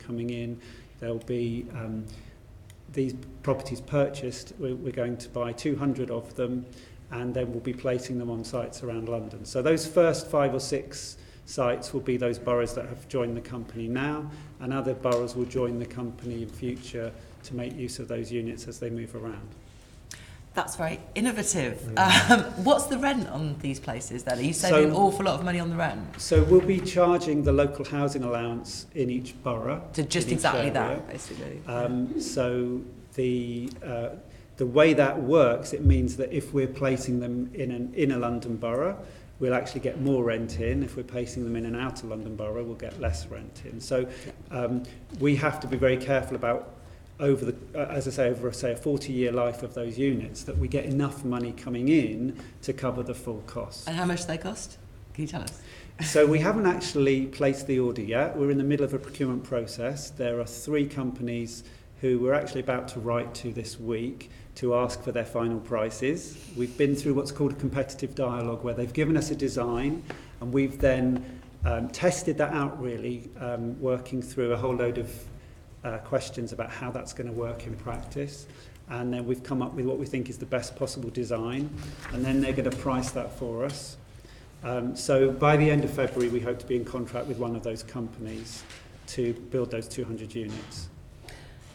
coming in. There'll be these properties purchased. We're going to buy 200 of them, and then we'll be placing them on sites around London. So those first 5 or 6 sites will be those boroughs that have joined the company now, and other boroughs will join the company in future to make use of those units as they move around. That's very innovative. What's the rent on these places then? Are you saving an awful lot of money on the rent? So we'll be charging the local housing allowance in each borough. So just exactly that, basically. So the way that works, it means that if we're placing them in a London borough, we'll actually get more rent in. If we're placing them in an outer London borough, we'll get less rent in. So we have to be very careful about over a 40-year life of those units, that we get enough money coming in to cover the full cost. And how much do they cost? Can you tell us? So we haven't actually placed the order yet. We're in the middle of a procurement process. There are 3 companies who we're actually about to write to this week to ask for their final prices. We've been through what's called a competitive dialogue, where they've given us a design, and we've then tested that out, really, working through a whole load of questions about how that's going to work in practice, and then we've come up with what we think is the best possible design, and then they're going to price that for us. So by the end of February, we hope to be in contract with one of those companies to build those 200 units.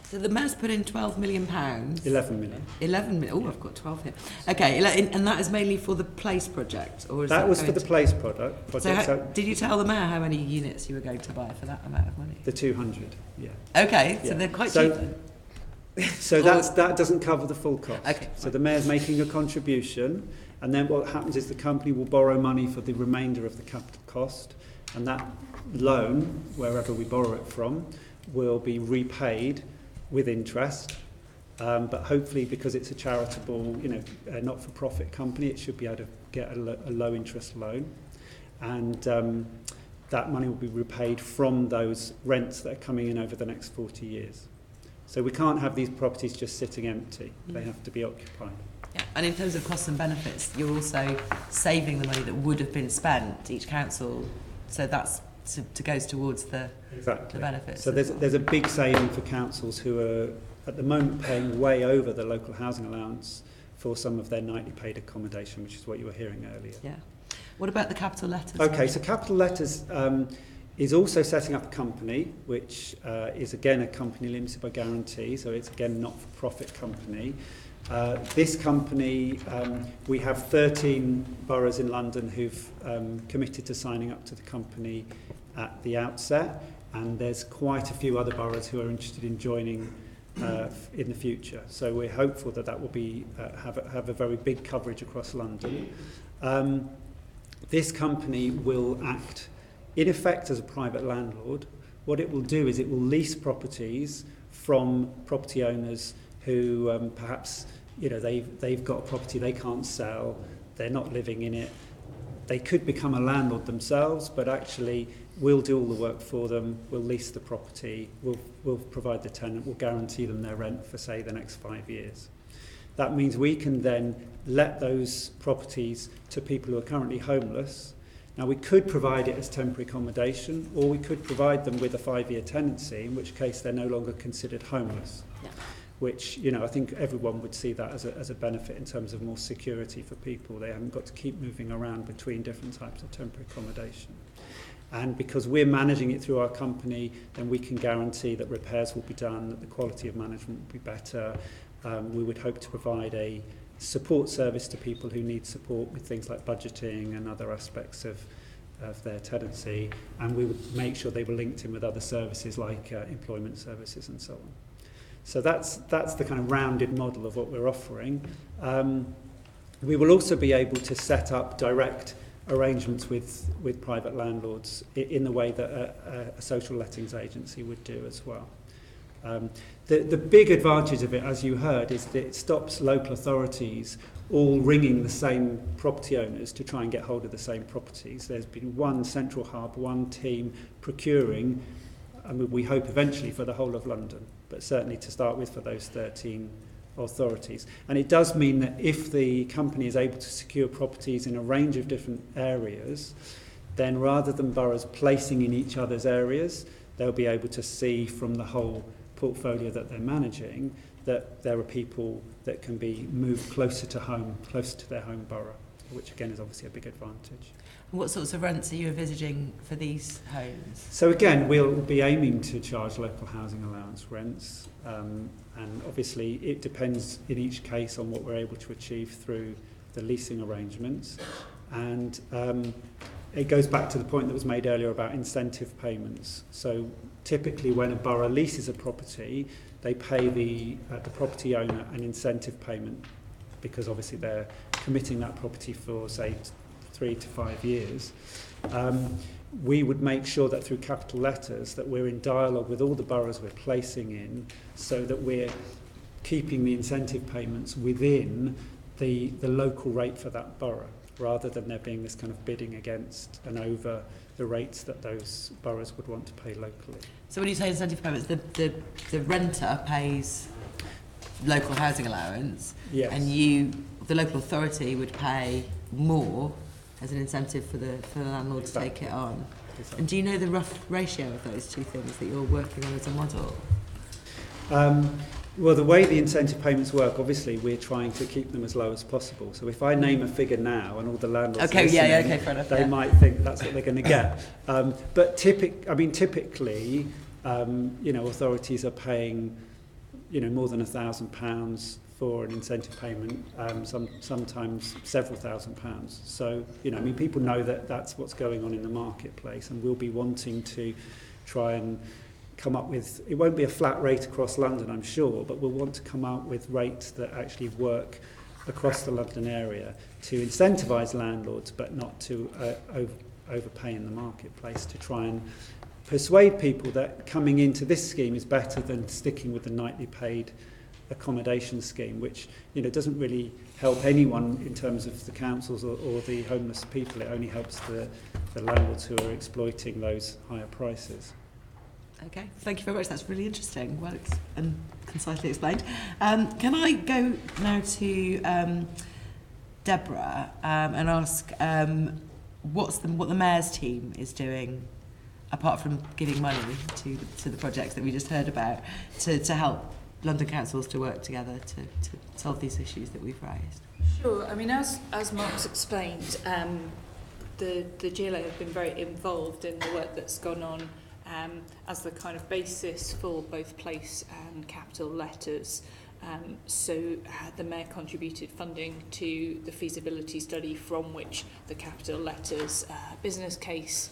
So the Mayor's put in £12 million. 11 million. 11 million. Oh, I've got 12 here. Okay, and that is mainly for the Place project, or is that was for the Place project. So did you tell the Mayor how many units you were going to buy for that amount of money? The 200. Yeah. Okay, so they're quite cheap. So that doesn't cover the full cost. Okay. So the Mayor's making a contribution, and then what happens is the company will borrow money for the remainder of the capital cost, and that loan, wherever we borrow it from, will be repaid with interest, but hopefully, because it's a charitable, not-for-profit company, it should be able to get a low-interest loan, and that money will be repaid from those rents that are coming in over the next 40 years. So we can't have these properties just sitting empty; they have to be occupied. Yeah. And in terms of costs and benefits, you're also saving the money that would have been spent each council, so that's goes towards the benefits. So there's a big saving for councils who are at the moment paying way over the local housing allowance for some of their nightly paid accommodation, which is what you were hearing earlier. Yeah. What about the capital letters? Okay, so capital letters, is also setting up a company, which is again a company limited by guarantee, so it's again not-for-profit company. This company, we have 13 boroughs in London who've committed to signing up to the company at the outset, and there's quite a few other boroughs who are interested in joining in the future. So we're hopeful that that will be have a very big coverage across London. This company will act in effect as a private landlord. What it will do is it will lease properties from property owners who perhaps, you know, they've got a property they can't sell, they're not living in it. They could become a landlord themselves, but actually we'll do all the work for them, we'll lease the property, we'll provide the tenant, we'll guarantee them their rent for, say, the next 5 years. That means we can then let those properties to people who are currently homeless. Now, we could provide it as temporary accommodation, or we could provide them with a 5-year tenancy, in which case they're no longer considered homeless. Yeah. Which, you know, I think everyone would see that as a benefit in terms of more security for people. They haven't got to keep moving around between different types of temporary accommodation. And because we're managing it through our company, then we can guarantee that repairs will be done, that the quality of management will be better. We would hope to provide a support service to people who need support with things like budgeting and other aspects of their tenancy, and we would make sure they were linked in with other services like employment services and so on. So that's the kind of rounded model of what we're offering. We will also be able to set up direct arrangements with private landlords in the way that a social lettings agency would do as well. The big advantage of it, as you heard, is that it stops local authorities all ringing the same property owners to try and get hold of the same properties. There's been one central hub, one team procuring, I mean, we hope eventually for the whole of London, but certainly to start with for those 13 authorities. And it does mean that if the company is able to secure properties in a range of different areas, then rather than boroughs placing in each other's areas, they'll be able to see from the whole portfolio that they're managing that there are people that can be moved closer to home, closer to their home borough, which again is obviously a big advantage. What sorts of rents are you envisaging for these homes? So again, we'll be aiming to charge local housing allowance rents, and obviously it depends in each case on what we're able to achieve through the leasing arrangements. And it goes back to the point that was made earlier about incentive payments. So typically when a borough leases a property, they pay the property owner an incentive payment because obviously they're committing that property for, say, 3 to 5 years. We would make sure that through capital letters that we're in dialogue with all the boroughs we're placing in so that we're keeping the incentive payments within the local rate for that borough, rather than there being this kind of bidding against and over the rates that those boroughs would want to pay locally. So when you say incentive payments, the renter pays local housing allowance, yes, and the local authority would pay more as an incentive for the landlord to take it on. Exactly. And do you know the rough ratio of those two things that you're working on as a model? Well, the way the incentive payments work, obviously, we're trying to keep them as low as possible. So if I name a figure now and all the landlords listening, fair enough, they might think that's what they're going to get. But typically, authorities are paying, more than £1,000 for an incentive payment, sometimes several £1,000s. So, people know that that's what's going on in the marketplace, and we'll be wanting to try and come up with, it won't be a flat rate across London, I'm sure, but we'll want to come out with rates that actually work across the London area to incentivise landlords, but not to overpay in the marketplace, to try and persuade people that coming into this scheme is better than sticking with the nightly paid accommodation scheme, which doesn't really help anyone in terms of the councils or the homeless people. It only helps the landlords who are exploiting those higher prices. Okay, thank you very much. That's really interesting. Well, and concisely explained. Can I go now to Deborah and ask what the Mayor's team is doing, apart from giving money to the projects that we just heard about, to help London councils to work together to solve these issues that we've raised? Sure. I mean, as Mark's explained, the GLA have been very involved in the work that's gone on as the kind of basis for both place and capital letters. So the Mayor contributed funding to the feasibility study from which the capital letters business case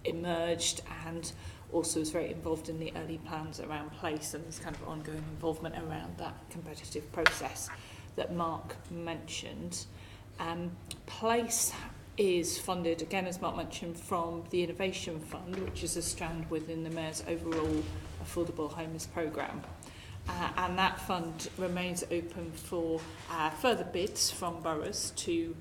emerged, and also was very involved in the early plans around place, and there's kind of ongoing involvement around that competitive process that Mark mentioned. Place is funded, again, as Mark mentioned, from the Innovation Fund, which is a strand within the Mayor's overall affordable homes programme. And that fund remains open for further bids from boroughs to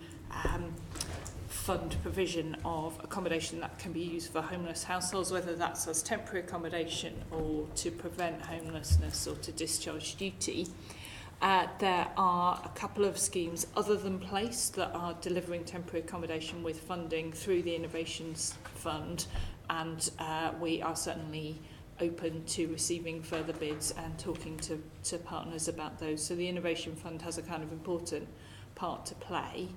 fund provision of accommodation that can be used for homeless households, whether that's as temporary accommodation or to prevent homelessness or to discharge duty. There are a couple of schemes other than Place that are delivering temporary accommodation with funding through the Innovations Fund, and we are certainly open to receiving further bids and talking to partners about those. So the Innovation Fund has a kind of important part to play.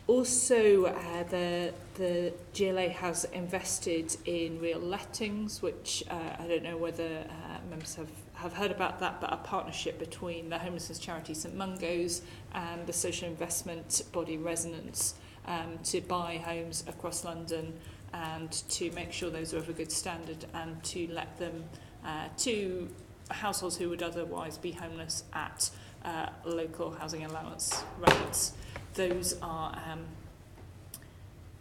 Also, the GLA has invested in real lettings, which I don't know whether members have heard about that, but a partnership between the homelessness charity St Mungo's and the social investment body Resonance to buy homes across London and to make sure those are of a good standard and to let them to households who would otherwise be homeless at local housing allowance rates. Those are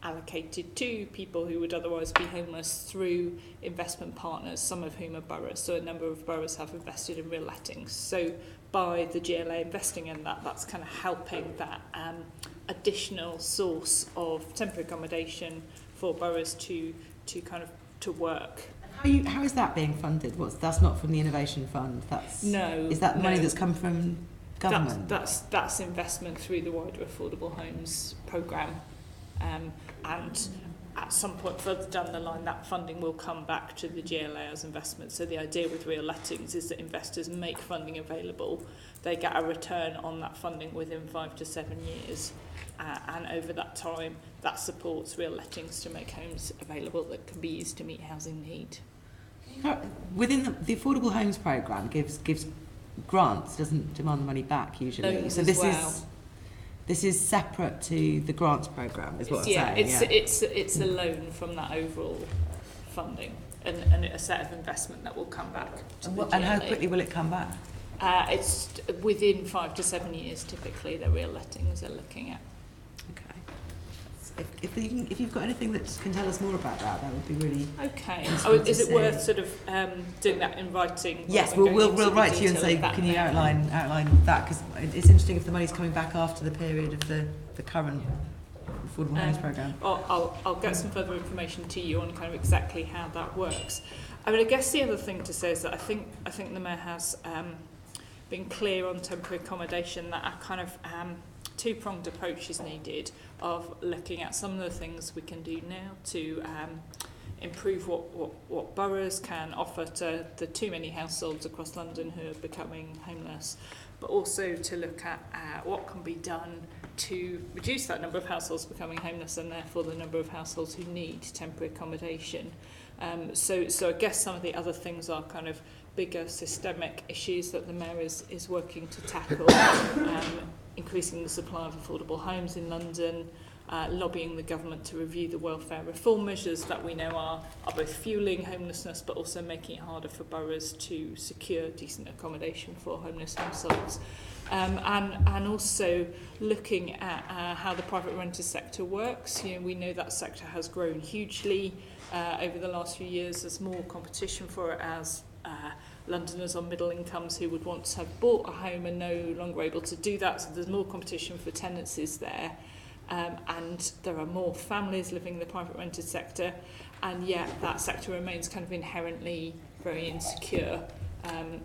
allocated to people who would otherwise be homeless through investment partners, some of whom are boroughs. So a number of boroughs have invested in real lettings. So by the GLA investing in that, that's kind of helping that additional source of temporary accommodation for boroughs to kind of to work. How is that being funded? That's not from the Innovation Fund. Is that money that's come from government? That's investment through the wider affordable homes programme, and at some point further down the line, that funding will come back to the GLA as investment. So the idea with real lettings is that investors make funding available. They get a return on that funding within 5 to 7 years, and over that time, that supports real lettings to make homes available that can be used to meet housing need. Within the affordable homes programme gives grants, doesn't demand the money back usually. Loans so this is separate to the grants programme, is what I'm saying. It's a loan from that overall funding and a set of investment that will come back to the GLA. And how quickly will it come back? It's within 5 to 7 years typically that real lettings are looking at. If you've got anything that can tell us more about that would be really okay. Is it worth sort of doing that in writing? Yes, we'll write to you and say, can you outline that? Because it's interesting if the money's coming back after the period of the current affordable homes programme. I'll get some further information to you on kind of exactly how that works. I mean, I guess the other thing to say is that I think the Mayor has been clear on temporary accommodation that a kind of two-pronged approach is needed of looking at some of the things we can do now to improve what boroughs can offer to the too many households across London who are becoming homeless, but also to look at what can be done to reduce that number of households becoming homeless and therefore the number of households who need temporary accommodation. So I guess some of the other things are kind of bigger systemic issues that the Mayor is working to tackle, increasing the supply of affordable homes in London, lobbying the government to review the welfare reform measures that we know are both fuelling homelessness but also making it harder for boroughs to secure decent accommodation for homeless households. And also looking at how the private renter sector works. You know, we know that sector has grown hugely over the last few years. There's more competition for it as Londoners on middle incomes who would want to have bought a home and no longer able to do that, so there's more competition for tenancies there, and there are more families living in the private rented sector, and yet that sector remains kind of inherently very insecure, and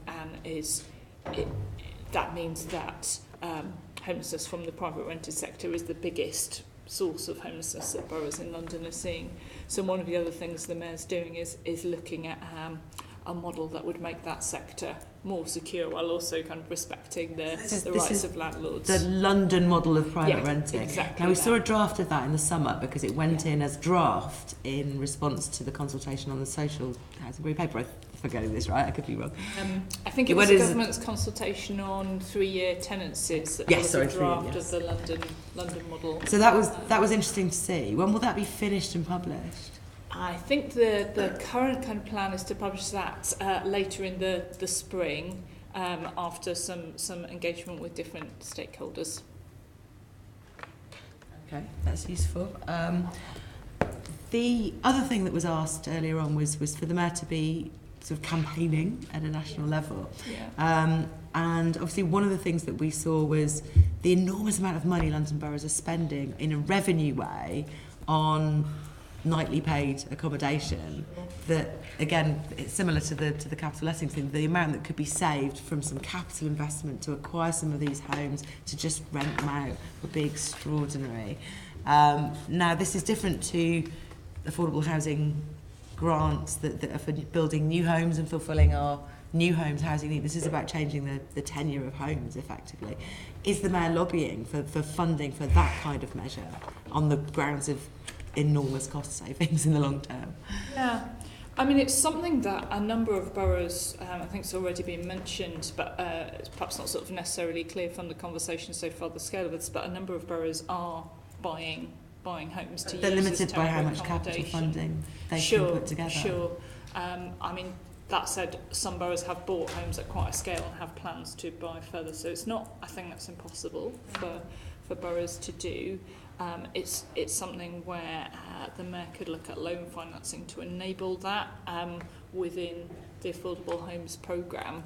that means that homelessness from the private rented sector is the biggest source of homelessness that boroughs in London are seeing. So one of the other things the Mayor's doing is looking at a model that would make that sector more secure while also kind of respecting the This rights is of landlords. the London model of private renting. Exactly. Now, we saw a draft of that in the summer because it went in as draft in response to the consultation on the social housing green paper. I'm forgetting this, right? I could be wrong. I think it was the government's consultation on 3-year tenancies that was a draft of the London model. So that was interesting to see. When will that be finished and published? I think the current kind of plan is to publish that later in the spring, after some engagement with different stakeholders. Okay, that's useful. The other thing that was asked earlier on was for the Mayor to be sort of campaigning at a national level. Yeah. And obviously one of the things that we saw was the enormous amount of money London boroughs are spending in a revenue way on nightly paid accommodation, that again it's similar to the capital lettings thing. The amount that could be saved from some capital investment to acquire some of these homes to just rent them out would be extraordinary. Now this is different to affordable housing grants that are for building new homes and fulfilling our new homes housing need. This is about changing the tenure of homes effectively. Is the Mayor lobbying for funding for that kind of measure on the grounds of enormous cost savings in the long term? Yeah, I mean it's something that a number of boroughs, I think it's already been mentioned, but it's perhaps not sort of necessarily clear from the conversation so far the scale of this, but a number of boroughs are buying homes to use. They're limited as by how temporary much capital accommodation. funding they can put together. Sure. I mean, that said, some boroughs have bought homes at quite a scale and have plans to buy further, so it's not a thing that's impossible for boroughs to do. It's something where the Mayor could look at loan financing to enable that within the Affordable Homes programme.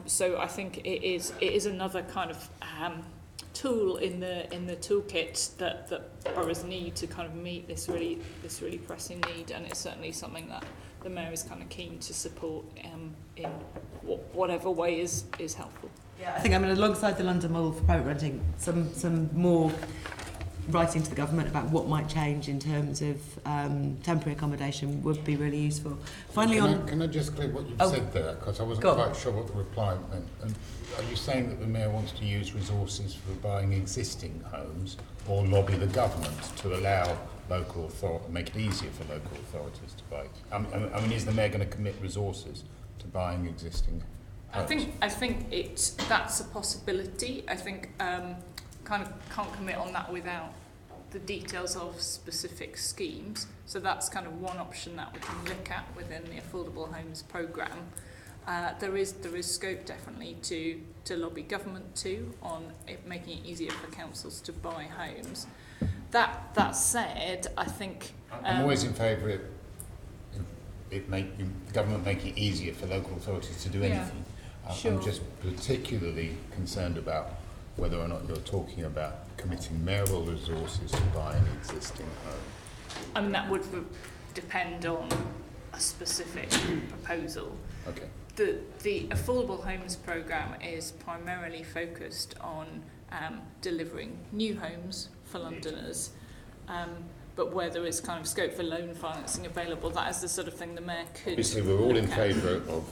So I think it is another kind of tool in the toolkit that boroughs need to kind of meet this really pressing need, and it's certainly something that the Mayor is kind of keen to support in whatever way is helpful. Yeah, I think alongside the London model for private renting, some more writing to the government about what might change in terms of temporary accommodation would be really useful. Finally, can I just clear what you've said there, because I wasn't quite sure what the reply meant. And are you saying that the Mayor wants to use resources for buying existing homes, or lobby the government to allow local authority, make it easier for local authorities to buy? I mean, is the Mayor going to commit resources to buying existing homes? I think that's a possibility. I think kind of can't commit on that without the details of specific schemes. So that's kind of one option that we can look at within the Affordable Homes programme. There is scope definitely to lobby government too on making it easier for councils to buy homes. That said, I think I'm always in favour of the government making it easier for local authorities to do anything. Sure. I'm just particularly concerned about whether or not you're talking about committing mayoral resources to buy an existing home. I mean, that would depend on a specific proposal. Okay. The Affordable Homes programme is primarily focused on delivering new homes for Londoners, but where there is kind of scope for loan financing available, that is the sort of thing the Mayor could. Obviously, we're all in favour of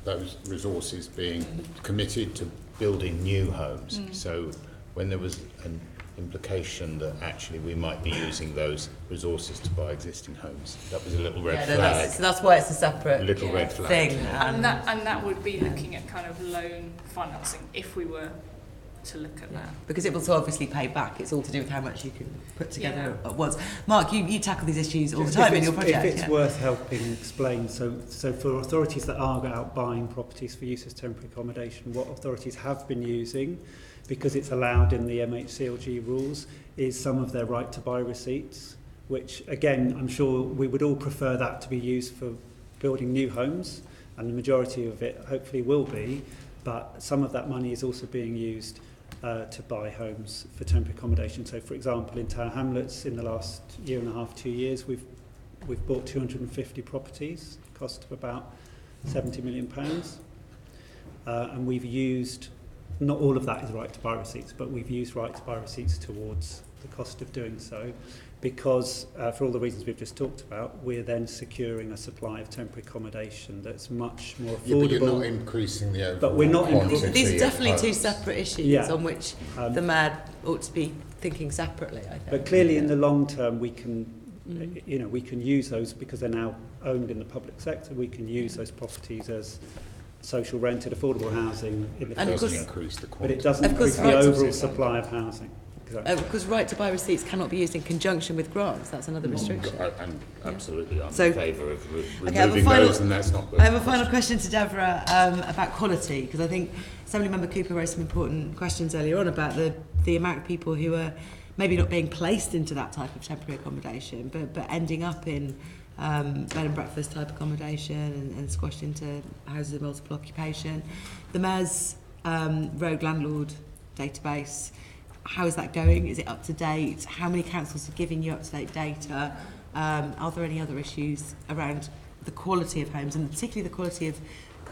those resources being committed to building new homes. So when there was an implication that actually we might be using those resources to buy existing homes, that was a little red flag. That's why it's a separate red flag thing. And that would be looking at kind of loan financing if we were to look at that. Because it will so obviously pay back. It's all to do with how much you can put together at once. Mark, you tackle these issues all the time in your project. If it's worth helping explain, so for authorities that are out buying properties for use as temporary accommodation, what authorities have been using, because it's allowed in the MHCLG rules, is some of their right to buy receipts, which again, I'm sure we would all prefer that to be used for building new homes, and the majority of it hopefully will be, but some of that money is also being used to buy homes for temporary accommodation. So, for example, in Tower Hamlets, in the last year and a half, 2 years, we've bought 250 properties, cost of about £70 million, and we've used, not all of that is right to buy receipts, but we've used right to buy receipts towards the cost of doing so. because for all the reasons we've just talked about, we're then securing a supply of temporary accommodation that's much more affordable. Yeah, but you're not increasing the overall but we're not quantity. These are definitely of two homes. separate issues on which the Mayor ought to be thinking separately, I think. But clearly in the long term we can, we can use those because they're now owned in the public sector. We can use those properties as social rented affordable housing in the And of future. course, increase the But quantity. it doesn't increase the overall supply of housing. Exactly. Because right to buy receipts cannot be used in conjunction with grants. That's another restriction. And absolutely, I'm So- in favour of Okay, I have a removing final- those, and that's not the I have a final question to Deborah about quality, because I think Assemblymember Cooper raised some important questions earlier on about the amount of people who are maybe not being placed into that type of temporary accommodation, but ending up in bed and breakfast type accommodation and squashed into houses of multiple occupation. The Mayor's rogue landlord database, how is that going? Is it up to date? How many councils are giving you up-to-date data? Are there any other issues around the quality of homes, and particularly the quality of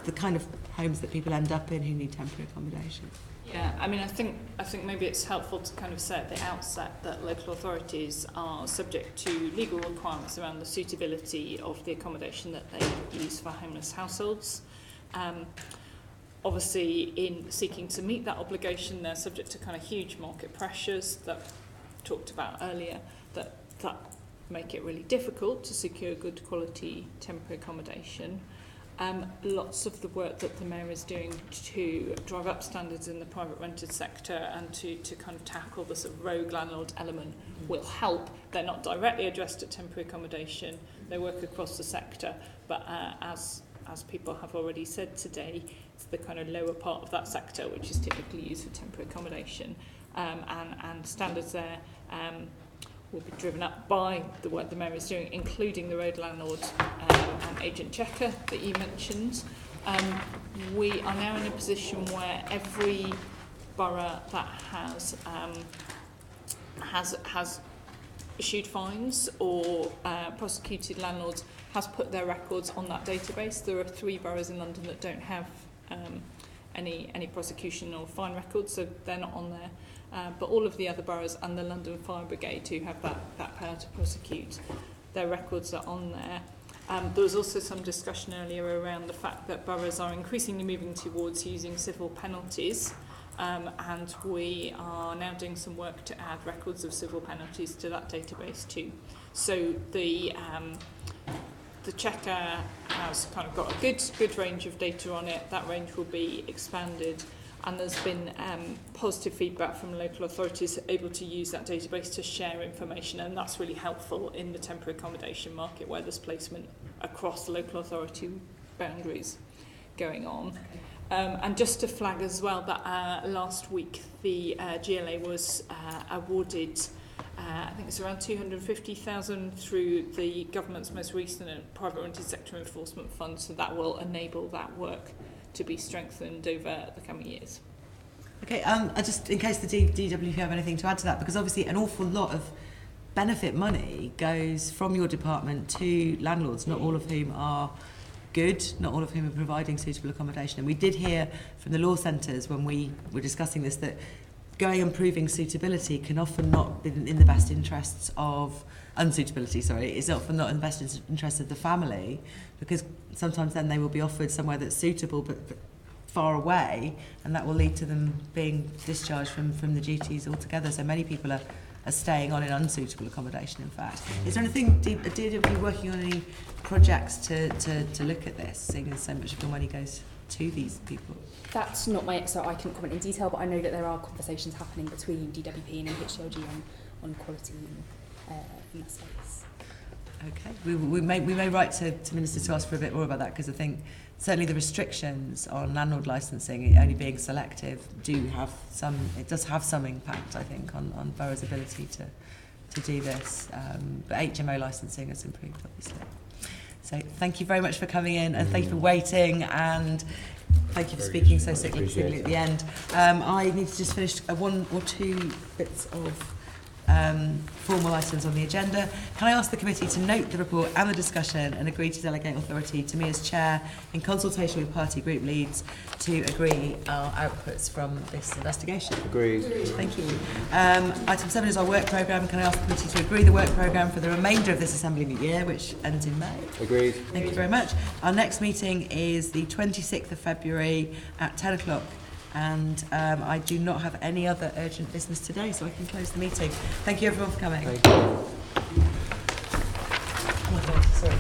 the kind of homes that people end up in who need temporary accommodation? Yeah, I mean, I think maybe it's helpful to kind of say at the outset that local authorities are subject to legal requirements around the suitability of the accommodation that they use for homeless households. Obviously, in seeking to meet that obligation, they're subject to kind of huge market pressures that we talked about earlier, that make it really difficult to secure good quality temporary accommodation. Lots of the work that the Mayor is doing to drive up standards in the private rented sector and to kind of tackle the sort of rogue landlord element will help. They're not directly addressed at temporary accommodation, they work across the sector, but as people have already said today, it's the kind of lower part of that sector which is typically used for temporary accommodation, and standards there will be driven up by the work the Mayor is doing, including the road landlord and agent checker that you mentioned. We are now in a position where every borough that has issued fines or prosecuted landlords has put their records on that database. There are 3 boroughs in London that don't have any prosecution or fine records, so they're not on there. But all of the other boroughs and the London Fire Brigade who have that power to prosecute, their records are on there. There was also some discussion earlier around the fact that boroughs are increasingly moving towards using civil penalties, and we are now doing some work to add records of civil penalties to that database too. So the checker has kind of got a good range of data on it. That range will be expanded, and there's been positive feedback from local authorities able to use that database to share information, and that's really helpful in the temporary accommodation market where there's placement across local authority boundaries going on. And just to flag as well that last week the GLA was awarded I think it's around 250,000 through the government's most recent private rented sector enforcement fund, so that will enable that work to be strengthened over the coming years. Okay, just in case the DWP have anything to add to that, because obviously an awful lot of benefit money goes from your department to landlords, not all of whom are good, not all of whom are providing suitable accommodation. And we did hear from the law centres when we were discussing this that going and proving suitability can often not be in the best interests of unsuitability, is often not in the best interest of the family, because sometimes then they will be offered somewhere that's suitable but far away, and that will lead to them being discharged from the duties altogether. So many people are staying on in unsuitable accommodation, in fact. Is there anything, are you working on any projects to look at this, seeing as so much of the money goes to these people? That's not my, so I couldn't comment in detail, but I know that there are conversations happening between DWP and MHLG on quality in that space. Okay, we may write to Minister to ask for a bit more about that, because I think certainly the restrictions on landlord licensing, only being selective, it does have some impact, I think, on boroughs' ability to do this. But HMO licensing has improved, obviously. So thank you very much for coming in, and thank you for waiting, and thank you for speaking so succinctly at the end. I need to just finish one or two bits of formal items on the agenda. Can I ask the committee to note the report and the discussion and agree to delegate authority to me as chair in consultation with party group leads to agree our outputs from this investigation? Agreed. Thank you. Item 7 is our work programme. Can I ask the committee to agree the work programme for the remainder of this Assembly year, which ends in May? Agreed. Thank you very much. Our next meeting is the 26th of February at 10 o'clock. And I do not have any other urgent business today, so I can close the meeting. Thank you everyone for coming. Thank you. Oh my God, sorry.